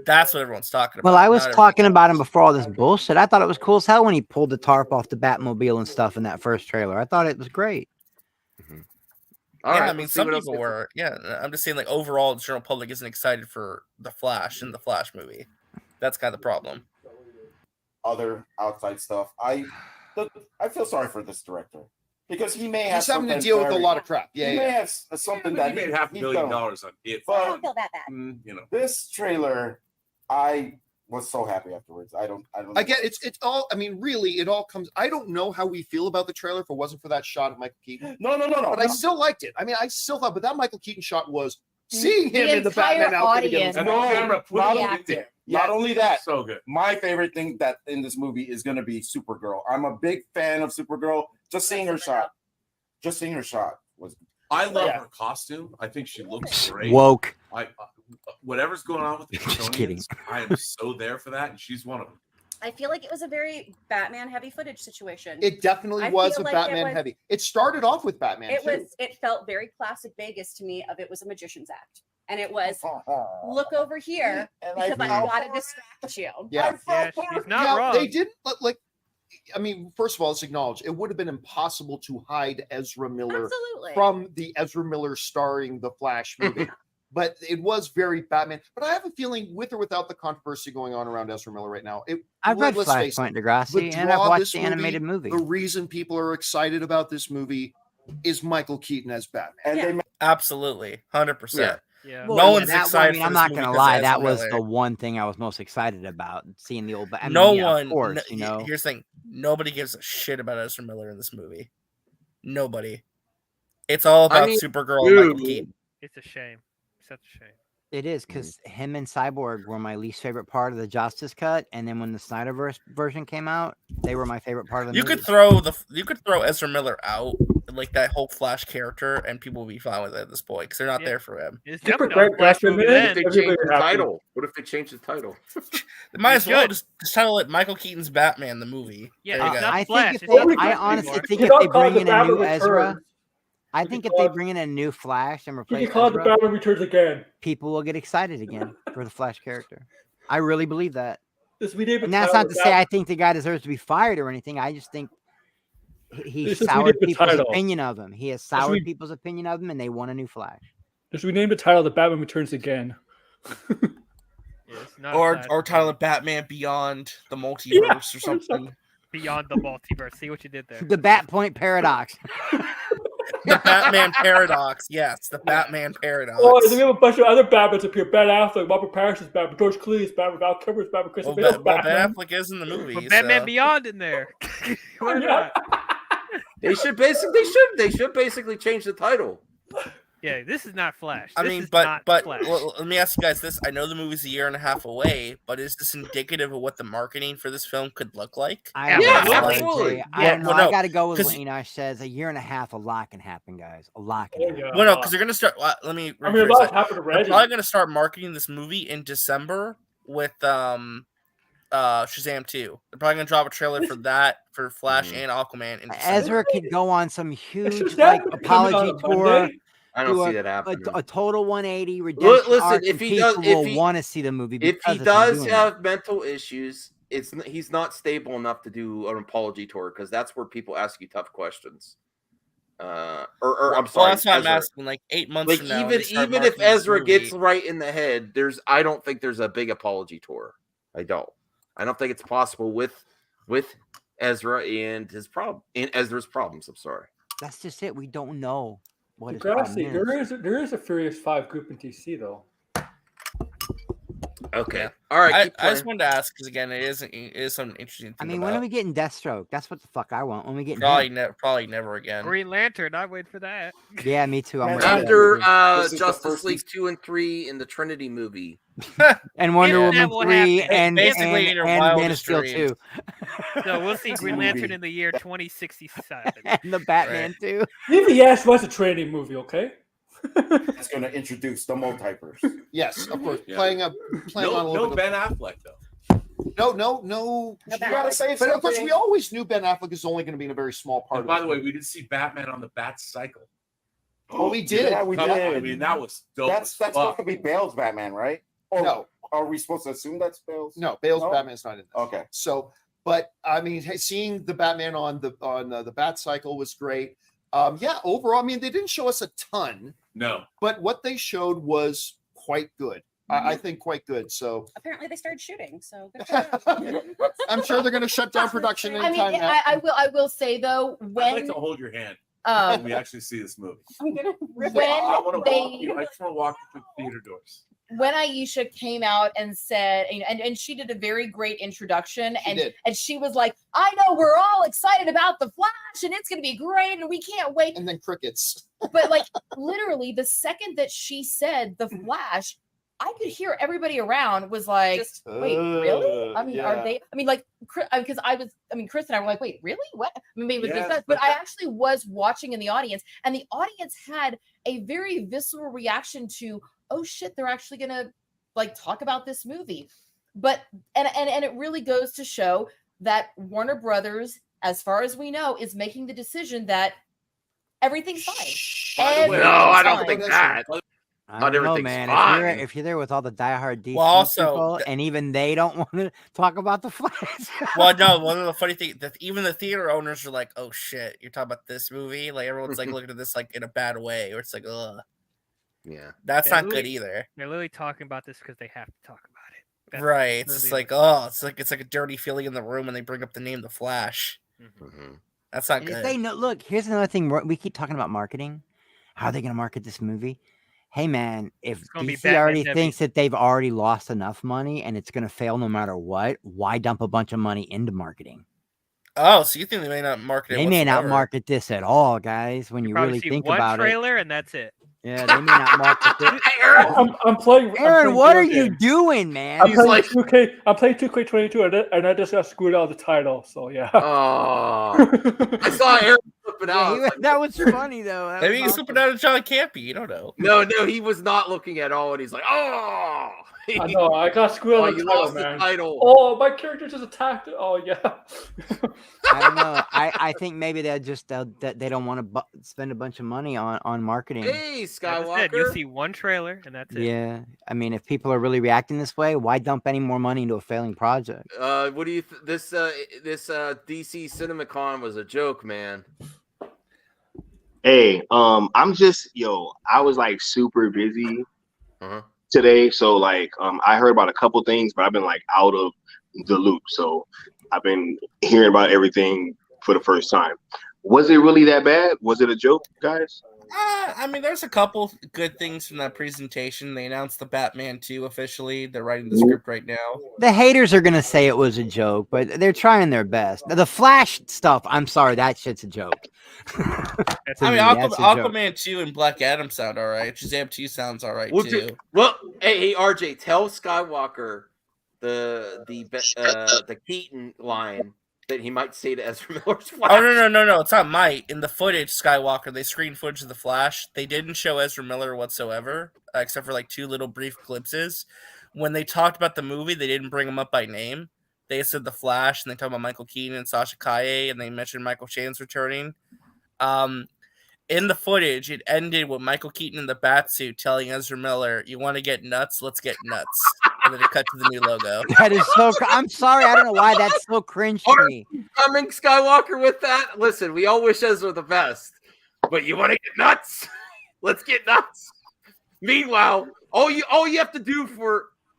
That's what everyone's talking about. Well, I was not talking about him before all this bullshit. I thought it was cool as hell when he pulled the tarp off the Batmobile and stuff in that first trailer. I thought it was great. All yeah, right, I mean, let's see some what else people gets- were. Yeah, I'm just saying, like, overall, the general public isn't excited for the Flash and the Flash movie. That's kind of the problem. Other outside stuff. I feel sorry for this director because he may have He's having to something deal with a very- lot of crap. Yeah, he may yeah. have something that he made he- $500 he's million done. on it. But I don't feel that bad. You know, this trailer, I was so happy afterwards. I don't. Again, it's all. I mean, really, it all comes. I don't know how we feel about the trailer if it wasn't for that shot of Michael Keaton. No. But I still liked it. I mean, I still thought, but that Michael Keaton shot was seeing him in the entire Batman outfit audience again. was camera put not it only, in there. not only that, So good. My favorite thing that in this movie is going to be Supergirl. I'm a big fan of Supergirl. Just seeing her shot was. I love Yeah. her costume. I think she looks great. Woke. Whatever's going on with the Just kidding. Kryptonians, I am so there for that, and she's one of them. I feel like it was a very Batman heavy footage situation. It definitely I was feel a like Batman heavy. It started off with Batman. It too. It felt very classic Vegas to me. It was a magician's act, and it was look over here because I got to distract you. Yeah, she's not yeah, wrong. They didn't like. I mean, first of all, let's acknowledge it would have been impossible to hide Ezra Miller Absolutely. from the Ezra Miller starring the Flash movie. But it was very Batman. But I have a feeling, with or without the controversy going on around Ezra Miller right now, I've read let's face it, Flashpoint Degrassi, the and I've draw of watched this the animated movie. The reason people are excited about this movie is Michael Keaton as Batman. Absolutely, 100%. Yeah. No one's that, excited. I mean, for I'm this not movie gonna 'cause lie. of That Ezra was Miller. the one thing I was most excited about, seeing the old. I mean, No yeah, one. of course, you know. Here's the thing: nobody gives a shit about Ezra Miller in this movie. Nobody. It's all about Supergirl and Michael Keaton. It's a shame. Such a shame. It is because him and Cyborg were my least favorite part of the Justice Cut, and then when the Snyderverse version came out, they were my favorite part of the movie. You could throw Ezra Miller out, like that whole Flash character, and people would be fine with it at this point because they're not there for him. It's What definitely not a Flash movie then. if they change the title? What if they change the title? They might as well just title it Michael Keaton's Batman the movie. Yeah, There you go. I think if they, I honestly think if they bring in a new Ezra, I think if they bring in a new Flash and You replace can call it the Ezra, Batman Returns again. people will get excited again for the Flash character. I really believe that. We did And that's not to say I think the guy deserves to be fired or anything. I just think he This is soured we did the people's title. opinion of him. He has This soured we- people's opinion of him, and they want a new Flash. Just rename the title "The Batman Returns Again." Or title it Batman Beyond the Multiverse or something. Beyond the multiverse. See what you did there. The Bat Point Paradox. The Batman Paradox. Yes, the Batman Paradox. Oh, and then we have a bunch of other Batmans appear. Ben Affleck, Robert Pattinson's Batman, George Clooney's Batman, Val Kilmer's Batman, Christian Bale's Ben Batman. Affleck is in the movie. Put Batman so- Beyond in there. Why not? They should basically change the title. Yeah, this is not Flash. I This mean, is but not but Flash. let me ask you guys this: I know the movie's a year and a half away, but is this indicative of what the marketing for this film could look like? I don't know, absolutely. I don't know. Well, no, I got to go with 'cause- what Enosh says. A year and a half, a lot can happen, guys. A lot can happen. Well, no, because they're gonna start. Let me. I mean, a rephrase lot that. happened They're already. probably gonna start marketing this movie in December with Shazam 2. They're probably gonna drop a trailer for that for Flash and Aquaman in December. Ezra could go on some huge Shazam like coming apology out on tour. Monday? I don't do see that happening. A total 180 redemption Listen, arc, if and he people does, if will he want to see the movie. if because he of him does doing have mental issues, he's not stable enough to do an apology tour because that's where people ask you tough questions. Or I'm sorry, Well, that's why I'm Ezra. asking. Like 8 months Like from now, they start even if marketing this Ezra movie. gets right in the head, I don't think there's a big apology tour. I don't think it's possible with Ezra and Ezra's problems. I'm sorry. That's just it. We don't know what his problem Degrassi, is. there is a Furious 5 group in DC though. Okay. All right. I just wanted to ask because again, it is something interesting. To I think mean, when are we getting Deathstroke? That's what the fuck I want. When we get probably never again. Green Lantern. I wait for that. Yeah, me too. I'm After This is the Justice first League 2 and 3 in the Trinity movie. and Wonder If that Woman will 3 happen. and Basically in your Man of wildest Steel dreams. 2. So we'll see Green movie. Lantern in the year 2067. And the Batman 2. Even Yash was a training movie, okay? It's going to introduce the multiverse. Yes, of course. Yeah. Playing on a little No bit. Ben Affleck though. No. You gotta say But of course, something. we always knew Ben Affleck is only going to be in a very small part. And by the way, we did see Batman on the Bat Cycle. Oh, we did. Yeah, we Come did. on, I mean, that was dope. That's as going fuck. to be Bale's Batman, right? Or No. Are we supposed to assume that's Bale's? No, Bale's No? Batman's not in this. Okay. So, but I mean, seeing the Batman on the Bat Cycle was great. Overall, I mean, they didn't show us a ton, No. but what they showed was quite good. I think quite good. So Apparently, they started shooting. So good for them. I'm sure they're going to shut down production I anytime mean, now. I will say though, I'd like when to hold your hand when we actually see this movie. when I want to they walk you. I just want to walk you through the theater doors. when Aisha came out and said, and she did a very great introduction, and she was like, I know we're all excited about the Flash, and it's going to be great, and we can't wait. And then crickets. But like literally, the second that she said the Flash, I could hear everybody around was like, wait, really? I mean, are they? I mean, like, because Chris and I were like, wait, really? What? I mean, maybe it was Yes, just us, but I actually was watching in the audience, and the audience had a very visceral reaction to, oh shit, they're actually gonna like talk about this movie. But and it really goes to show that Warner Brothers, as far as we know, is making the decision that everything's fine. No, I don't think that. I Not don't know, everything's man. fine. If you're there with all the diehard DC Well, also, people, and even they don't want to talk about the Flash. Well, no, one of the funny things that even the theater owners are like, "Oh shit, you're talking about this movie?" Like everyone's like looking at this like in a bad way, or it's like, "Ugh." Yeah, that's They're not good literally- either. They're literally talking about this because they have to talk about it. That's Right? It's just literally like, oh, it's like a dirty feeling in the room when they bring up the name The Flash. That's not And if good. they know, look, here's another thing. We keep talking about marketing. How are they going to market this movie? Hey, man, if gonna be DC Batman already heavy. thinks that they've already lost enough money and it's going to fail no matter what, why dump a bunch of money into marketing? Oh, so you think they may not market it? They may not whatsoever. market this at all, guys, when you Probably really see think one about trailer and that's it. Yeah, they may not market it. I'm playing. Aaron, what are you doing, man? I'm playing 2K. I'm playing 2K22, and I just got screwed out of the title. So yeah. Oh, I saw Aaron flipping out. Yeah, that was funny though. That Maybe was he's awesome. flipping out of John Campy. You don't know. No, he was not looking at all, and he's like, "Oh, I know. I got screwed out of the you title, lost the man. title." Oh, my character just attacked it. Oh yeah. I don't know. I think maybe they don't want to spend a bunch of money on marketing. Hey, Like I said, Skywalker. you'll see one trailer and that's it. Yeah, I mean, if people are really reacting this way, why dump any more money into a failing project? What do you? This DC Cinemacon was a joke, man. Hey, I'm just I was like super busy today, so like I heard about a couple things, but I've been like out of the loop. So I've been hearing about everything for the first time. Was it really that bad? Was it a joke, guys? I mean, there's a couple good things from that presentation. They announced the Batman 2 officially. They're writing the script right now. The haters are gonna say it was a joke, but they're trying their best. The Flash stuff, I'm sorry, that shit's a joke. I mean, Aquaman 2 and Black Adam sound all right. Shazam 2 sounds all right too. Hey, RJ, tell Skywalker the Keaton line that he might say to Ezra Miller's Flash. Oh no! It's not might. In the footage, Skywalker, they screened footage of the Flash. They didn't show Ezra Miller whatsoever, except for like 2 little brief glimpses. When they talked about the movie, they didn't bring him up by name. They said the Flash, and they talked about Michael Keaton and Sasha Kaye, and they mentioned Michael Shane's returning. In the footage, it ended with Michael Keaton in the batsuit telling Ezra Miller, "You want to get nuts? Let's get nuts." And then it cut to the new logo. That is so. I'm sorry, I don't know why that's so cringe to me. Coming Skywalker with that. Listen, we all wish Ezra the best, but you want to get nuts? Let's get nuts. Meanwhile, all you have to do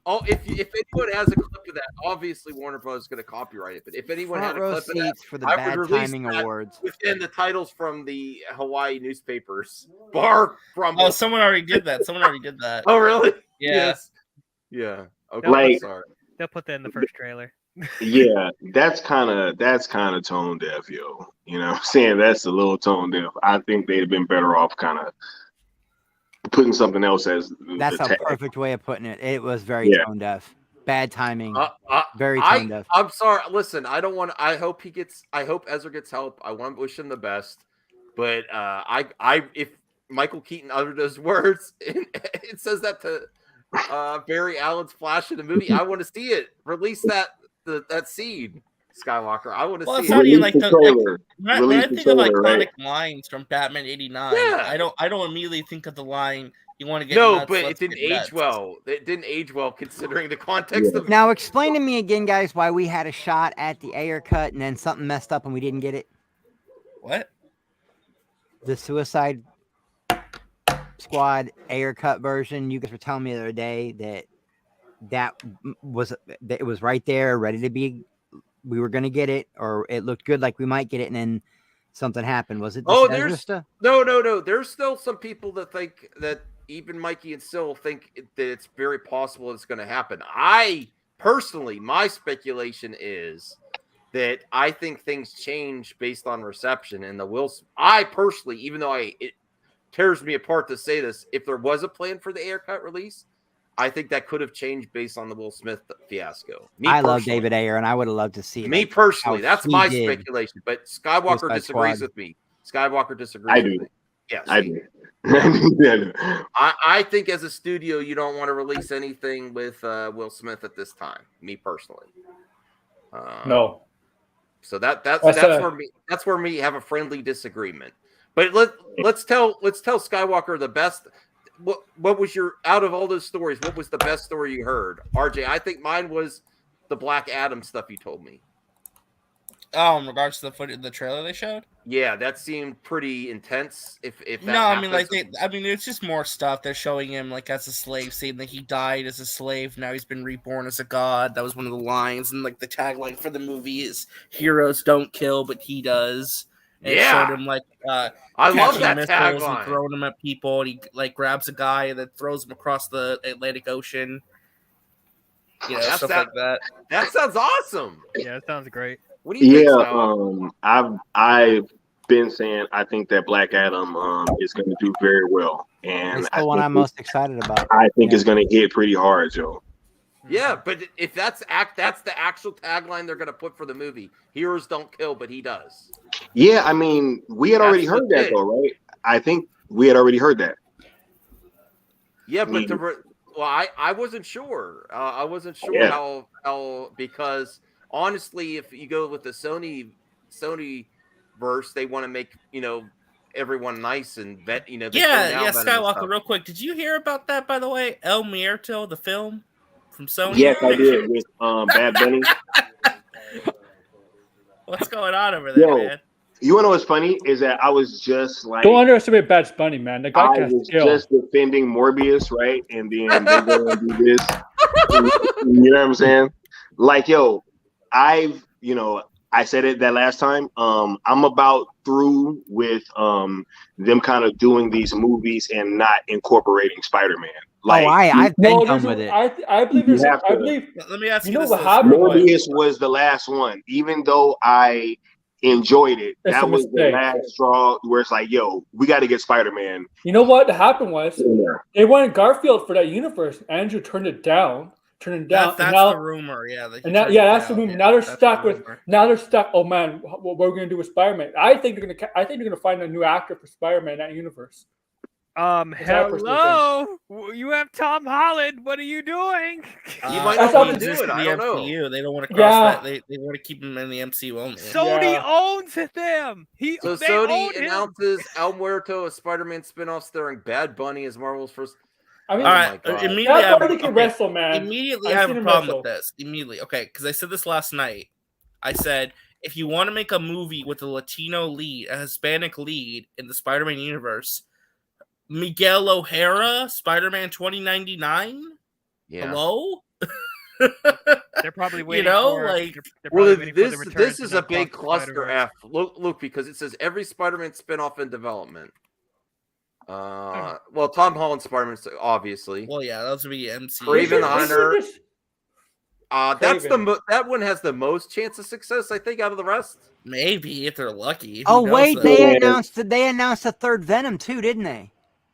if anyone has a clip of that, obviously Warner Bros. Is going to copyright it. But if anyone Front had a row clip of that, seats for the I Bad would release Timing that Awards. within the titles from the Hawaii newspapers. Bar Rumble. Oh, someone already did that. Oh, really? Yeah. Yes. Yeah. Okay. Like- Sorry. They'll put that in the first trailer. Yeah, that's kind of tone deaf, yo. You know what I'm saying? That's a little tone deaf. I think they'd have been better off kind of putting something else as That's the a tag. perfect way of putting it. It was very Yeah. tone deaf. Bad timing. Very tone I, deaf. I'm sorry. Listen, I don't want. I hope Ezra gets help. I want to wish him the best. But if Michael Keaton uttered those words, it says that to Barry Allen's Flash in the movie. I want to see it. Release that scene, Skywalker. I want to Well, see it's not it. even like when I Release think the of trailer, iconic right? lines from Batman '89. Yeah. I don't immediately think of the line. You want to get No, nuts, but it let's didn't get age nuts. well. It didn't age well considering the context of. Now explain to me again, guys, why we had a shot at the Ayer cut and then something messed up and we didn't get it. What? The Suicide Squad Ayer cut version. You guys were telling me the other day that it was right there, ready to be. We were gonna get it, or it looked good, like we might get it, and then something happened. Was it? Oh, Ezra there's stuff? no. There's still some people that think that even Mikey and Sil think that it's very possible it's going to happen. I personally, my speculation is that I think things change based on reception, and I personally, even though it tears me apart to say this, if there was a plan for the Ayer cut release, I think that could have changed based on the Will Smith fiasco. I love David Ayer, and I would have loved to see Me like, personally, how that's he my did speculation. But Skywalker Suicide disagrees Squad. with me. Skywalker disagrees I with do. me. Yes. I do. I think as a studio, you don't want to release anything with Will Smith at this time. Me personally. No. So that's where we have a friendly disagreement. But let's tell Skywalker the best. What was your, out of all those stories, what was the best story you heard? RJ, I think mine was the Black Adam stuff you told me. Oh, in regards to the footage, the trailer they showed. Yeah, that seemed pretty intense. If that no, I mean it's just more stuff. They're showing him like as a slave, saying that he died as a slave. Now he's been reborn as a god. That was one of the lines, and like the tagline for the movie is "Heroes don't kill, but he does." And it showed him like I love that missiles tagline. and throwing them at people, and he like grabs a guy and then throws him across the Atlantic Ocean. You know, stuff like that. That sounds awesome. Yeah, that sounds great. What do you think? I've been saying I think that Black Adam is going to do very well, and It's the one I'm most excited about. I think it's going to hit pretty hard, Joe. Yeah, but if that's the actual tagline they're gonna put for the movie. Heroes don't kill, but he does. Yeah, I mean, we had already heard that though, right? I think we had already heard that. Yeah, but I wasn't sure. I wasn't sure how because honestly, if you go with the Sony verse, they want to make everyone nice and vet. Skywalker. Real quick, did you hear about that? By the way, El Muerto, the film from Sony. Yes, I did with Bad Bunny. What's going on over there, man? You want to know what's funny is that I was just like, don't underestimate Bad Bunny, man. The guy I can was kill. just defending Morbius, right? And then they go and do this. You know what I'm saying? Like, yo, I said it that last time. I'm about through with them kind of doing these movies and not incorporating Spider-Man. Like, I've been done with it. I believe there's. I believe. Let me ask you. You know this, what happened? Morbius was the last one, even though I enjoyed it. It's that a was the mistake. last straw where it's like, yo, we got to get Spider-Man. You know what happened was Yeah. they wanted Garfield for that universe. Andrew turned it down. That's the rumor. Yeah. That's the rumor. Now they're stuck with. Now they're stuck. Oh man, what are we gonna do with Spider-Man? I think they're gonna find a new actor for Spider-Man in that universe. Hello, you have Tom Holland. What are you doing? You might not want to do it. I don't know. MCU. They don't want to cross that. They want to keep him in the MCU only. Sony owns them. So Sony announces El Muerto, a Spider-Man spinoff starring Bad Bunny as Marvel's first. I mean, all right. Immediately, I have a problem with this. Immediately, okay, because I said this last night. I said, if you want to make a movie with a Latino lead, a Hispanic lead in the Spider-Man universe, Miguel O'Hara, Spider-Man 2099. Yeah. Hello. They're probably waiting. This is a big cluster F. Look, because it says every Spider-Man spinoff in development. Well, Tom Holland Spider-Man, obviously. Well, yeah, those would be MCU. Raven Hunter. That one has the most chance of success, I think, out of the rest. Maybe if they're lucky. Oh wait, they announced a third Venom too, didn't they?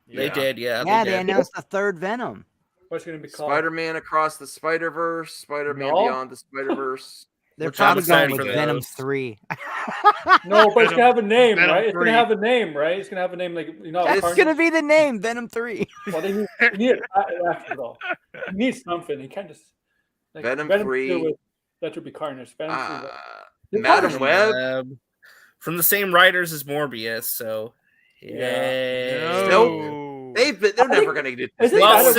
They did, yeah. Yeah, they announced a third Venom. What's going to be called? Spider-Man Across the Spider-Verse, Spider-Man Beyond the Spider-Verse. They're probably going with Venom 3. No, but it's gonna have a name, right? It's gonna have a name, right? It's gonna have a name like That's gonna be the name, Venom 3. Well, they need it after all. You need something. You can't just Venom 3. That would be Carnage. Venom 3. Madam Web from the same writers as Morbius, so yeah. They're never gonna get this. Well,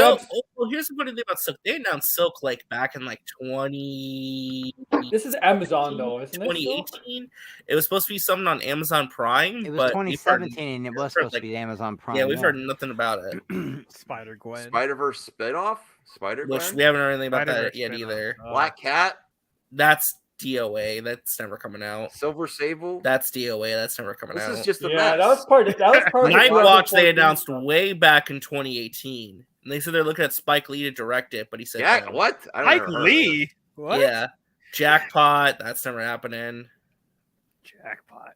here's the funny thing about Silk. They announced Silk like back in like 20. This is Amazon though, isn't it? 2018. It was supposed to be something on Amazon Prime. It was 2017, and it was supposed to be Amazon Prime. Yeah, we've heard nothing about it. Spider-Gwen, Spider-Verse spinoff, Spider-Gwen. Which we haven't heard anything about that yet either. Black Cat. That's DOA. That's never coming out. Silver Sable. That's DOA. That's never coming out. This is just a mess. That was part of Nightwatch they announced way back in 2018. And they said they're looking at Spike Lee to direct it, but he said no. What? Spike Lee? What? Yeah. Jackpot. That's never happening. Jackpot.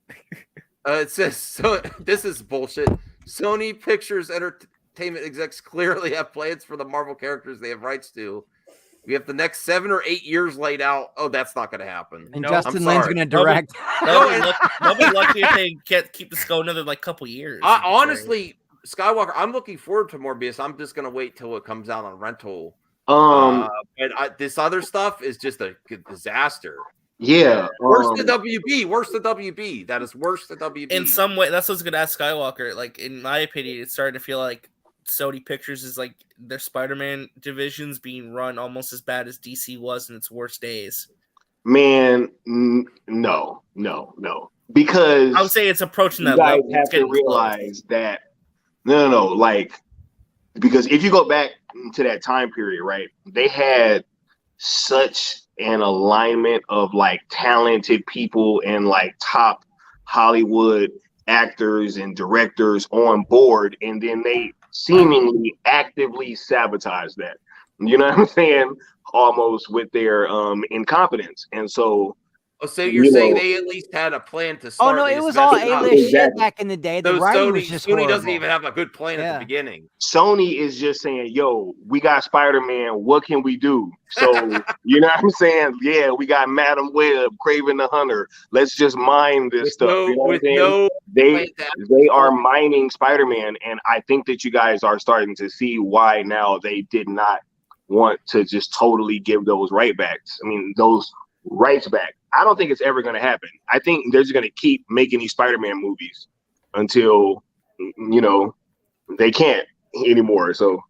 It says so. This is bullshit. Sony Pictures Entertainment execs clearly have plans for the Marvel characters they have rights to. We have the next 7 or 8 years laid out. Oh, that's not going to happen. And No, Justin Lin's going to direct. They'll be lucky if they can't keep this going another couple years. Honestly, Skywalker, I'm looking forward to Morbius. I'm just going to wait till it comes out on rental. This other stuff is just a disaster. Yeah. Worse than WB. Worse than WB. That is worse than WB. In some way, that's what I was going to ask Skywalker. Like, in my opinion, it's starting to feel like Sony Pictures is like their Spider-Man divisions being run almost as bad as DC was in its worst days. Man, no. Because I would say it's approaching that you guys level. have to realize that no. Like, because if you go back to that time period, right, they had such an alignment of like talented people and like top Hollywood actors and directors on board, and then they seemingly actively sabotage that. You know what I'm saying? Almost with their incompetence. And so you're saying they at least had a plan to start. Oh no, this, it was all A-list shit Exactly. back in the day. The Those writing was just Sony doesn't horrible. even have a good plan at the beginning. Sony is just saying, yo, we got Spider-Man, what can we do? So, you know what I'm saying? Yeah, we got Madam Web, Kraven the Hunter. Let's just mine this stuff. You know what I'm saying? They are mining Spider-Man, and I think that you guys are starting to see why now they did not want to just totally give those rights back. I don't think it's ever going to happen. I think they're just going to keep making these Spider-Man movies until, they can't anymore. So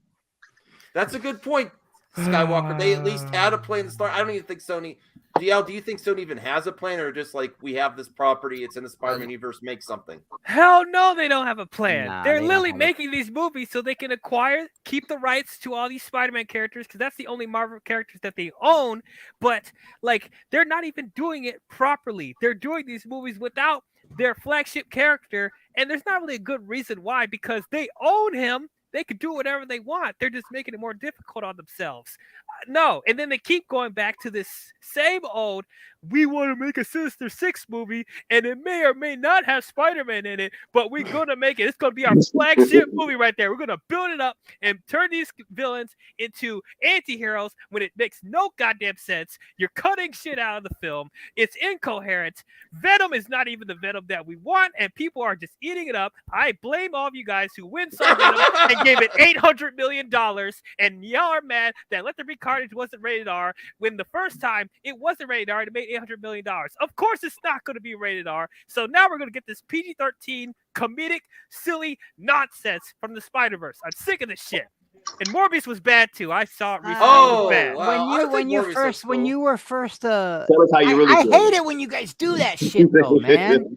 that's a good point, Skywalker. They at least had a plan to start. I don't even think Sony. DL, do you think Sony even has a plan, or just like we have this property, it's in the Spider-Man universe, make something? Hell no, they don't have a plan. Nah, They're they literally don't have making these movies so they can keep the rights to all these Spider-Man characters, because that's the only Marvel characters that they own. But like, they're not even doing it properly. They're doing these movies without their flagship character, and there's not really a good reason why, because they own him. They could do whatever they want. They're just making it more difficult on themselves. No, and then they keep going back to this same old, we want to make a Sinister Six movie, and it may or may not have Spider-Man in it, but we're going to make it. It's going to be our flagship movie right there. We're going to build it up and turn these villains into anti-heroes when it makes no goddamn sense. You're cutting shit out of the film. It's incoherent. Venom is not even the Venom that we want, and people are just eating it up. I blame all of you guys who win some Venom and gave it $800 million, and y'all are mad that Let There Be Carnage wasn't rated R, when the first time it wasn't rated R and it made $800 million. Of course it's not going to be rated R. So now we're going to get this PG-13 comedic, silly nonsense from the Spider-Verse. I'm sick of this shit. And Morbius was bad too. I saw it recently. It was bad. When you were first tell us how you really I feel. hate it when you guys do that shit though, man.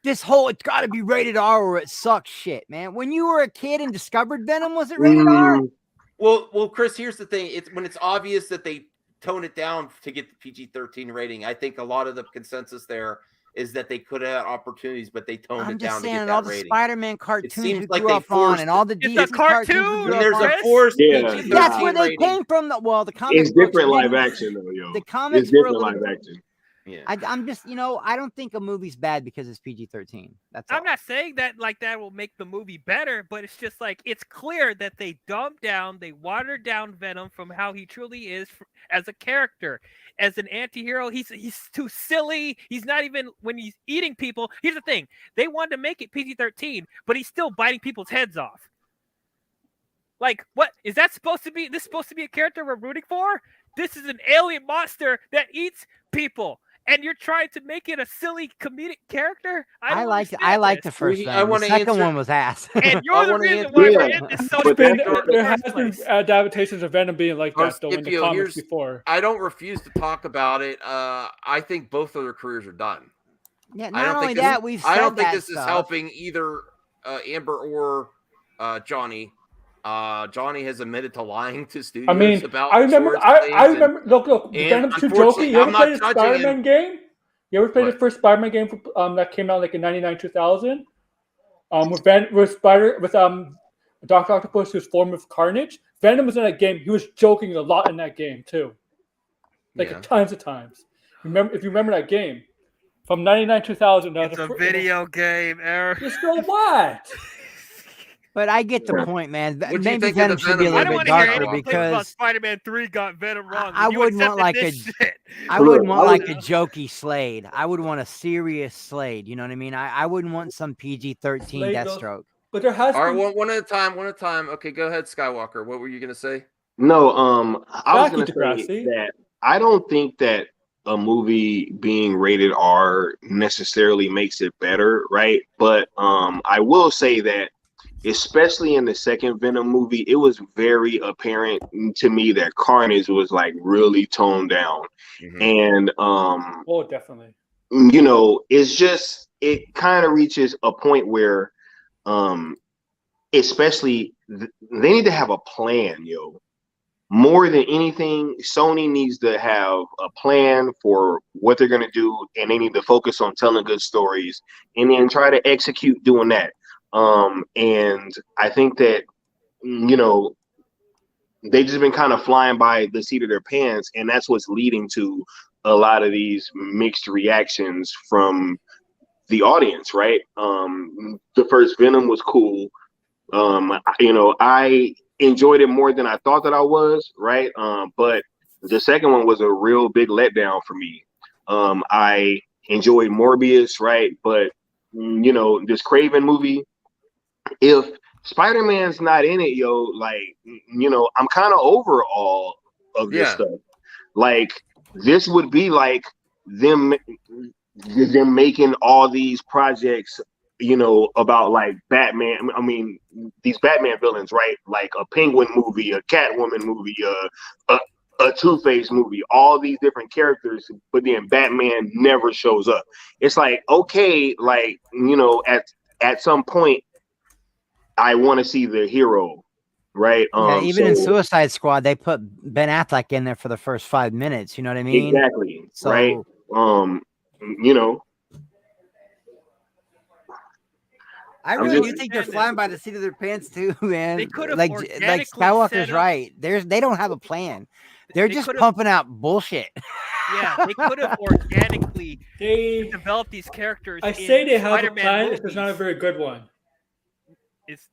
This whole it's got to be rated R or it sucks shit, man. When you were a kid and discovered Venom, was it rated R? Well, Chris, here's the thing. It's when it's obvious that they tone it down to get the PG-13 rating. I think a lot of the consensus there is that they could have opportunities, but they toned it down to get that all the rating. Spider-Man cartoons seems we like grew they up on and all the forced- DC It's a cartoon, cartoons we grew and there's up a on. forced Yeah. That's where they rating. came from. The comic It's books different didn't- live action though, yo. The comics It's were a different little- live action. Yeah. I'm just, I don't think a movie's bad because it's PG-13. That's all. I'm not saying that like that will make the movie better, but it's just like it's clear that they dumbed down, they watered down Venom from how he truly is as a character, as an anti-hero. He's too silly. He's not even when he's eating people. Here's the thing: they wanted to make it PG-13, but he's still biting people's heads off. Like, what is that supposed to be? This supposed to be a character we're rooting for? This is an alien monster that eats people. And you're trying to make it a silly comedic character? I like the first Venom. The second one was ass. And you're the reason why we're in this so There has been adaptations of Venom being like that though in the Scipio, comics before. I don't refuse to talk about it. I think both of their careers are done. Yeah, I not don't only think this- that, we've I said don't think that this is stuff. helping either Amber or Johnny. Johnny has admitted to lying to studios I mean, about I remember. swords I things remember. and- Look. and Venom's too unfortunately, jokey. You ever I'm not played the judging Spider-Man him. game? You ever played the first Spider-Man game that came out like in '99, 2000? With Dr. Octopus, who's form of Carnage. Venom was in that game. He was joking a lot in that game too, tons of times. If you remember that game from '99, 2000. It's a video game, Eric. It's still what? But I get the point, man. What'd you Maybe think of the Venom should be a Venom little movie? bit I don't want to hear darker anything about because Spider-Man 3 got Venom wrong. I You wouldn't want accepted like this a shit. I wouldn't want like a jokey Slade. I would want a serious Slade. You know what I mean? I wouldn't want some PG-13 Slade goes- Deathstroke. But there has All right, been one at a time. One at a time. Okay, go ahead, Skywalker. What were you gonna say? No, I was Jackie gonna say Degrassi. that I don't think that a movie being rated R necessarily makes it better, right? But I will say that especially in the second Venom movie, it was very apparent to me that Carnage was like really toned down. And Oh, definitely. you know, it's just it kind of reaches a point where especially they need to have a plan, yo. More than anything, Sony needs to have a plan for what they're going to do, and they need to focus on telling good stories and then try to execute doing that. And I think that, you know, they've just been kind of flying by the seat of their pants, and that's what's leading to a lot of these mixed reactions from the audience, right? The first Venom was cool. You know, I enjoyed it more than I thought that I was, right? But the second one was a real big letdown for me. I enjoyed Morbius, right? But you know, this Craven movie, if Spider-Man's not in it, yo, like, you know, I'm kind of over all of this stuff. Like, this would be like them making all these projects, you know, about like Batman. I mean, these Batman villains, right? Like a Penguin movie, a Catwoman movie, a Two-Face movie, all these different characters, but then Batman never shows up. It's like, okay, like, you know, at some point, I want to see the hero, right? Yeah, even in Suicide Squad, they put Ben Affleck in there for the first 5 minutes. You know what I mean? Exactly. So, right. You know, I really do think they're flying by the seat of their pants too, man. They could have like organically Skywalker's set up- right. They don't have a plan. They're They just could've- pumping out bullshit. Yeah, they could have organically developed these characters. I in say they have Spider-Man a plan. movies. It's not a very good one. It's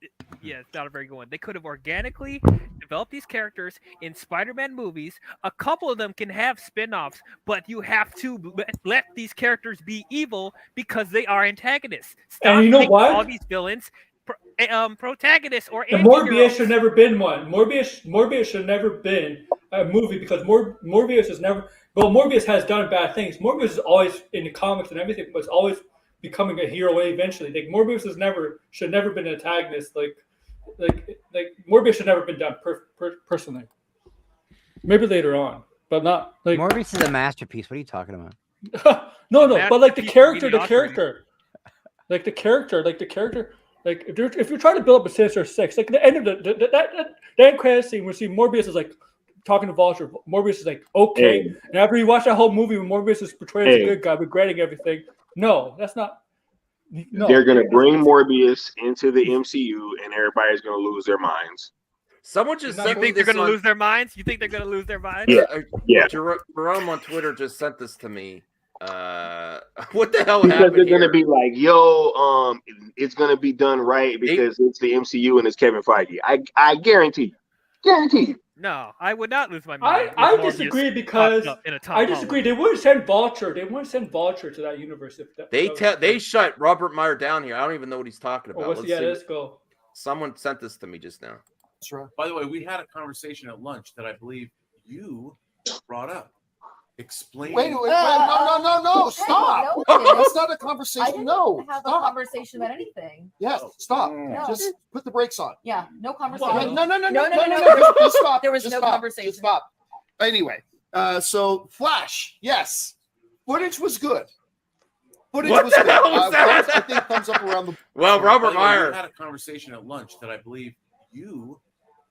not a very good one. They could have organically developed these characters in Spider-Man movies. A couple of them can have spin-offs, but you have to let these characters be evil because they are antagonists. Stop And you know making what? all these villains protagonists or And Morbius anti-heroes. should never been one. Morbius should never been a movie because Morbius has never. Well, Morbius has done bad things. Morbius is always in the comics and everything, but it's always becoming a hero eventually. Like Morbius should never been an antagonist. Like Morbius should never been done personally. Maybe later on, but not like Morbius is a masterpiece. What are you talking about? no, but like the character, like if you're trying to build up a Sinister Six, like the end of that end credit scene, we see Morbius is like talking to Vulture. Morbius is like, okay, and after you watch that whole movie, when Morbius is portrayed as a good guy, regretting everything. No, that's not. No. They're gonna bring Morbius into the MCU, and everybody's gonna lose their minds. Someone just You sent me think they're this going to on- lose their minds? You think they're going to lose their minds? Yeah. Jerome on Twitter just sent this to me. What the hell Because happened they're here? gonna be like, yo, it's gonna be done right because it's the MCU and it's Kevin Feige. I guarantee you. No, I would not lose my mind. I with Morbius disagree because popping up in a Tom I disagree. They wouldn't send Vulture. They wouldn't send Vulture to that universe if that. They shut Robert Meyer down here. I don't even know what he's talking about. Let's go. Someone sent this to me just now. That's right. By the way, we had a conversation at lunch that I believe you brought up. Explain. Wait, no, stop. No, That's not a I conversation. didn't No, have a stop. conversation about anything. Yes, stop. No. Just put the brakes on. Yeah, no conversation. No. Just stop. There was Just no stop. conversation. Just stop. Anyway, so Flash, yes, footage was good. Footage What was the good. hell was that? I think thumbs up around the. Well, Robert By the way, Meyer. We had a conversation at lunch that I believe you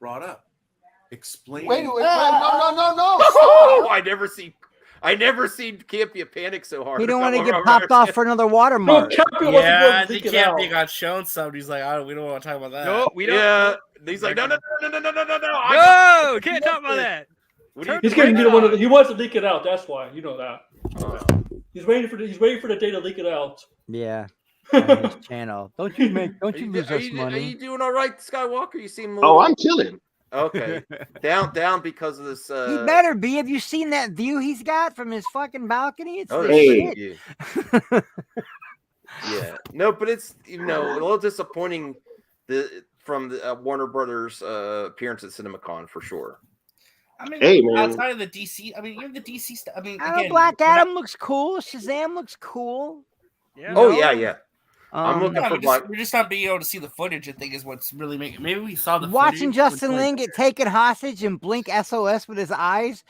brought up. Explain. Wait, no. Oh, I never seen Campia panic so hard. You don't about want to what get Robert popped Meyer off for another watermark. Yeah, I think Campy got shown something. He's like, we don't want to talk about that. No, we don't. Yeah, he's like, no. No, can't talk about that. He's going to be the one. He wants to leak it out. That's why. You know that. He's waiting for the day to leak it out. Yeah. on his channel. Don't you lose us Are money. you doing all right, Skywalker? You seem a Oh, little... I'm chilling. Okay. down because of this. He better be. Have you seen that view he's got from his fucking balcony? It's the hey. shit. Yeah. No, but it's a little disappointing from the Warner Brothers appearance at CinemaCon for sure. I mean, Hey, man. outside of the DC, I mean, you have the DC stuff. I mean, I know again, Black Adam looks cool. Shazam looks cool. Yeah. Oh yeah. I'm looking no, for Black. we're just not being able to see the footage. I think is what's really making. Maybe we saw the Watching footage, Justin which, Lin get taken hostage and blink SOS with his eyes.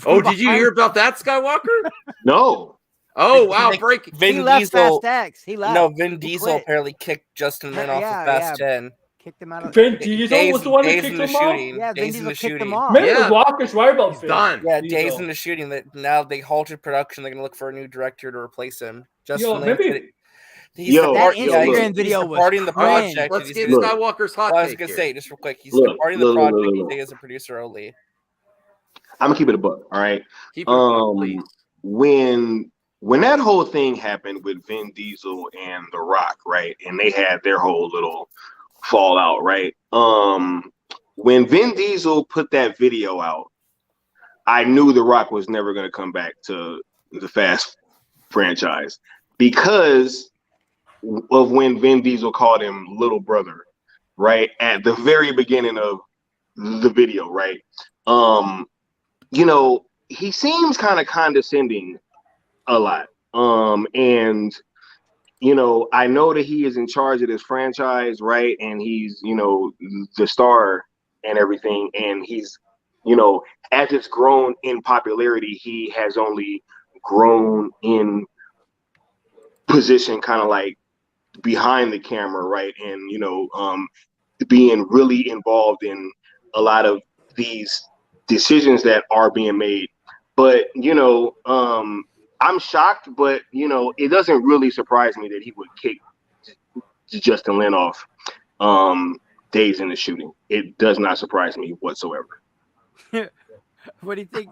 Oh, did you hear about that, Skywalker? No. Oh wow, breaking. Vin He left Diesel. Fast X. He left. No, Vin He Diesel quit. apparently kicked Justin Lin off Yeah, of Fast yeah. 10. Kicked him out of Vin Diesel was the one that kicked him off? Yeah, Vin Days in Diesel the kicked shooting. him off. Maybe Yeah. the Rock is right about Vin Done. Yeah, Diesel. Days in the shooting. That now they halted production. They're gonna look for a new director to replace him. Justin Yo, Lin. maybe He's Yo, that he's Instagram video was departing the cringe. project. Let's and get he's gonna- Skywalker's hot Well, I was take gonna here. say just real quick. He's Look, departing the look, project. look. He stays as a producer only. I'm gonna keep it a buck. All right. Keep it a buck, please. When that whole thing happened with Vin Diesel and The Rock, right, and they had their whole little fallout, right? When Vin Diesel put that video out, I knew The Rock was never gonna come back to the Fast franchise because of when Vin Diesel called him little brother, right? At the very beginning of the video, right? He seems kind of condescending a lot. And I know that he is in charge of this franchise, right? And he's, the star and everything. And he's, as it's grown in popularity, he has only grown in position kind of like behind the camera, right? And, being really involved in a lot of these decisions that are being made. But, I'm shocked, but it doesn't really surprise me that he would kick Justin Lin off Days in the Shooting. It does not surprise me whatsoever. What do you think?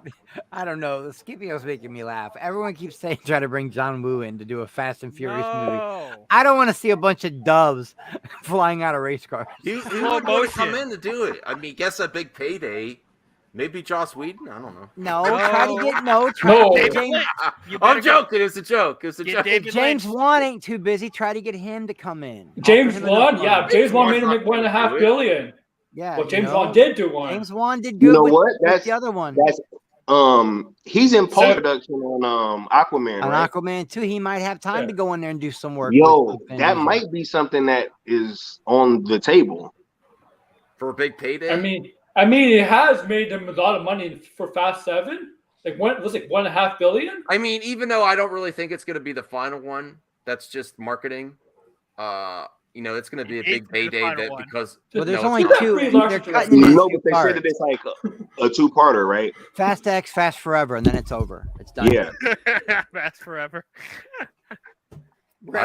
I don't know. The Scipio's making me laugh. Everyone keeps saying try to bring John Woo in to do a Fast and Furious movie. I don't want to see a bunch of doves flying out of race cars. Who would want to come in to do it? I mean, guess a big payday. Maybe Joss Whedon? I don't know. No, try to get James. I'm joking. It's a joke. It's a joke. If James Wan ain't too busy, try to get him to come in. James Wan, yeah, James Wan made him make $1.5 billion. Yeah, well, James Wan did do one. James Wan did good. You know with, what? with the other one. That's he's in post-production on Aquaman, On right? Aquaman too, he might have time to go in there and do some work. Yo, that might be something that is on the table for a big payday. I mean, it has made them a lot of money for Fast 7. Like $1.5 billion. I mean, even though I don't really think it's going to be the final one, that's just marketing. It's going to be a big payday because there's no, only it's two. not. They're cutting it No, into but they said that it's like a two-parter, right? Fast X, Fast Forever, and then it's over. It's done. Yeah. Fast forever. Where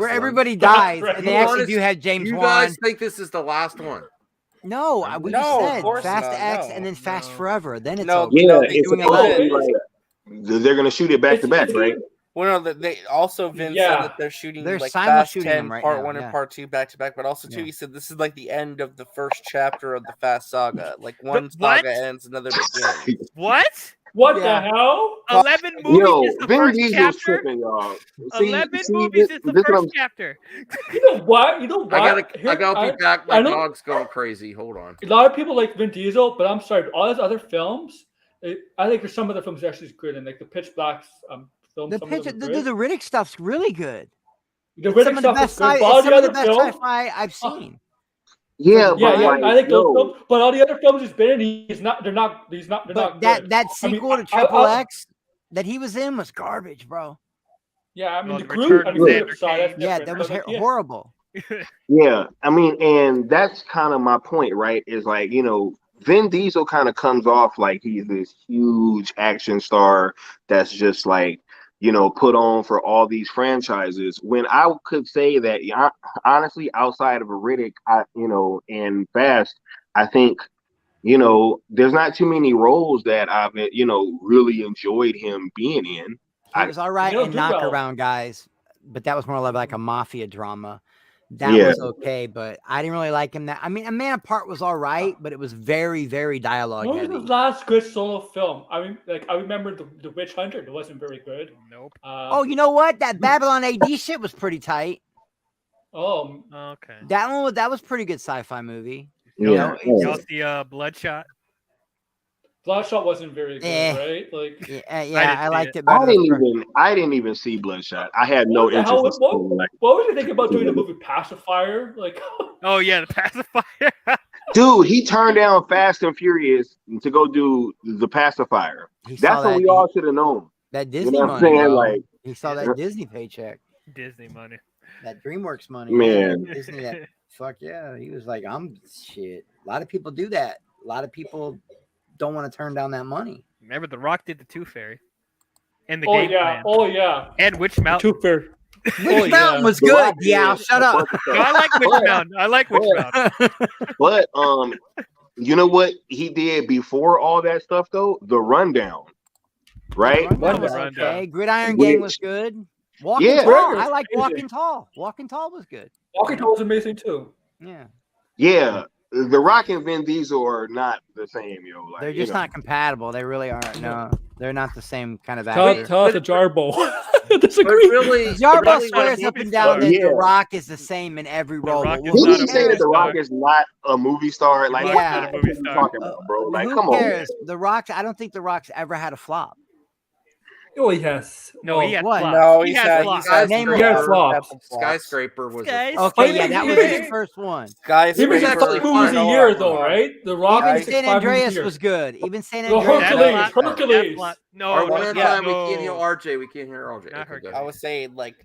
everybody dies, and they actually do have James Wan. You guys think this is the last one? No, we No, just of said course Fast not, X no. and then Fast Forever. Then it's No, over. Yeah, They're it's doing supposed to 11. be like they're gonna shoot it back to back, right? Well, no, they also Vince said that they're shooting They're like simul Fast shooting 10 them right part now, 1 yeah. and part 2 back to back, but also too Yeah. he said this is like the end of the first chapter of the Fast saga. Like one saga ends, another begins. What? What the hell? 11 movies Yo, is the Vin first Diesel's chapter. tripping, y'all. 11 movies is the first chapter. You know what? I gotta be back. My I know- dog's going crazy. Hold on. A lot of people like Vin Diesel, but I'm sorry, all those other films, I think there's some of the films actually good, and like the Pitch Black film. The Riddick stuff's really good. The It's Riddick some of the stuff is best good, sci- but all it's the some of other the best films, sci-fi I've seen. Yeah, yeah, but like, I think those yo, films, but all the other films he's been in, they're not But good. that I mean, sequel to I- Triple I- X that he was in was garbage, bro. Yeah, I mean Well, the the Groot. Return I of mean, Xander sorry, that's Cage. Yeah, different, that was but, yeah. horrible. yeah, I mean, and that's kind of my point, right? Is like, Vin Diesel kind of comes off like he's this huge action star that's just like, put on for all these franchises. When I could say that, honestly, outside of a Riddick, and Fast, I think, there's not too many roles that I've, really enjoyed him being in. He was all right He'll in do Knock well. Around, guys. but that was more like a mafia drama. That was okay, but I didn't really like him. I mean, A Man Apart was all right, but it was very, very dialogue What was heavy. his last good solo film? I mean, I remember the Witch Hunter. It wasn't very good. Nope. Oh, you know what? That Babylon AD shit was pretty tight. Oh, okay. That was pretty good sci-fi movie. Y'all see Bloodshot? Bloodshot wasn't very good, right? Like, I liked it I better. didn't even see Bloodshot. I had no interest. What was you thinking about doing the movie Pacifier? Like, oh yeah, the Pacifier. Dude, he turned down Fast and Furious to go do the Pacifier. That's what we all should have known. That Disney You know what I'm money. saying? Bro. Like, he saw that Disney paycheck. Disney money. That DreamWorks money. Man. Disney, that fuck yeah. He was like, I'm shit. A lot of people do that. A lot of people don't want to turn down that money. Remember, The Rock did the Tooth Fairy. And the oh Game yeah, Plan. oh yeah. And Witch Mountain. Tooth Fairy. Witch Mountain was good. Yeah, shut up. No, I like Witch Mountain. I like Witch Mountain. But you know what he did before all that stuff though? The Rundown. Right? Okay. Gridiron Gang was good. Walking Tall. I like Walking Tall. Walking Tall was good. Walking Tall was amazing too. Yeah. Yeah. The Rock and Vin Diesel are not the same, yo. Like, They're just not compatible. They really aren't. No, they're not the same kind of Tell actor. us the Jarbo. Jarbo swears up and down that The Rock is the same in every role. Didn't he say that The Rock is not a movie star? Like, Yeah. what are you talking about, bro? Like, Who come on. cares? The Rock. I don't think The Rock's ever had a flop. Oh, yes. No, he had What? flops. No, he he's had had- flops. Name He had flops. Skyscraper was. Okay, yeah, that was his first one. He was actually movies a year though, right? The Rock. Even San Andreas was good. Even San The Andreas. Hercules. No, one at a time. We can't hear RJ. We can't hear RJ. Okay, go I ahead. was saying like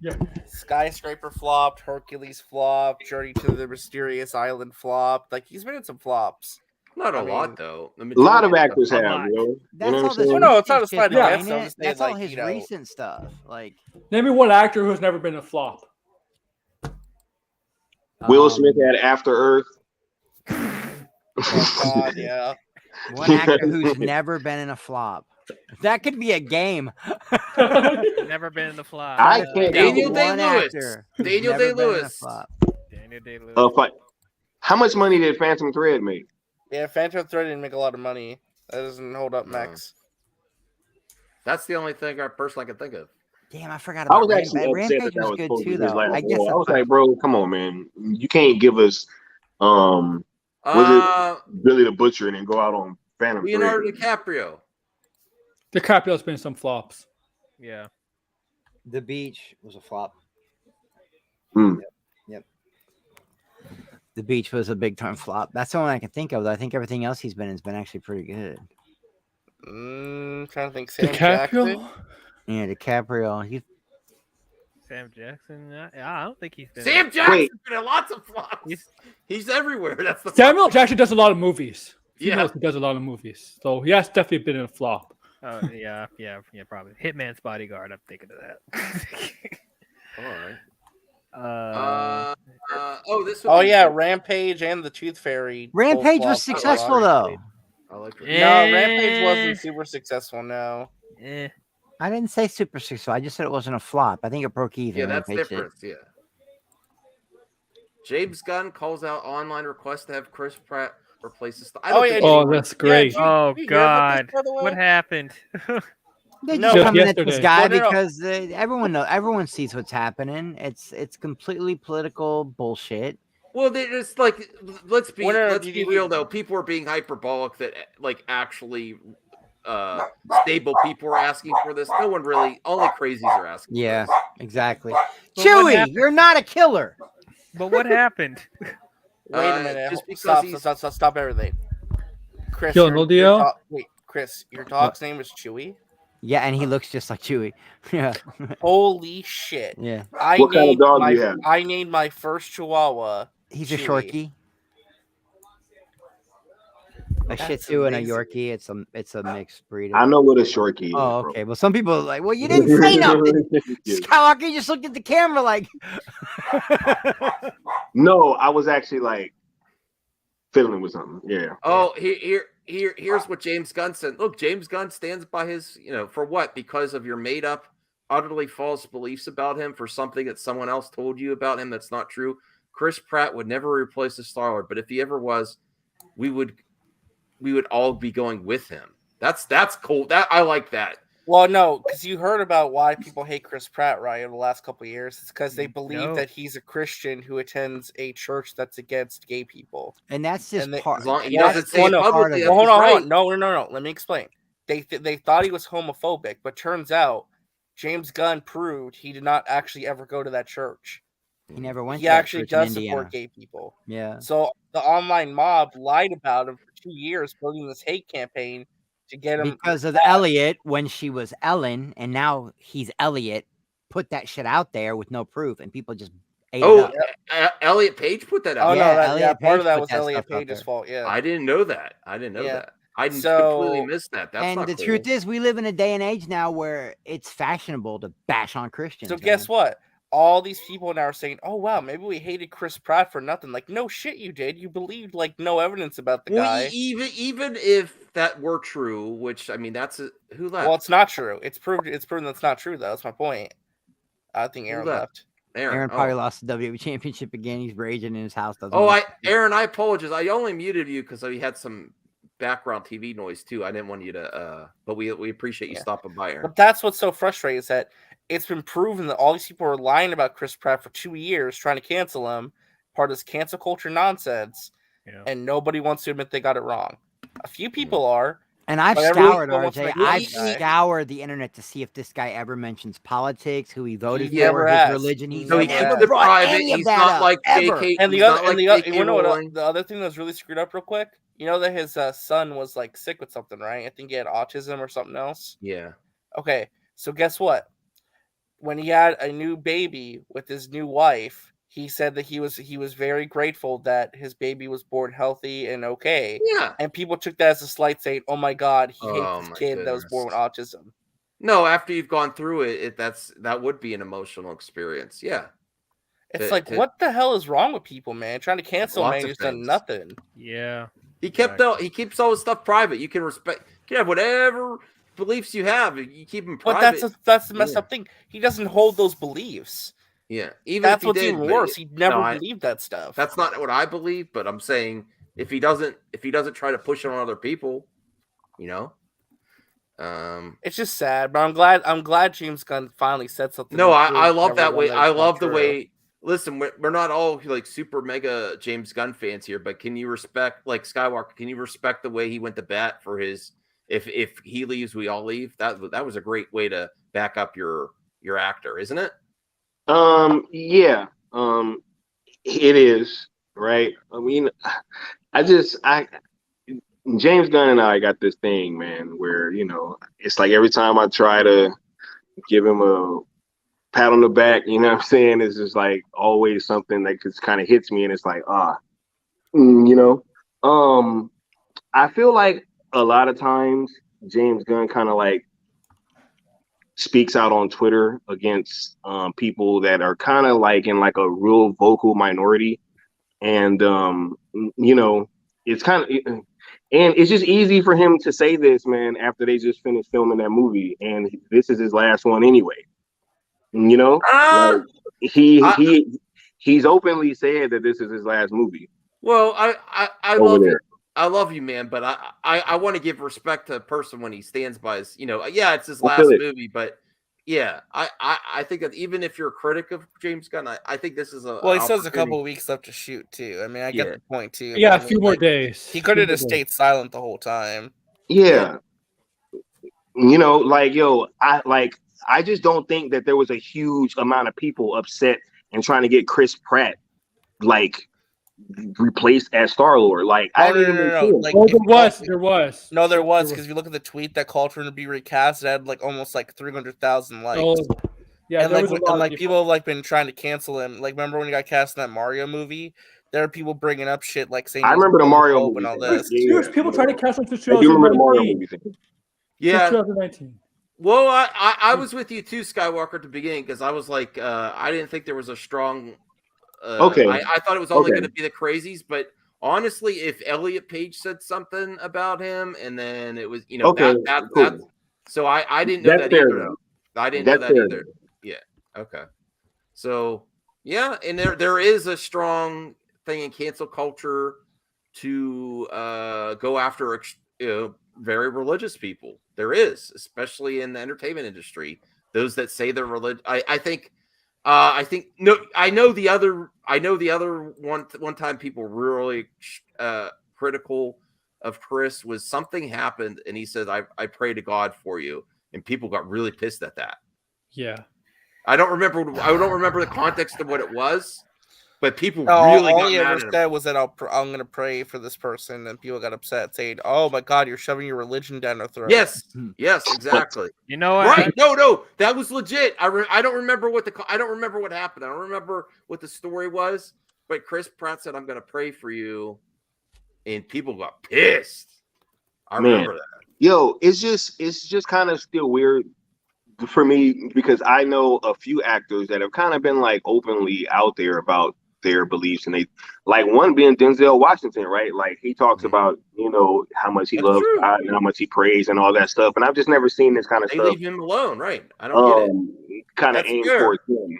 Skyscraper flopped, Hercules flopped, Journey to the Mysterious Island flopped. Like he's been in some flops. Not a lot though. A lot of actors have, yo. You That's know all what I'm this. saying? No, it's not a recent Spider-Man, shit, so ain't I'm it? just saying, That's all like, his you know. recent stuff. Like Name me one actor who's never been a flop. Will Smith had After Earth. Oh God, yeah. one actor who's never been in a flop. That could be a game. Never been in the flop. I can't. Daniel One Day-Lewis. actor Daniel who's never been in a Day-Lewis. flop. Daniel Day-Lewis. How much money did Phantom Thread make? Yeah, Phantom Thread didn't make a lot of money. That doesn't hold up, Max. That's the only thing I personally can think of. Damn, I forgot I about was actually Rampage. upset Rampage that was was good supposed to too, be his though. last I guess role. I was that's like, bro, come on, man. You can't give us was it Billy the Butcher and then go out on Phantom Leonardo Thread. DiCaprio. DiCaprio's been some flops. Yeah. The Beach was a flop. Hmm. Yep. The Beach was a big time flop. That's the one I can think of. Though. I think everything else he's been in has been actually pretty good. Trying to think. Sam DiCaprio? Jackson? Yeah, DiCaprio. He's Sam Jackson. I don't think he's been. Sam Jackson's been in lots of flops. He's everywhere. That's the Samuel Jackson does a lot of movies. He Yeah. knows he does a lot of movies. So he has definitely been in a flop. Oh yeah, probably. Hitman's Bodyguard. I'm thinking of that. All right. This. Oh yeah, Rampage and the Tooth Fairy. Rampage both was flopped. successful though. I like No, Rampage wasn't super successful. No. I didn't say super successful. I just said it wasn't a flop. I think it broke even. Yeah, that's Rampage did. different. Yeah. James Gunn calls out online request to have Chris Pratt replace his. That's great. Oh God, what happened? They No, just coming at yesterday. this guy No. because everyone sees what's happening. It's completely political bullshit. Well, they just like let's be Whatever, let's you be give real me- though. People are being hyperbolic that like actually stable people are asking for this. No one really. Only crazies are asking. Yeah, exactly. what Chewie, happened? you're not a killer. But what happened? Wait a minute. just because Stop, he's- stop everything. Chris, Yo, no deal? wait, Chris, your dog's name is Chewy? Yeah, and he looks just like Chewie. Yeah. Holy shit. Yeah. What kind of dog do you have? I named my first Chihuahua. He's a Chewy. Shorkie. A Shih That's Tzu and a amazing. Yorkie. It's a mixed breed. I know what a Shorkie is. Oh, bro. okay. Well, some people are like, well, you didn't say nothing. Skywalker just looked at the camera like. No, I was actually like fiddling with something. Yeah. Oh, here's what James Gunn said. Look, James Gunn stands by his, for what? Because of your made up utterly false beliefs about him for something that someone else told you about him that's not true, Chris Pratt would never replace the Star-Lord. But if he ever was, we would all be going with him. That's cool. That I like that. Well, no, because you heard about why people hate Chris Pratt, right, over the last couple of years. It's because they believe that he's a Christian who attends a church that's against gay people. And that's just part. As long he doesn't say it publicly. Hold on. No. Let me explain. They thought he was homophobic, but turns out James Gunn proved he did not actually ever go to that church. He never went. He actually does support gay people. Yeah. So the online mob lied about him for 2 years, building this hate campaign to get him because of Elliot when she was Ellen, and now he's Elliot. Put that shit out there with no proof, and people just ate it up. Elliot Page put that out. Oh there. no, part of that was Elliot Page's fault. Yeah, I didn't know that. I completely missed that. That's and not the cool. truth is, we live in a day and age now where it's fashionable to bash on Christians. So guess what? All these people now are saying, "Oh wow, maybe we hated Chris Pratt for nothing." Like, no shit, you did. You believed like no evidence about the guy. Even if that were true, which I mean, who left? Well, it's not true. It's proven that's not true, though. That's my point. I think Aaron left. Aaron probably lost the WWE Championship again. He's raging in his house. Aaron, I apologize. I only muted you because we had some background TV noise too. I didn't want you to. But we appreciate you stopping by, Aaron. But that's what's so frustrating is that it's been proven that all these people are lying about Chris Pratt for 2 years, trying to cancel him, part of this cancel culture nonsense, and nobody wants to admit they got it wrong. A few people are. And I've scoured, RJ. I've scoured the internet to see if this guy ever mentions politics, who he voted for, his religion. He's never brought any of that up, ever. And the other thing that's really screwed up real quick, you know that his son was like sick with something, right? I think he had autism or something else. Yeah. Okay, so guess what? When he had a new baby with his new wife, he said that he was very grateful that his baby was born healthy and okay. Yeah. And people took that as a slight, saying, "Oh my God, he hates his kid that was born with autism." No, after you've gone through it, that would be an emotional experience. Yeah. It's what the hell is wrong with people, man? Trying to cancel a man who's done nothing. Yeah. He keeps all his stuff private. You can have whatever beliefs you have. You keep them private. But that's the messed up thing. He doesn't hold those beliefs. Yeah, even that's if what's even worse. He never believed that stuff. That's not what I believe, but I'm saying if he doesn't try to push it on other people, you know, it's just sad. But I'm glad James Gunn finally said something. No, I love that way. I love the way. Listen, we're not all like super mega James Gunn fans here, but can you respect like Skywalker? Can you respect the way he went to bat for his? If he leaves, we all leave. That was a great way to back up your actor, isn't it? Yeah, it is, right? I mean, James Gunn and I got this thing, man, where, you know, it's like every time I try to give him a pat on the back, you know what I'm saying? It's just like always something that just kind of hits me, and it's like, you know, I feel like a lot of times James Gunn kind of like speaks out on Twitter against people that are kind of like in like a real vocal minority, and you know, it's kind of, and it's just easy for him to say this, man, after they just finished filming that movie, and this is his last one anyway. You know, like he's openly said that this is his last movie. Well, I love you. I love you, man, but I want to give respect to a person when he stands by his, you know, yeah, it's his last movie, but yeah, I think that even if you're a critic of James Gunn, I think this is well, he still has a couple of weeks left to shoot too. I mean, I get the point too. Yeah, a few more days. He could have just stayed silent the whole time. Yeah. You know, like, yo, I just don't think that there was a huge amount of people upset and trying to get Chris Pratt like replaced as Star-Lord. Like, no. Like, there was. No, there was, because if you look at the tweet that called for him to be recast, it had like almost like 300,000 likes. Oh, yeah, and people have like been trying to cancel him. Like, remember when he got cast in that Mario movie? There are people bringing up shit like saying I remember the Mario movie and all this. There's people trying to cast him since I do remember the Mario movie thing. Yeah. 2019. Well, I was with you too, Skywalker, at the beginning, because I was like, I didn't think there was a strong. Okay. I thought it was only going to be the crazies, but honestly, if Elliot Page said something about him, and then it was, you know, cool. so I didn't know That's that fair, either. though. I didn't know that either. Yeah. Okay. So yeah, and there is a strong thing in cancel culture to go after very religious people. There is, especially in the entertainment industry, those that say they're religious. I think no. I know the other one time people were really critical of Chris was something happened and he said, I pray to God for you. And people got really pissed at that. Yeah. I don't remember the context of what it was, but people really all got he mad ever at him. said was that I'm going to pray for this person, and people got upset, saying, "Oh my God, you're shoving your religion down their throat." Yes, exactly. You know what? Right? No, that was legit. I don't remember what happened. I don't remember what the story was. But Chris Pratt said, "I'm going to pray for you," and people got pissed. I remember that. Yo, it's just kind of still weird for me because I know a few actors that have kind of been like openly out there about their beliefs, and they like one being Denzel Washington, right? Like he talks about how much he loves God and how much he prays and all that stuff, and I've just never seen this kind of They stuff. leave him alone, right? I don't get it. Kind of That's aimed fair. towards him.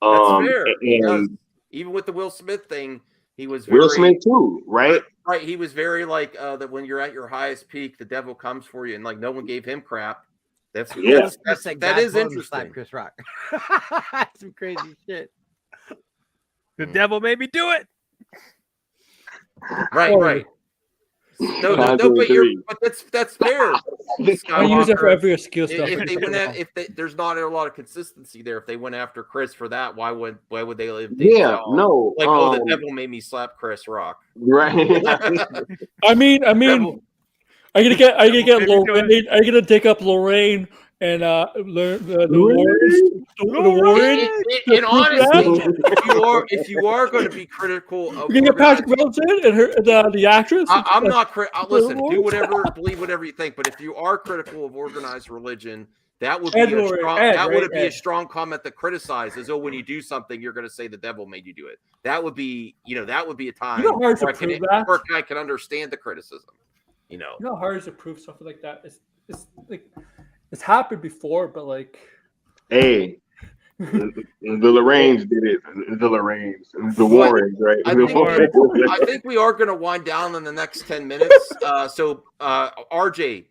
That's fair. And Because even with the Will Smith thing, he was Will Smith too, right? Right. He was very like that when you're at your highest peak, the devil comes for you, and like no one gave him crap. That is interesting. Chris Rock. Some crazy shit. The devil made me do it. Right. No, but that's fair. I use it for every excuse. If there's not a lot of consistency there, if they went after Chris for that, why would they live? The devil made me slap Chris Rock. Right. I mean, are you gonna get Lorraine? Are you gonna take up Lorraine and learn the Warren? In honesty, if you are going to be critical of, you get Patrick Wilson and the actress. I'm not listen. Do whatever, believe whatever you think. But if you are critical of organized religion, that would be a strong comment that criticizes. Oh, when you do something, you're going to say the devil made you do it. That would be a time where I can understand the criticism. You know how hard it is to prove something like that. It's like it's happened before, but like, hey, the Lorraines did it. The Lorraines, the Warrens, right? I think we are going to wind down in the next 10 minutes. So, RJ,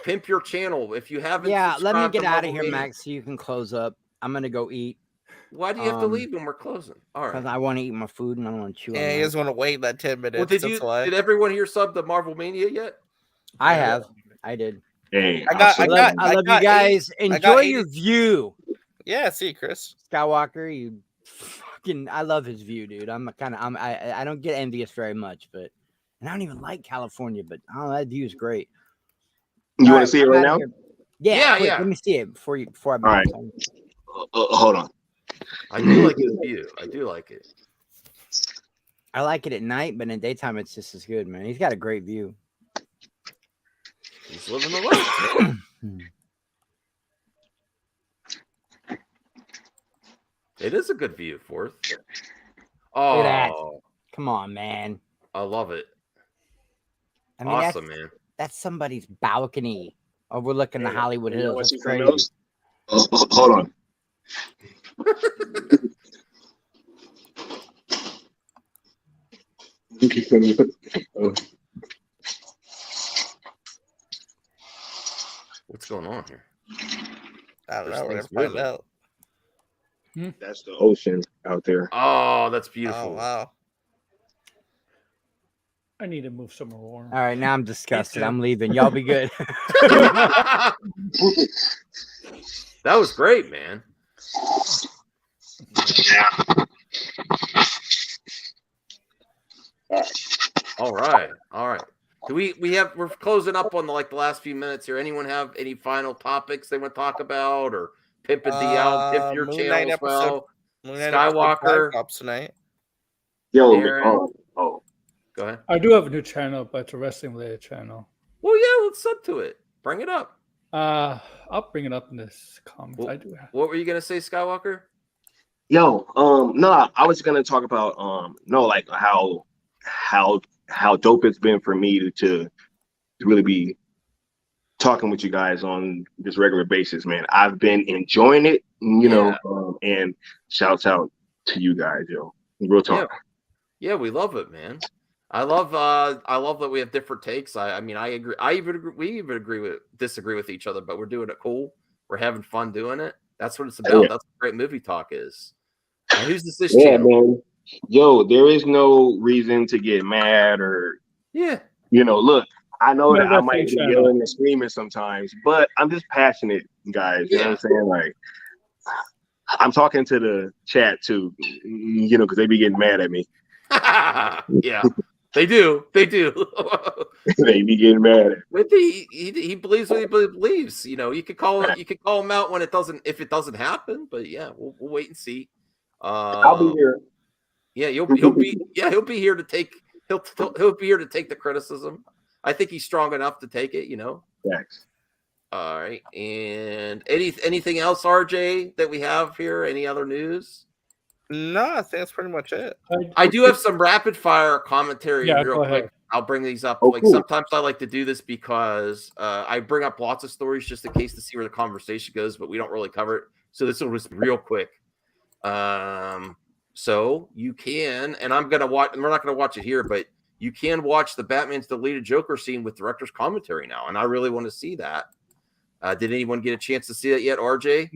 pimp your channel if you haven't. Yeah, let me get out of here, Max, so you can close up. I'm gonna go eat. Why do you have to leave when we're closing? All right. Because I want to eat my food and I want to chew. Yeah, you just want to wait that 10 minutes. Well, did everyone here sub the Marvel Mania yet? I have. I did. Hey, I love you guys. Enjoy your view. Yeah, see, Chris Skywalker, you fucking. I love his view, dude. I don't get envious very much, and I don't even like California, but that view is great. You want to see it right now? Yeah. Let me see it before I. All right. Hold on. I do like his view. I do like it. I like it at night, but in daytime, it's just as good, man. He's got a great view. He's living the life. It is a good view, Fourth. Oh, look at that. Come on, man. I love it. I mean, awesome, man. That's somebody's balcony overlooking the Hollywood Hills. That's crazy. Hold on. What's going on here? I don't know. We're gonna find out. That's the ocean out there. Oh, that's beautiful. Oh, wow. I need to move somewhere warm. All right, now I'm disgusted. I'm leaving. Y'all be good. That was great, man. All right. Do we're closing up on the last few minutes here. Anyone have any final topics they want to talk about or pimp it DL, pimp your channel as well? Skywalker tonight. Yo, go ahead. I do have a new channel, but it's a wrestling related channel. Well, yeah, let's sub to it. Bring it up. I'll bring it up in this comment. What, I do. What were you gonna say, Skywalker? Yo, no, I was gonna talk about like how dope it's been for me to really be talking with you guys on this regular basis, man. I've been enjoying it, you know, and shouts out to you guys, yo. Real talk. Yeah, we love it, man. I love that we have different takes. I mean, I agree. We even disagree with each other, but we're doing it cool. We're having fun doing it. That's what it's about. That's what great movie talk is. Who's this channel? Man. Yo, there is no reason to get mad or you know, look, I know that I might be yelling and screaming sometimes, but I'm just passionate, guys. You know what I'm saying? Like, I'm talking to the chat too, you know, because they be getting mad at me. Yeah, they do. They do. They be getting mad. He believes what he believes. You know, you could call him out when if it doesn't happen. But yeah, we'll wait and see. I'll be here. Yeah, he'll be here to take he'll be here to take the criticism. I think he's strong enough to take it. You know. Thanks. All right, and anything else, RJ, that we have here? Any other news? No, I think that's pretty much it. I do have some rapid fire commentary real quick. I'll bring these up. Cool. Sometimes I like to do this because I bring up lots of stories just in case to see where the conversation goes, but we don't really cover it. So this will just be real quick. So you can, and I'm gonna watch. And we're not gonna watch it here, but you can watch the Batman's deleted Joker scene with director's commentary now, and I really want to see that. Did anyone get a chance to see that yet, RJ?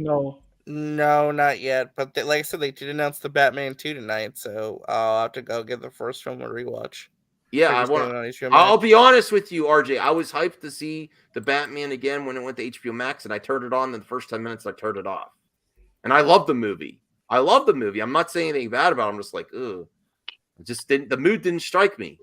No, not yet. But like I said, they did announce the Batman 2 tonight, so I'll have to go give the first film a rewatch. Yeah, I'll be honest with you, RJ. I was hyped to see the Batman again when it went to HBO Max, and I turned it on. In the first 10 minutes, I turned it off. And I love the movie. I'm not saying anything bad about it. I'm just like, ugh. The mood didn't strike me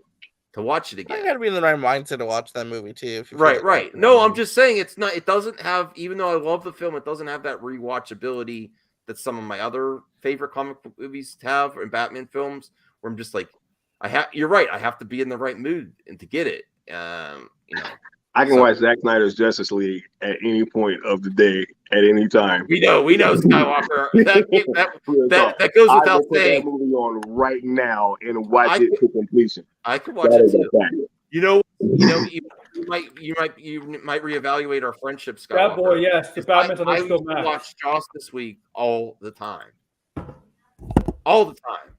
to watch it again. I gotta be in the right mindset to watch that movie too. Right. No, I'm just saying it doesn't have, even though I love the film, it doesn't have that rewatchability that some of my other favorite comic book movies have, and Batman films, where I'm just like, you're right, I have to be in the right mood and to get it. You know. I can watch Zack Snyder's Justice League at any point of the day, at any time. We know, Skywalker. That goes without saying. That movie on right now and watch it to completion. I could watch it too. You might reevaluate our friendship, Skywalker. Yeah, boy, yes. The Batman's on I the show match. watch Joss this week all the time. All the time.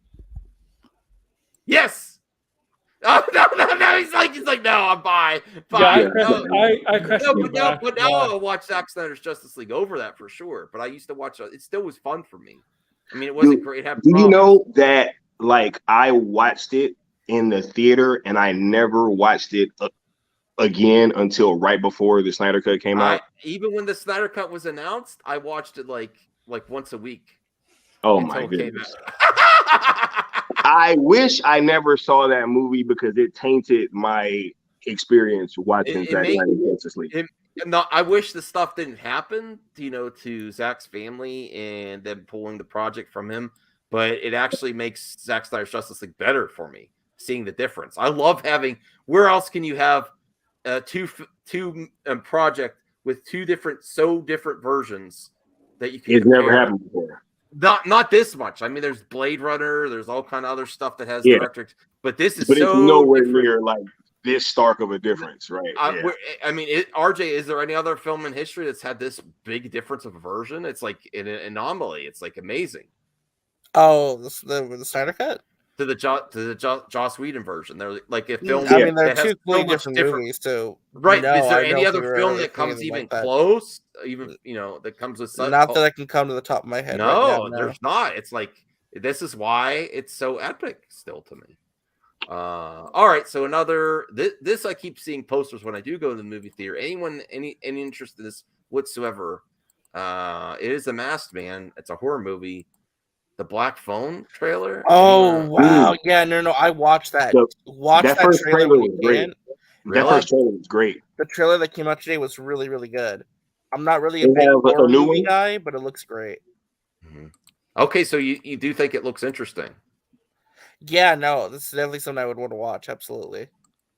Yes. Oh, no. He's like, no, I'm bye. Yeah, But now I'll watch Zack Snyder's Justice League over that for sure. But I used to watch it. It still was fun for me. I mean, it wasn't great. Do you know that, like, I watched it in the theater and I never watched it again until right before the Snyder Cut came out? Even when the Snyder Cut was announced, I watched it like once a week. Oh, my goodness. I wish I never saw that movie because it tainted my experience watching Zack Snyder's Justice League. I wish the stuff didn't happen, to Zack's family and them pulling the project from him. But it actually makes Zack Snyder's Justice League better for me, seeing the difference. I love having. Where else can you have two project with two different versions that you can? It's never happened before. Not this much. I mean, there's Blade Runner. There's all kind of other stuff that has director, but this is it's nowhere near like this stark of a difference, right? RJ, is there any other film in history that's had this big difference of a version? It's like an anomaly. It's like amazing. Oh, the Snyder Cut to the Joss Whedon version. They're like a film. I mean, they're two completely different movies too. Right? Is there any other film that comes even close? Even that comes with not that I can come to the top of my head. No, there's not. It's like this is why it's so epic still to me. All right, so another this I keep seeing posters when I do go to the movie theater. Anyone any interest in this whatsoever? It is The Masked Man. It's a horror movie. The Black Phone trailer. Oh wow! Yeah, no, I watched that. That first trailer was great. That first trailer was great. The trailer that came out today was really, really good. I'm not really a big horror movie guy, but it looks great. Mm-hmm. Okay, so you do think it looks interesting? Yeah, no, this is definitely something I would want to watch. Absolutely.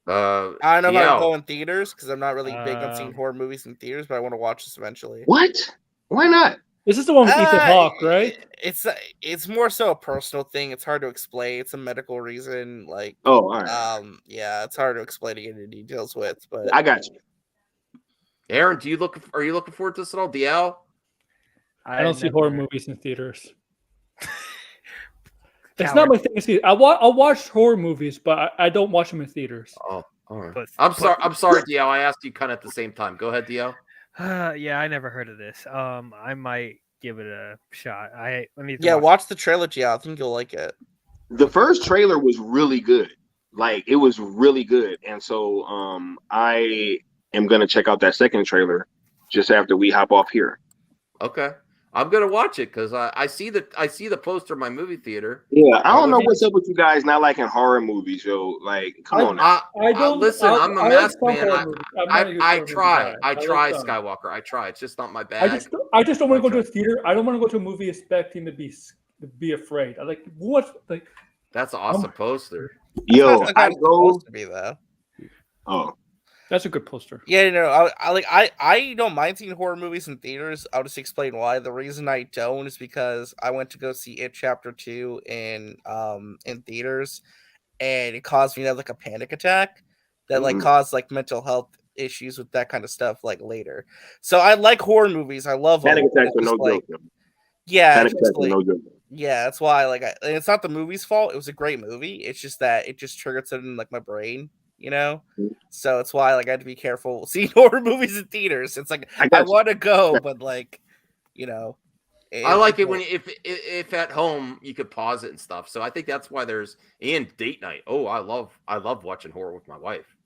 I don't know if I'll go in theaters because I'm not really big on seeing horror movies in theaters, but I want to watch this eventually. What? Why not? This is the one with Ethan Hawke, right? It's more so a personal thing. It's hard to explain. It's a medical reason. Like, all right. Yeah, it's hard to explain to get into details with, but I got you. Aaron, are you looking forward to this at all? DL? I don't see horror movies in theaters. It's not my thing to see. I'll watch horror movies, but I don't watch them in theaters. Oh, all right. I'm sorry, DL. I asked you kind of at the same time. Go ahead, DL. Yeah, I never heard of this. I might give it a shot. Watch the trilogy. I think you'll like it. The first trailer was really good. Like, it was really good, and so I am gonna check out that second trailer just after we hop off here. Okay, I'm gonna watch it because I see the poster in my movie theater. Yeah, I don't know what's up with you guys not liking horror movies, yo. Like, come on. Now. Listen. I'm a mask man. I try, Skywalker. I try. It's just not my bag. I just don't want to go to a theater. I don't want to go to a movie expecting to be afraid. I like what like. That's an awesome poster. Yo, I go to be though. Oh, that's a good poster. Yeah, I don't mind seeing horror movies in theaters. I'll just explain why. The reason I don't is because I went to go see It Chapter 2 in theaters, and it caused me to have like a panic attack that like caused like mental health issues with that kind of stuff like later. So I like horror movies. I love panic them. attacks are no joke. Yeah, panic attacks are no joke. Yeah, that's why. Like, and it's not the movie's fault. It was a great movie. It's just that it just triggered something in like my brain, you know. So it's why like I had to be careful seeing horror movies in theaters. It's like I want to go, but like, you know, I like it when if at home you could pause it and stuff. So I think that's why there's date night. Oh, I love watching horror with my wife.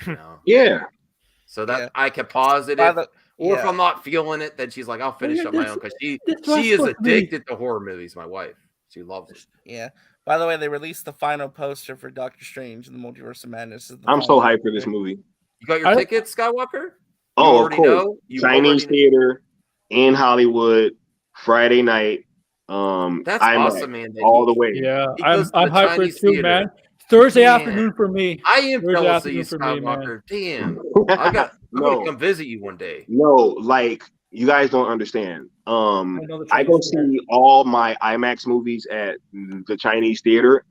You know? Yeah. So that I can pause it. Or if I'm not feeling it, then she's like, I'll finish up my own because she is addicted to horror movies. My wife, she loves it. Yeah. By the way, they released the final poster for Doctor Strange and the Multiverse of Madness. I'm so hyped for this movie. You got your tickets, Skywalker? Oh, of course. Chinese theater in Hollywood, Friday night. That's awesome, man. All the way. Yeah, I'm hyped for it too, man. Thursday afternoon for me. I am jealous of you, Skywalker. Damn. I'm gonna come visit you one day. No, like you guys don't understand. I go see all my IMAX movies at the Chinese theater.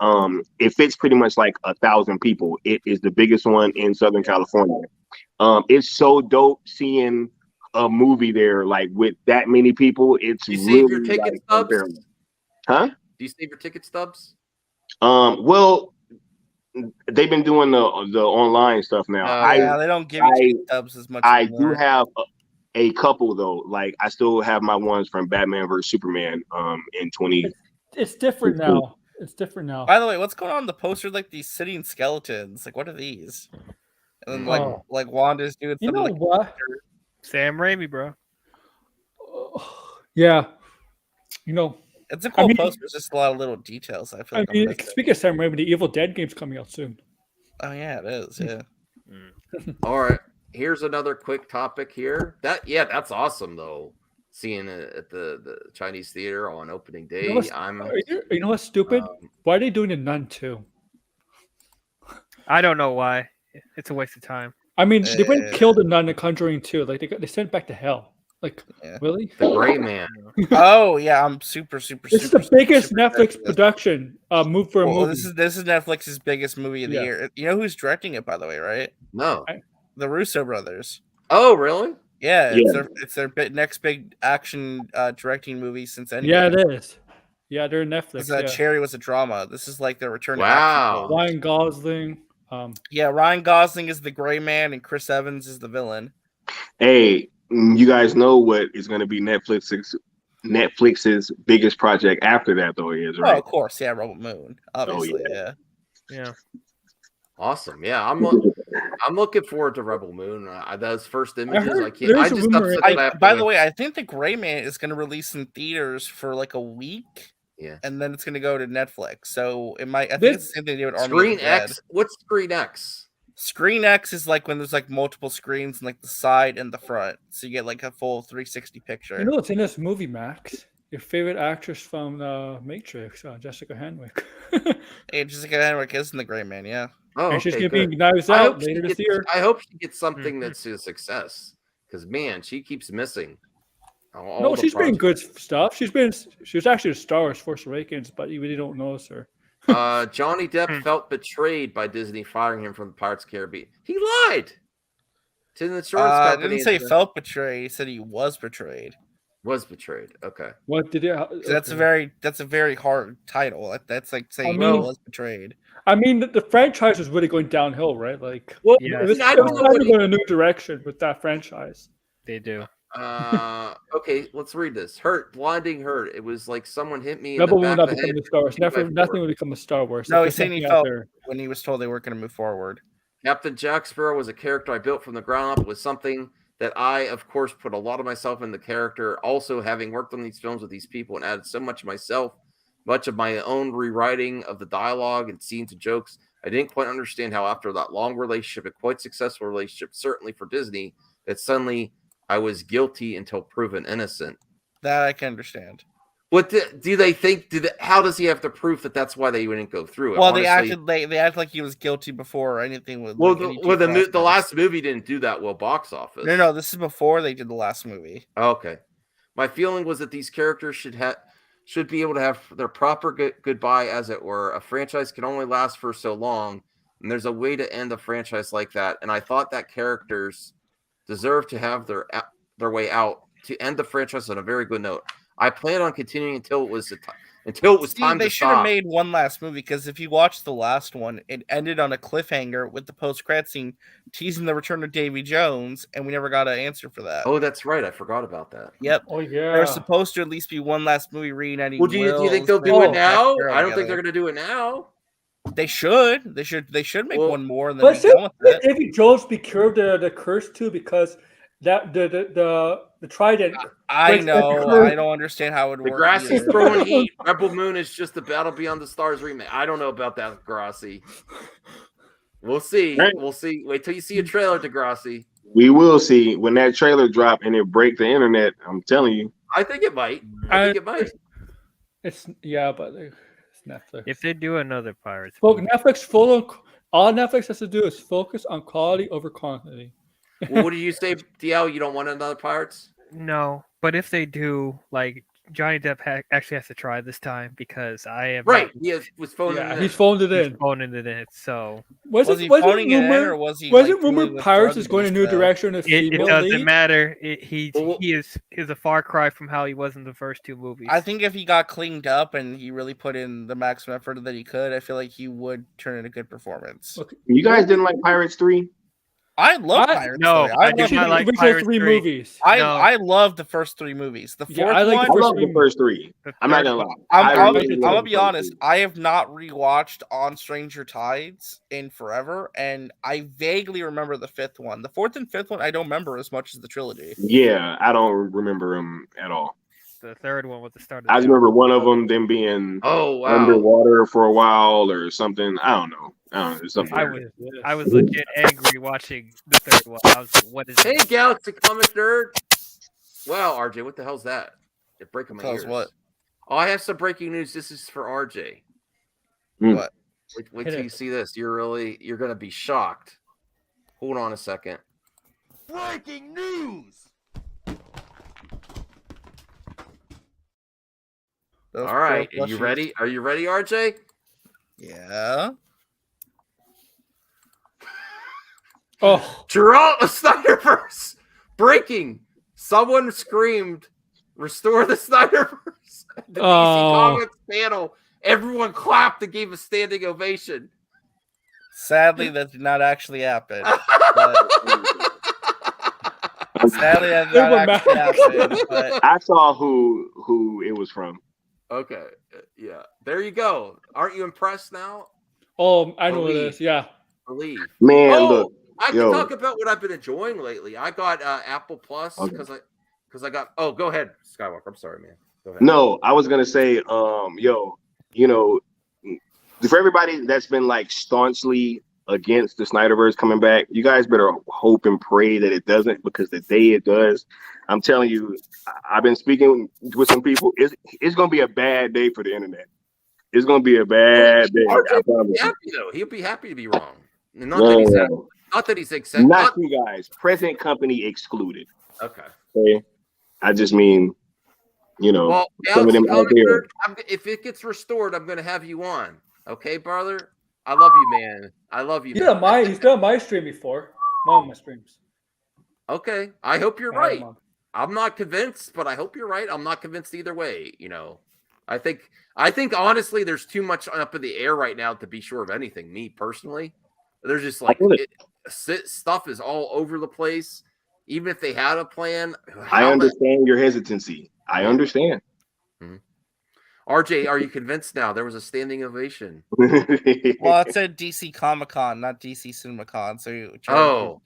It fits pretty much like 1,000 people. It is the biggest one in Southern California. It's so dope seeing a movie there, like with that many people. It's you really save your ticket stubs? Huh? Do you save your ticket stubs? Well, they've been doing the online stuff now. They don't give you stubs as much. I do have a couple though. Like I still have my ones from Batman vs Superman in 20. It's different now. It's different now. By the way, what's going on in the poster? Like these sitting skeletons. Like what are these? And then like Wanda's doing something. You know what? Sam Raimi, bro. Yeah. You know. It's a cool poster. It's just a lot of little details. I feel like speaking of Sam Raimi, the Evil Dead game's coming out soon. Oh yeah, it is. Yeah. All right. Here's another quick topic here. That's awesome though. Seeing it at the Chinese theater on opening day. You know what's stupid? Why are they doing the Nun 2? I don't know why. It's a waste of time. I mean, they went and killed the Nun in Conjuring 2. Like they sent it back to hell. Like, really? The Gray Man. Oh yeah, I'm super. This is the biggest Netflix production move for a movie. This is Netflix's biggest movie of the year. You know who's directing it, by the way, right? No, the Russo brothers. Oh, really? Yeah, it's their next big action directing movie since Endgame. Yeah, it is. Yeah, they're Netflix. Cherry was a drama. This is like their return. Wow. To Ryan Gosling. Ryan Gosling is the Gray Man and Chris Evans is the villain. Hey, you guys know what is going to be Netflix's biggest project after that, though, is right? Oh, of course, yeah, Rebel Moon, obviously, yeah. Awesome, yeah. I'm looking forward to Rebel Moon. Those first images, by the way, I think the Gray Man is going to release in theaters for like a week. Yeah, and then it's going to go to Netflix. So it might. I think it's the same thing they would. Screen X. What's Screen X? Screen X is like when there's like multiple screens in like the side and the front, so you get like a full 360 picture. You know what's in this movie, Max? Your favorite actress from Matrix, Jessica Henwick. Hey, Jessica Henwick is in the Gray Man, yeah. Oh, and she's gonna be Knives Out later this year. I hope she gets something that's a success, because man, she keeps missing. No, she's been good stuff. She was actually a star of Force Awakens, but you really don't notice her. Johnny Depp felt betrayed by Disney firing him from the Pirates of the Caribbean. He lied. To the insurance company. Didn't say felt betrayed. He said he was betrayed. Was betrayed. Okay. What did it? That's a very hard title. That's like saying he was betrayed. I mean, the franchise is really going downhill, right? Like, well, it was going in a new direction with that franchise. They do. Okay, let's read this. Blinding hurt. It was like someone hit me. Rebel in the will back not of the become head. a Star Wars. Nothing will become a Star Wars. No, Like, he's saying he there's felt nothing out when he was told they weren't going to move forward. Captain Jack Sparrow was a character I built from the ground up. It was something that I, of course, put a lot of myself in the character. Also, having worked on these films with these people and added so much of myself, much of my own rewriting of the dialogue and scenes and jokes, I didn't quite understand how after that long relationship, a quite successful relationship, certainly for Disney, that suddenly I was guilty until proven innocent. That I can understand. What do they think? How does he have the proof that that's why they wouldn't go through it? Well, Honestly, they act like he was guilty before or anything. With the last movie didn't do that well box office. No, this is before they did the last movie. Okay, my feeling was that these characters should be able to have their proper goodbye, as it were. A franchise can only last for so long, and there's a way to end a franchise like that. And I thought that characters deserve to have their way out to end the franchise on a very good note. I plan on continuing until it was time They to should have stop. made one last movie, because if you watch the last one, it ended on a cliffhanger with the post-credit scene teasing the return of Davy Jones, and we never got an answer for that. Oh, that's right. I forgot about that. Yep. Oh yeah. There's supposed to at least be one last movie reuniting. Well, do you think they'll do it now? I don't think they're going to do it now. They should. They should make one more and then But be done with it. Davy Jones be cured the curse too, because that the trident. I know. I don't understand how it The works. Grassy's throwing heat. Rebel Moon is just the Battle Beyond the Stars remake. I don't know about that, Degrassi. We'll see. Right. We'll see. Wait till you see a trailer, Degrassi. We will see when that trailer drop and it break the internet. I'm telling you. I think it might. I think it might. But it's Netflix. If they do another Pirates, Look, Netflix all Netflix has to do is focus on quality over quantity. Well, what do you say, DL? You don't want another Pirates? no. But if they do, like Johnny Depp actually has to try this time, because I am Right. He was phoning it in. He's phoned it in. He's phoning it in. So Was he phoning it in, or was he? Wasn't like, dealing rumored with Pirates drug is going a abuse, new though? direction? Of it female doesn't lead? matter. He is a far cry from how he was in the first two movies. I think if he got cleaned up and he really put in the maximum effort that he could, I feel like he would turn in a good performance. You guys didn't like Pirates 3? I love Pirates 3. I do not like Pirates 3 movies. I love the first three movies. The fourth I like one, the I love the first three. I'm not gonna lie. I'm really gonna love be the first honest. three. I have not rewatched On Stranger Tides in forever, and I vaguely remember the fifth one. The fourth and fifth one, I don't remember as much as the trilogy. Yeah, I don't remember them at all. The third one was the start of I just remember one of them being underwater for a while or something. I don't know. Something I was legit angry watching the third one. I was like, what is Hey, Galaxy Comic Nerd. Wow, RJ, what the hell's that? You're breaking my Tell us ears. what? Oh, I have some breaking news. This is for RJ. What? Wait till you see this. You're gonna be shocked. Hold on a second. Breaking news. All right, are you ready? Are you ready, RJ? Yeah. Oh, Geralt of Snyderverse. Breaking. Someone screamed, "Restore the Snyderverse." The DC Comics panel. Everyone clapped and gave a standing ovation. Sadly, that did not actually happen. Sadly, that did not actually happen. But I saw who it was from. Okay, yeah. There you go. Aren't you impressed now? Oh, I know what it is. Yeah. Believe. Man, look. I can talk about what I've been enjoying lately. I got Apple Plus because I got. Oh, go ahead, Skywalker. I'm sorry, man. Go ahead. No, I was gonna say, you know, for everybody that's been like staunchly against the Snyderverse coming back, you guys better hope and pray that it doesn't, because the day it does, I'm telling you, I've been speaking with some people. It's gonna be a bad day for the internet. It's gonna be a bad day. I promise you. He'll be happy to be wrong. Not that he's accepted. Not you guys. Present company excluded. Okay. I just mean, Well, some of them out there. if it gets restored, I'm going to have you on. Okay, brother? I love you, man. I love you. He's got my stream before. One of my streams. Okay, I hope you're I have a right. month. I'm not convinced, but I hope you're right. I'm not convinced either way. I think honestly, there's too much up in the air right now to be sure of anything. Me personally, there's just like stuff is all over the place. Even if they had a plan, I understand your hesitancy. I understand. RJ, are you convinced now? There was a standing ovation. Well, it said DC Comic-Con, not DC Cinemacon. So you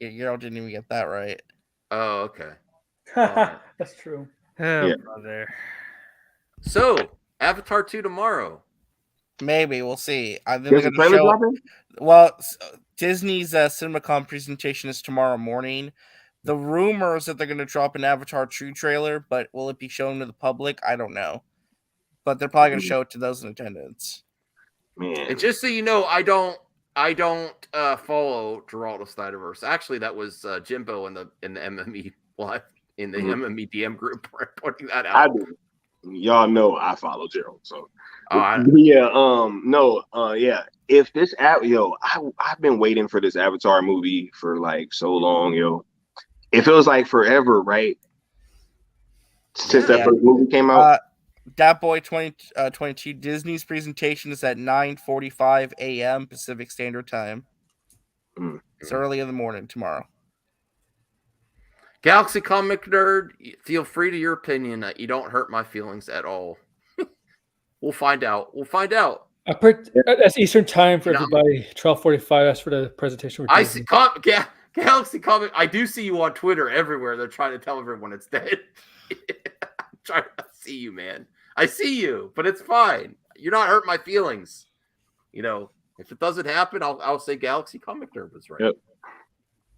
didn't even get that right. Oh, okay. That's true. Oh, brother. So, Avatar 2 tomorrow. Maybe we'll see. I think There's they're a going to trailer show. dropping? Well, Disney's Cinemacon presentation is tomorrow morning. The rumors that they're going to drop an Avatar 2 trailer, but will it be shown to the public? I don't know. But they're probably going to show it to those in attendance. Man, And just so you know, I don't follow Geraldo Snyderverse. Actually, that was Jimbo in the MME live in the MME DM group putting that out. I do. Y'all know I follow Gerald, so yeah. If this I've been waiting for this Avatar movie for like so long, yo. It feels like forever, right? Since that first movie came out. Dat Boy 2022 Disney's presentation is at 9:45 a.m. Pacific Standard Time. It's early in the morning tomorrow. Galaxy Comic Nerd, feel free to your opinion. You don't hurt my feelings at all. We'll find out. That's Eastern time for everybody. 12:45. That's for the presentation. I see. Galaxy Comic. I do see you on Twitter everywhere. They're trying to tell everyone it's dead. I'm trying to see you, man. I see you, but it's fine. You're not hurting my feelings. If it doesn't happen, I'll say Galaxy Comic Nerd was right. Yep.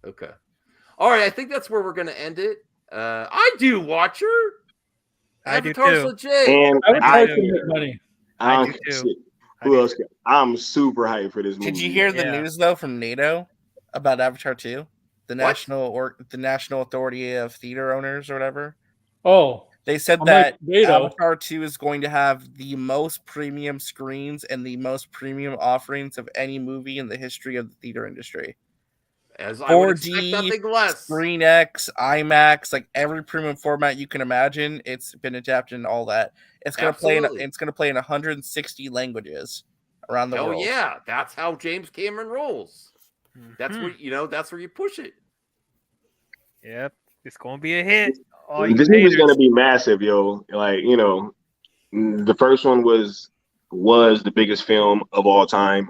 Okay. All right. I think that's where we're gonna end it. I do, Watcher. Avatar's legit. And I do money. I do too. Who else? I'm super hyped for this movie. Did you hear the news though from NATO about Avatar 2? The National Authority of Theater Owners or whatever. Oh. They said that Avatar 2 is going to have the most premium screens and the most premium offerings of any movie in the history of the theater industry. As I would expect 4D, nothing less. Screen X, IMAX, like every premium format you can imagine, it's been adapted and all that. It's going to play in 160 languages around the world. Oh yeah, that's how James Cameron rolls. That's where you push it. Yep, it's going to be a hit. This movie's gonna be massive, yo. Like, the first one was the biggest film of all time.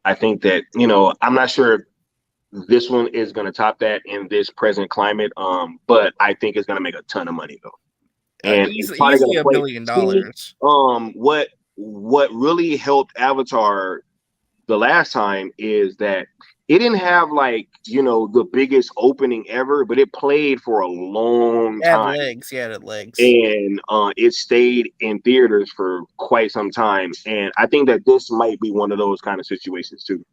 I think that, I'm not sure if this one is gonna top that in this present climate. But I think it's gonna make a ton of money though. And easily $1 billion. What really helped Avatar the last time is that it didn't have the biggest opening ever, but it played for a long time. It had legs. And it stayed in theaters for quite some time. And I think that this might be one of those kind of situations too.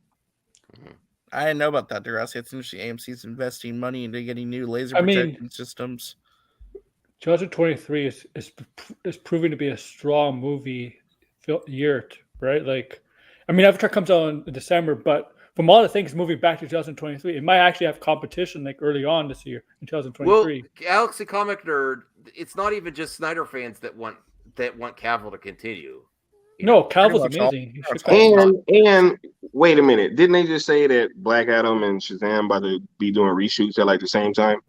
I didn't know about that, Degrassi. It's interesting. AMC's investing money into getting new laser protection systems. 2023 is proving to be a strong movie year, right? Avatar comes out in December, but from all the things moving back to 2023, it might actually have competition early on this year in 2023. Well, Galaxy Comic Nerd, it's not even just Snyder fans that want Cavill to continue. No, Cavill's amazing. And wait a minute, didn't they just say that Black Adam and Shazam about to be doing reshoots at the same time?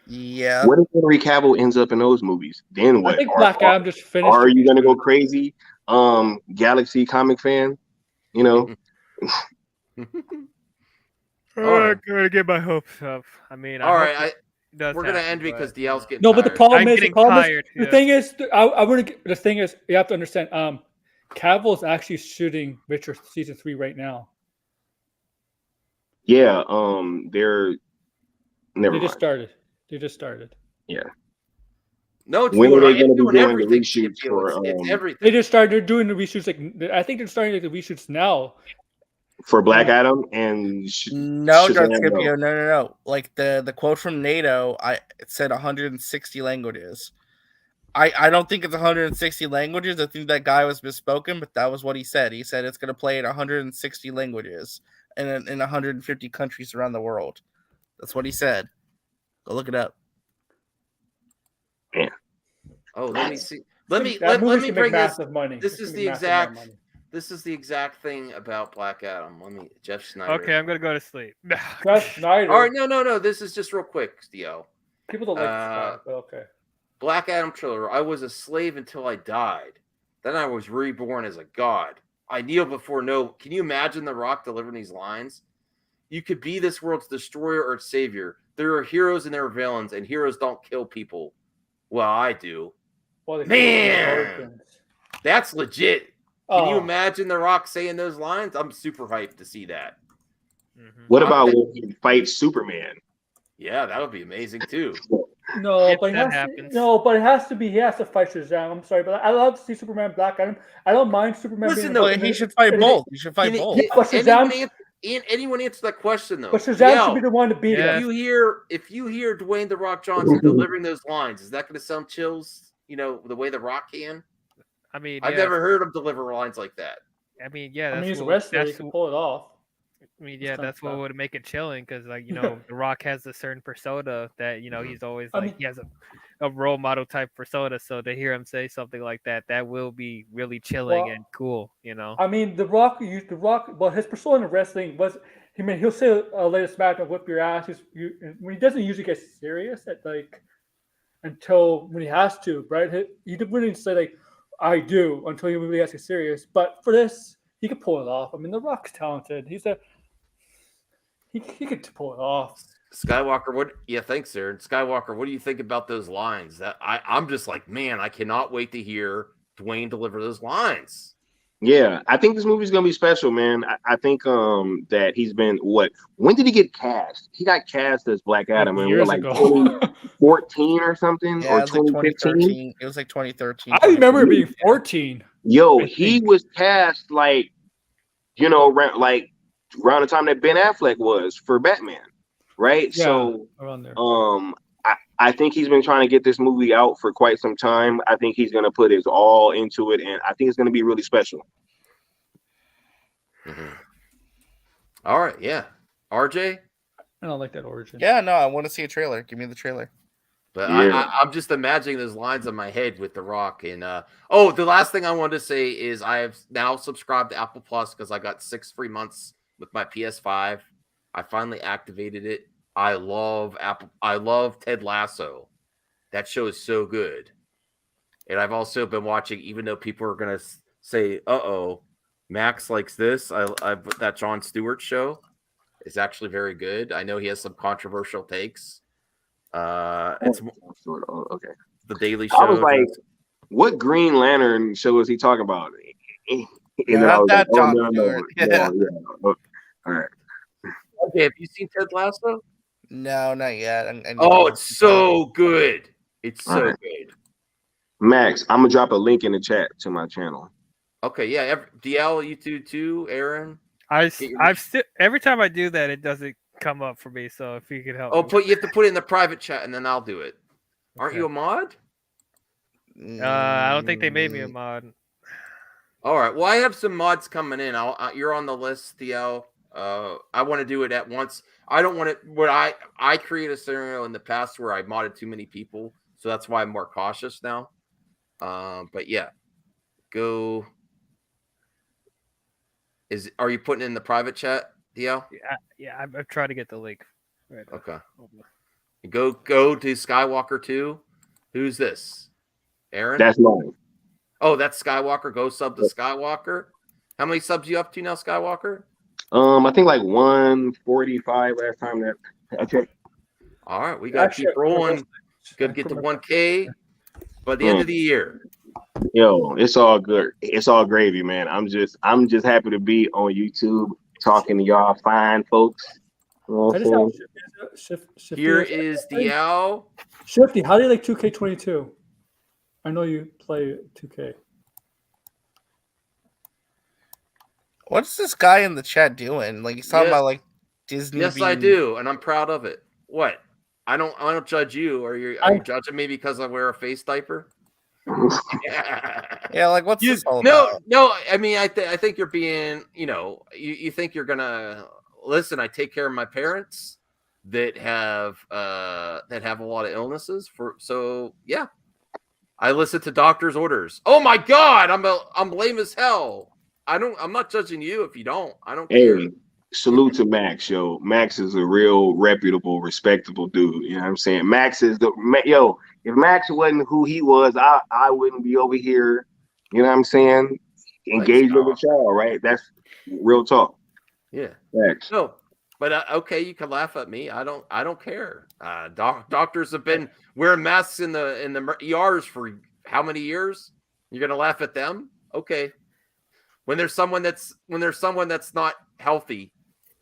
Yeah. What if Henry Cavill ends up in those movies? Then what? I think Black Adam just finished. Are you gonna go crazy? Galaxy comic fan, I'm gonna get my hopes up. We're gonna end because DL's getting but the problem is the thing is you have to understand. Cavill is actually shooting Witcher season 3 right now. Yeah, they're They just started. Yeah. No, it's when are they going to be doing doing everything. the reshoots for? It's everything. They just started. They're doing the reshoots. I think they're starting the reshoots now. For Black Adam and no. Like the quote from NATO, it said 160 languages. I don't think it's 160 languages. I think that guy was misspoken, but that was what he said. He said it's going to play in 160 languages and in 150 countries around the world. That's what he said. Go look it up. Yeah. Oh, let me see. Let me That movie's me gonna make bring this. massive money. This It's is gonna the make massive amount of exact. money. This is the exact thing about Black Adam. Let me Jeff Snyder. Okay, I'm gonna go to sleep. Jeff Snyder. All right, no. This is just real quick, Theo. People don't like Snyder, but okay. Black Adam trailer. I was a slave until I died. Then I was reborn as a god. I kneel before no. Can you imagine The Rock delivering these lines? You could be this world's destroyer or its savior. There are heroes and there are villains, and heroes don't kill people. Well, I do. Well, Man, that's legit. Can you Oh. imagine The Rock saying those lines? I'm super hyped to see that. What about when he fights Superman? Yeah, that would be amazing too. No, If but that happens. it has to be. He has to fight Shazam. I'm sorry, but I love to see Superman, Black Adam. I don't mind Superman. Listen, being though, in- He should fight in- both. He should fight Can- both. Yeah, but Shazam, anyone answer that question though? but Shazam Yo, should be the one to beat if him. if you hear Dwayne The Rock Johnson delivering those lines, is that going to sound chills? You know the way The Rock can. I mean, I've yeah. never heard him deliver lines like that. I mean, yeah. I mean, That's he's a what- wrestler. He that's can what- pull it off. I mean, yeah, kind of that's what stuff. would make it chilling because, like, you know, The Rock has a certain persona that, you know, he's always I like, mean- he has a role model type persona. So to hear him say something like that, that will be really chilling Well, and cool, you know? I mean, The Rock used The Rock. Well, his persona in wrestling was. He'll say later SmackDown, whip your ass. When he doesn't usually get serious at like until when he has to, right? He wouldn't say like I do until he really has to get serious. But for this, he could pull it off. I mean, The Rock's talented. He could pull it off. Skywalker, what? Yeah, thanks, Aaron. Skywalker, what do you think about those lines? That I'm just like, man, I cannot wait to hear Dwayne deliver those lines. Yeah, I think this movie's gonna be special, man. I think that he's been what? When did he get cast? He got cast as Black Adam in years like ago. 2014 or something, Yeah, or it was like 2015. 2013. It was like 2013. I remember it being 14. Yo, I he think. was cast like, around the time that Ben Affleck was for Batman, right? Yeah, So, around there. I think he's been trying to get this movie out for quite some time. I think he's gonna put his all into it, and I think it's gonna be really special. All right, yeah. RJ, I don't like that origin. Yeah, no, I want to see a trailer. Give me the trailer. but Yeah. I'm just imagining those lines in my head with The Rock. And the last thing I wanted to say is I have now subscribed to Apple Plus because I got 6 free months with my PS5. I finally activated it. I love Apple. I love Ted Lasso. That show is so good. And I've also been watching, even though people are gonna say, "Uh-oh, Max likes this." That Jon Stewart show is actually very good. I know he has some controversial takes. It's Okay. The Daily Show. I was like, what Green Lantern show is he talking about? And then I Not was that like, Jon no. Stewart. Yeah. All right. Okay, have you seen Ted Lasso? No, not yet. I need to Oh, watch it's it. so good. It's so Alright. good. Max, I'm gonna drop a link in the chat to my channel. Okay, yeah. DL, you too, Aaron. I've still every time I do that, it doesn't come up for me. So if you could help, Oh, me. you have to put it in the private chat, and then I'll do it. Aren't you a mod? I don't think they made me a mod. All right. Well, I have some mods coming in. You're on the list, DL. I want to do it at once. I don't want it. I create a scenario in the past where I modded too many people, so that's why I'm more cautious now. But yeah, go. Are you putting it in the private chat, DL? Yeah. I've tried to get the link. Right now. Okay. Go to Skywalker 2. Who's this? Aaron? That's mine. Oh, that's Skywalker. Go sub to Skywalker. How many subs you up to now, Skywalker? I think like 145 last time that I checked. All right, we got to keep rolling. Got to get to 1K by the end of the year. Yo, it's all good. It's all gravy, man. I'm just happy to be on YouTube talking to y'all fine folks. You know what I'm saying? Here is DL. Shifty, how do you like 2K22? I know you play 2K. What's this guy in the chat doing? Like he's talking about like Disney. Yes, I do, and I'm proud of it. What? I don't judge you. Are you judging me because I wear a face diaper? Yeah, like what's this all about? No. I mean, I think you're being, you think you're gonna listen. I take care of my parents. that have a lot of illnesses. So yeah, I listen to doctor's orders. Oh my God, I'm lame as hell. I'm not judging you if you don't. I don't care. Hey, salute to Max, yo. Max is a real reputable, respectable dude. You know what I'm saying? Max is yo. If Max wasn't who he was, I wouldn't be over here. You know what I'm saying? Engagement with y'all, right? That's real talk. Yeah. Max. No, but okay, you can laugh at me. I don't care. Doctors have been wearing masks in the ERs for how many years? You're gonna laugh at them? Okay. When there's someone that's not healthy,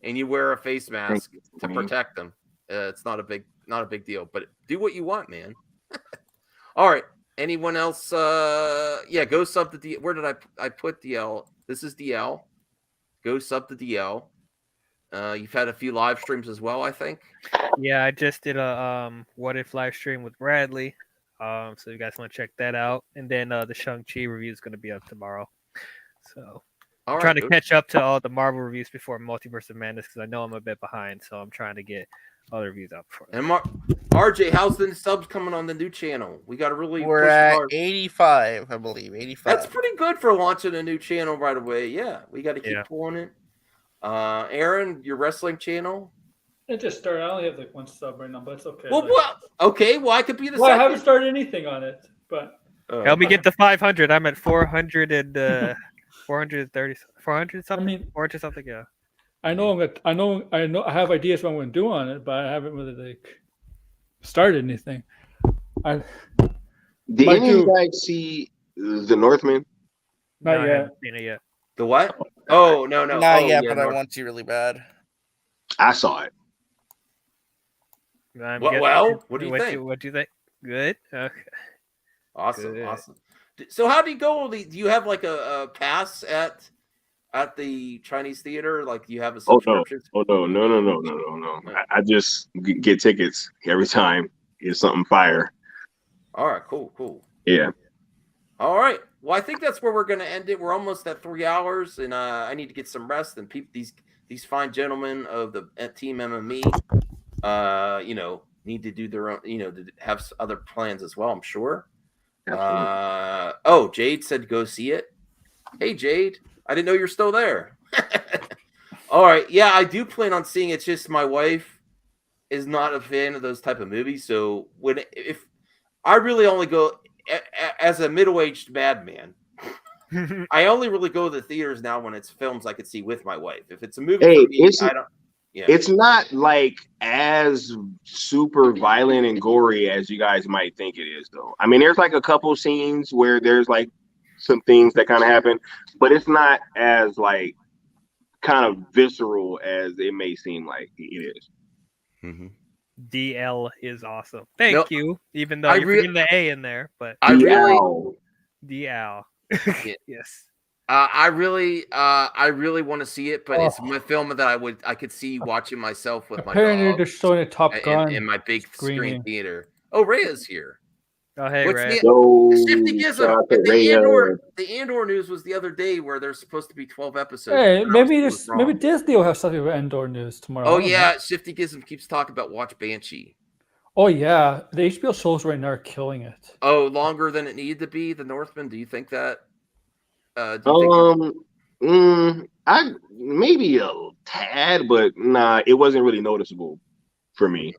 and you wear a face mask to protect them, it's not a big deal. But do what you want, man. All right. Anyone else? Yeah, go sub to DL. Where did I put DL? This is DL. Go sub to DL. You've had a few live streams as well, I think. Yeah, I just did a what if live stream with Bradley. So you guys want to check that out, and then the Shang-Chi review is going to be up tomorrow. So I'm trying to catch up to all the Marvel reviews before Multiverse of Madness because I know I'm a bit behind. So I'm trying to get all the reviews out before. And RJ, how's the subs coming on the new channel? We got to really. We're push at hard. 85, I believe. 85. That's pretty good for launching a new channel right away. Yeah, we got to keep pulling it. Aaron, your wrestling channel. It just started. I only have like one sub right now, but it's okay. Well, okay. Well, I could be the. Well, second. I haven't started anything on it, but help me get to 500. I'm at 400 and 430, 400 something. 400 something. Yeah. I know. I have ideas what I'm going to do on it, but I haven't really started anything. Did any of you guys see The Northman? Not I yet. haven't seen it yet. The what? Oh no. Not oh, yet, yeah, but I want to really bad. I saw it. Well, what do you think? What do you think? Good. Okay. Awesome. Good. Awesome. So how do you go? Do you have like a pass at the Chinese theater? Like, do you have a subscription? No. I just get tickets every time it's something fire. All right. Cool. Yeah. All right. Well, I think that's where we're going to end it. We're almost at 3 hours, and I need to get some rest. And these fine gentlemen of the team MME, need to do their own, to have other plans as well, I'm sure. Jade said go see it. Hey, Jade. I didn't know you're still there. All right. Yeah, I do plan on seeing it. It's just my wife is not a fan of those type of movies. So if I really only go as a middle-aged madman, I only really go to the theaters now when it's films I could see with my wife. If it's a movie for me, I don't. Yeah. It's not like as super violent and gory as you guys might think it is, though. I mean, there's like a couple scenes where there's like some things that kind of happen, but it's not as like kind of visceral as it may seem like it is. Mm-hmm. DL is awesome. Thank you. Even though you're putting the A in there, but DL. Yes. I really want to see it, but it's a film that I could see watching myself with my apparently dog they're showing a Top Gun in my big screen screening. theater. Oh, Rhea's here. Oh, hey, What's Rhea. the Andor news was the other day where there's supposed to be 12 episodes. Hey, maybe Disney will have something with Endor news tomorrow. Oh yeah, Shifty Gism keeps talking about watch Banshee. Oh yeah, the HBO shows right now are killing it. Oh, longer than it needed to be. The Northman. Do you think that? I maybe a tad, but nah, it wasn't really noticeable for me.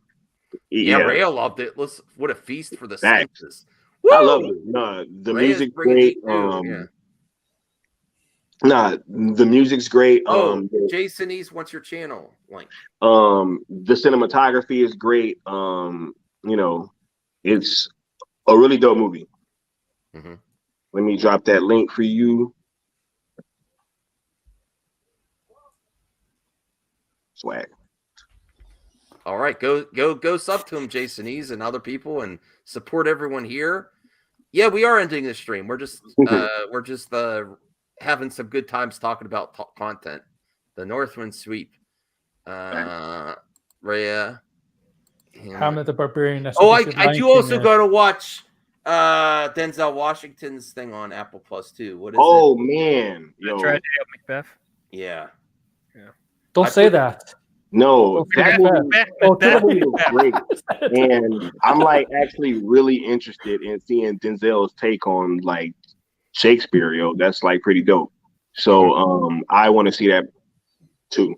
Yeah, Rhea loved it. What a feast for the senses. I love it. Nah, the music's great. The music's great. Jason East, what's your channel link? The cinematography is great. It's a really dope movie. Mm-hmm. Let me drop that link for you. Swag. All right, go sub to him, Jason Ease, and other people, and support everyone here. Yeah, we are ending the stream. We're just having some good times talking about content. The Northwind Sweep, Rhea, Hamlet the Barbarian. I do also go to watch Denzel Washington's thing on Apple Plus too. What is it? Man, Tragedy of Macbeth. Yeah. Don't say that. No, that movie Oh, was great, and I'm like actually really interested in seeing Denzel's take on like Shakespeare. Yo, that's like pretty dope. So I want to see that too.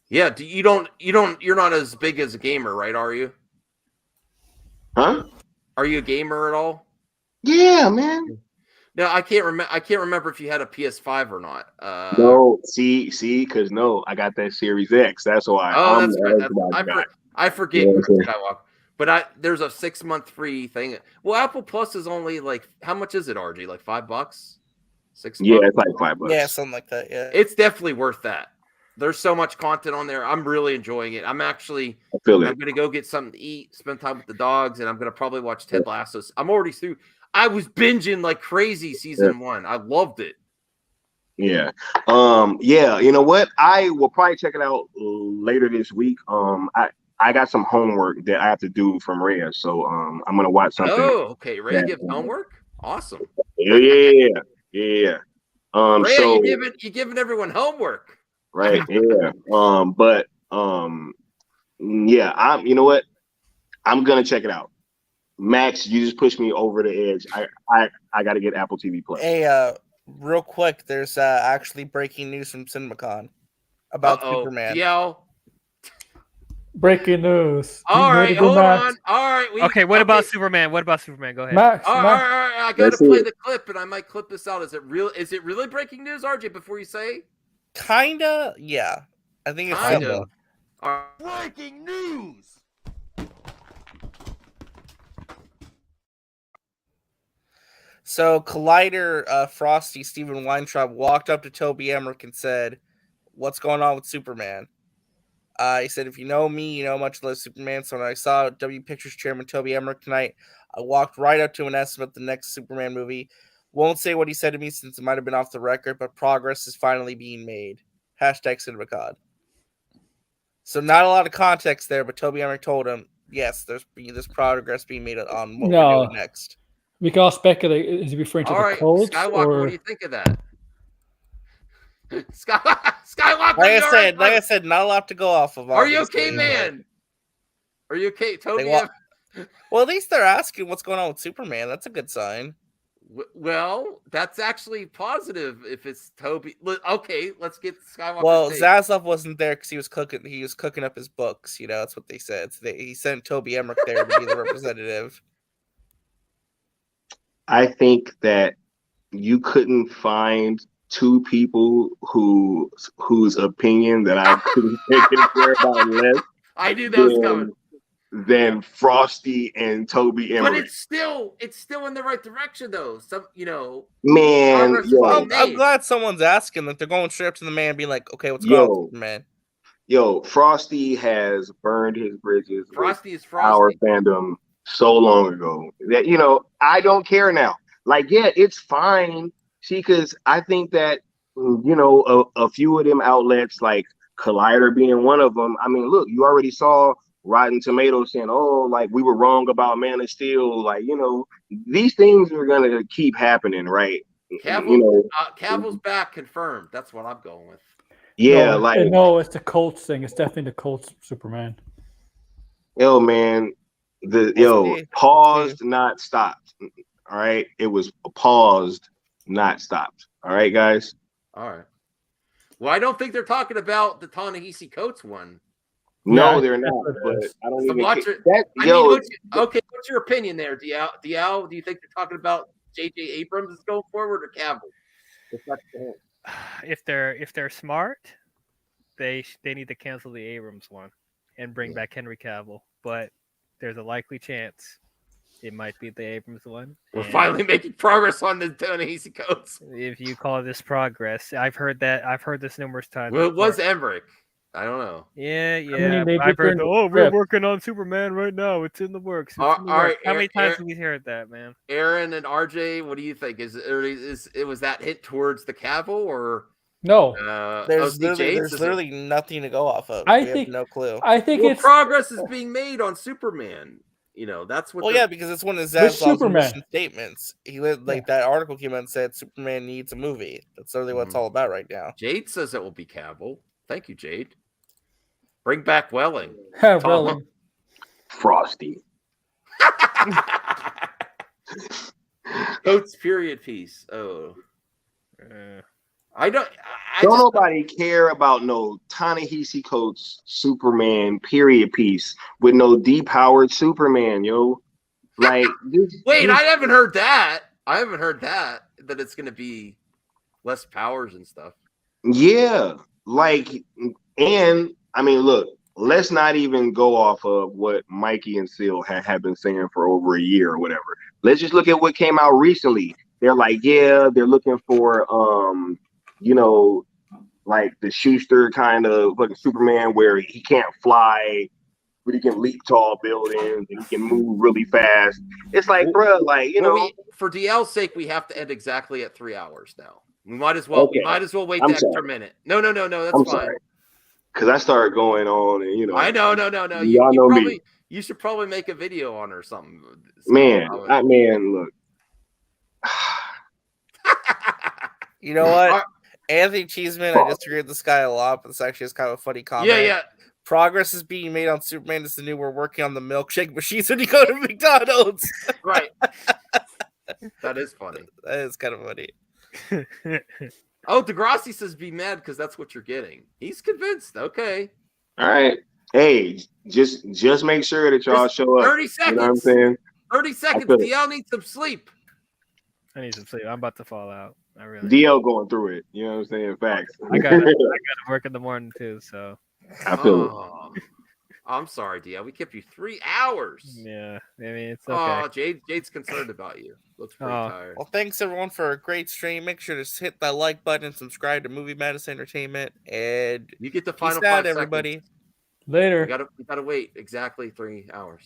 Yeah, you're not as big as a gamer, right? Are you? Huh? Are you a gamer at all? Yeah, man. No, I can't remember if you had a PS5 or not. No, see, because no, I got that Series X. That's why. Oh, that's right. I forget, Chris Skywalker. But there's a 6-month free thing. Well, Apple Plus is only like, how much is it, RG? Like $5? 6 Yeah, months? it's like $5. Yeah, something like that. Yeah, it's definitely worth that. There's so much content on there. I'm really enjoying it. I'm gonna go get something to eat, spend time with the dogs, and I'm gonna probably watch Ted Lasso. I'm already through. I was binging like crazy season 1. I loved it. Yeah. Yeah, you know what? I will probably check it out later this week. I got some homework that I have to do from Rhea, so I'm gonna watch something. Oh, okay. Rhea gives homework? Awesome. Yeah. Rhea, So you're giving everyone homework. right, yeah. Yeah, you know what? I'm gonna check it out. Max, you just pushed me over the edge. I got to get Apple TV Plus. Hey, real quick, there's actually breaking news from Cinemacon about Superman. Breaking news. All right, hold on. All right. Okay, what about Superman? What about Superman? Go ahead. Max, all right. I got to play the clip, and I might clip this out. Is it really breaking news, RJ? Before you say, kinda, yeah. I think it's kinda. Breaking news. So Collider, Frosty, Steven Weintraub walked up to Toby Emmerich and said, "What's going on with Superman?" He said, "If you know me, you know much less Superman. So when I saw W Pictures chairman Toby Emmerich tonight, I walked right up to him and asked him about the next Superman movie. Won't say what he said to me since it might have been off the record, but progress is finally being made. #Cinemacon." So not a lot of context there, but Toby Emmerich told him, yes, there's progress being made on what we're doing next. We can all speculate. Is he referring to the codes? Skywalker, what do you think of that? Skywalker, like I said, not a lot to go off of. Are you okay, man? Are you okay, Toby? Well, at least they're asking what's going on with Superman. That's a good sign. Well, that's actually positive if it's Toby. Okay, let's get Skywalker. Well, Zaslav wasn't there because he was cooking up his books. You know, that's what they said. So he sent Toby Emmerich there to be the representative. I think that you couldn't find two people whose opinion that I couldn't care about less. I knew that was coming. Than Frosty and Toby Emmerich. But it's still in the right direction though. Some, man. I'm glad someone's asking. Like they're going straight up to the man and being like, "Okay, what's going on, man?" Yo, Frosty has burned his bridges. Frosty is our fandom so long ago that I don't care now. Like, yeah, it's fine. See, because I think that a few of them outlets, like Collider being one of them. I mean, look, you already saw Rotten Tomatoes saying, "Oh, like we were wrong about Man of Steel." Like, these things are gonna keep happening, right? Cavill's back, confirmed. That's what I'm going with. Yeah, no, it's the Colts thing. It's definitely the Colts Superman. Yo, man, paused, not stopped. All right, it was paused, not stopped. All right, guys. All right. Well, I don't think they're talking about the Ta-Nehisi Coates one. No, they're not. But I don't even. What's your opinion there, Dial? Do you think they're talking about J.J. Abrams is going forward or Cavill? If they're smart, they need to cancel the Abrams one and bring back Henry Cavill. But there's a likely chance it might be the Abrams one. We're finally making progress on the Ta-Nehisi Coates. If you call this progress, I've heard this numerous times. Well, it was Emmerich. I don't know. Yeah. I've heard, we're working on Superman right now. It's in the works. All right. How many times have we heard that, man? Aaron and RJ, what do you think? Was that hit towards the Cavill or no? There's literally nothing to go off of. I have no clue. I think progress is being made on Superman. That's what. Well, yeah, because it's one of Zaslav's mission statements. That article came out and said Superman needs a movie. That's literally what it's all about right now. Jade says it will be Cavill. Thank you, Jade. Bring back Welling. Welling. Frosty. Coates period piece. Oh. I don't Nobody care about no Ta-Nehisi Coates Superman period piece with no depowered Superman, yo. Like, wait, I haven't heard that. That it's going to be less powers and stuff. Yeah, like, and I mean, look, let's not even go off of what Mikey and Seal have been saying for over a year or whatever. Let's just look at what came out recently. They're like, yeah, they're looking for, like the Schuster kind of fucking Superman where he can't fly, but he can leap tall buildings and he can move really fast. It's like, bro, like, for DL's sake, we have to end exactly at 3 hours now. We might as well. Okay. We might as well wait I'm the extra sorry. minute. No. That's I'm fine. sorry. Because I started going on, and I know. Y'all know me. You should probably make a video on or something. Man, look. You know what? Anthony Cheeseman, I disagree with this guy a lot, but this actually is kind of a funny comment. Yeah. Progress is being made on Superman. It's the new. We're working on the milkshake machines when you go to McDonald's. Right. That is funny. That is kind of funny. Oh, Degrassi says be mad because that's what you're getting. He's convinced. Okay. All right. Hey, just make sure that y'all show up. 30 seconds. You know what I'm saying? 30 seconds. DL needs some sleep. I need some sleep. I'm about to fall out. I really. DL going through it. You know what I'm saying? Facts. I got to work in the morning too, so. I feel it. I'm sorry, DL. We kept you 3 hours. Yeah, I mean it's okay. Oh, Jade's concerned about you. Looks pretty tired. Well, thanks everyone for a great stream. Make sure to hit that like button and subscribe to Movie Madness Entertainment. And you get the final peace out, 5 everybody. seconds. Later. You gotta wait exactly 3 hours.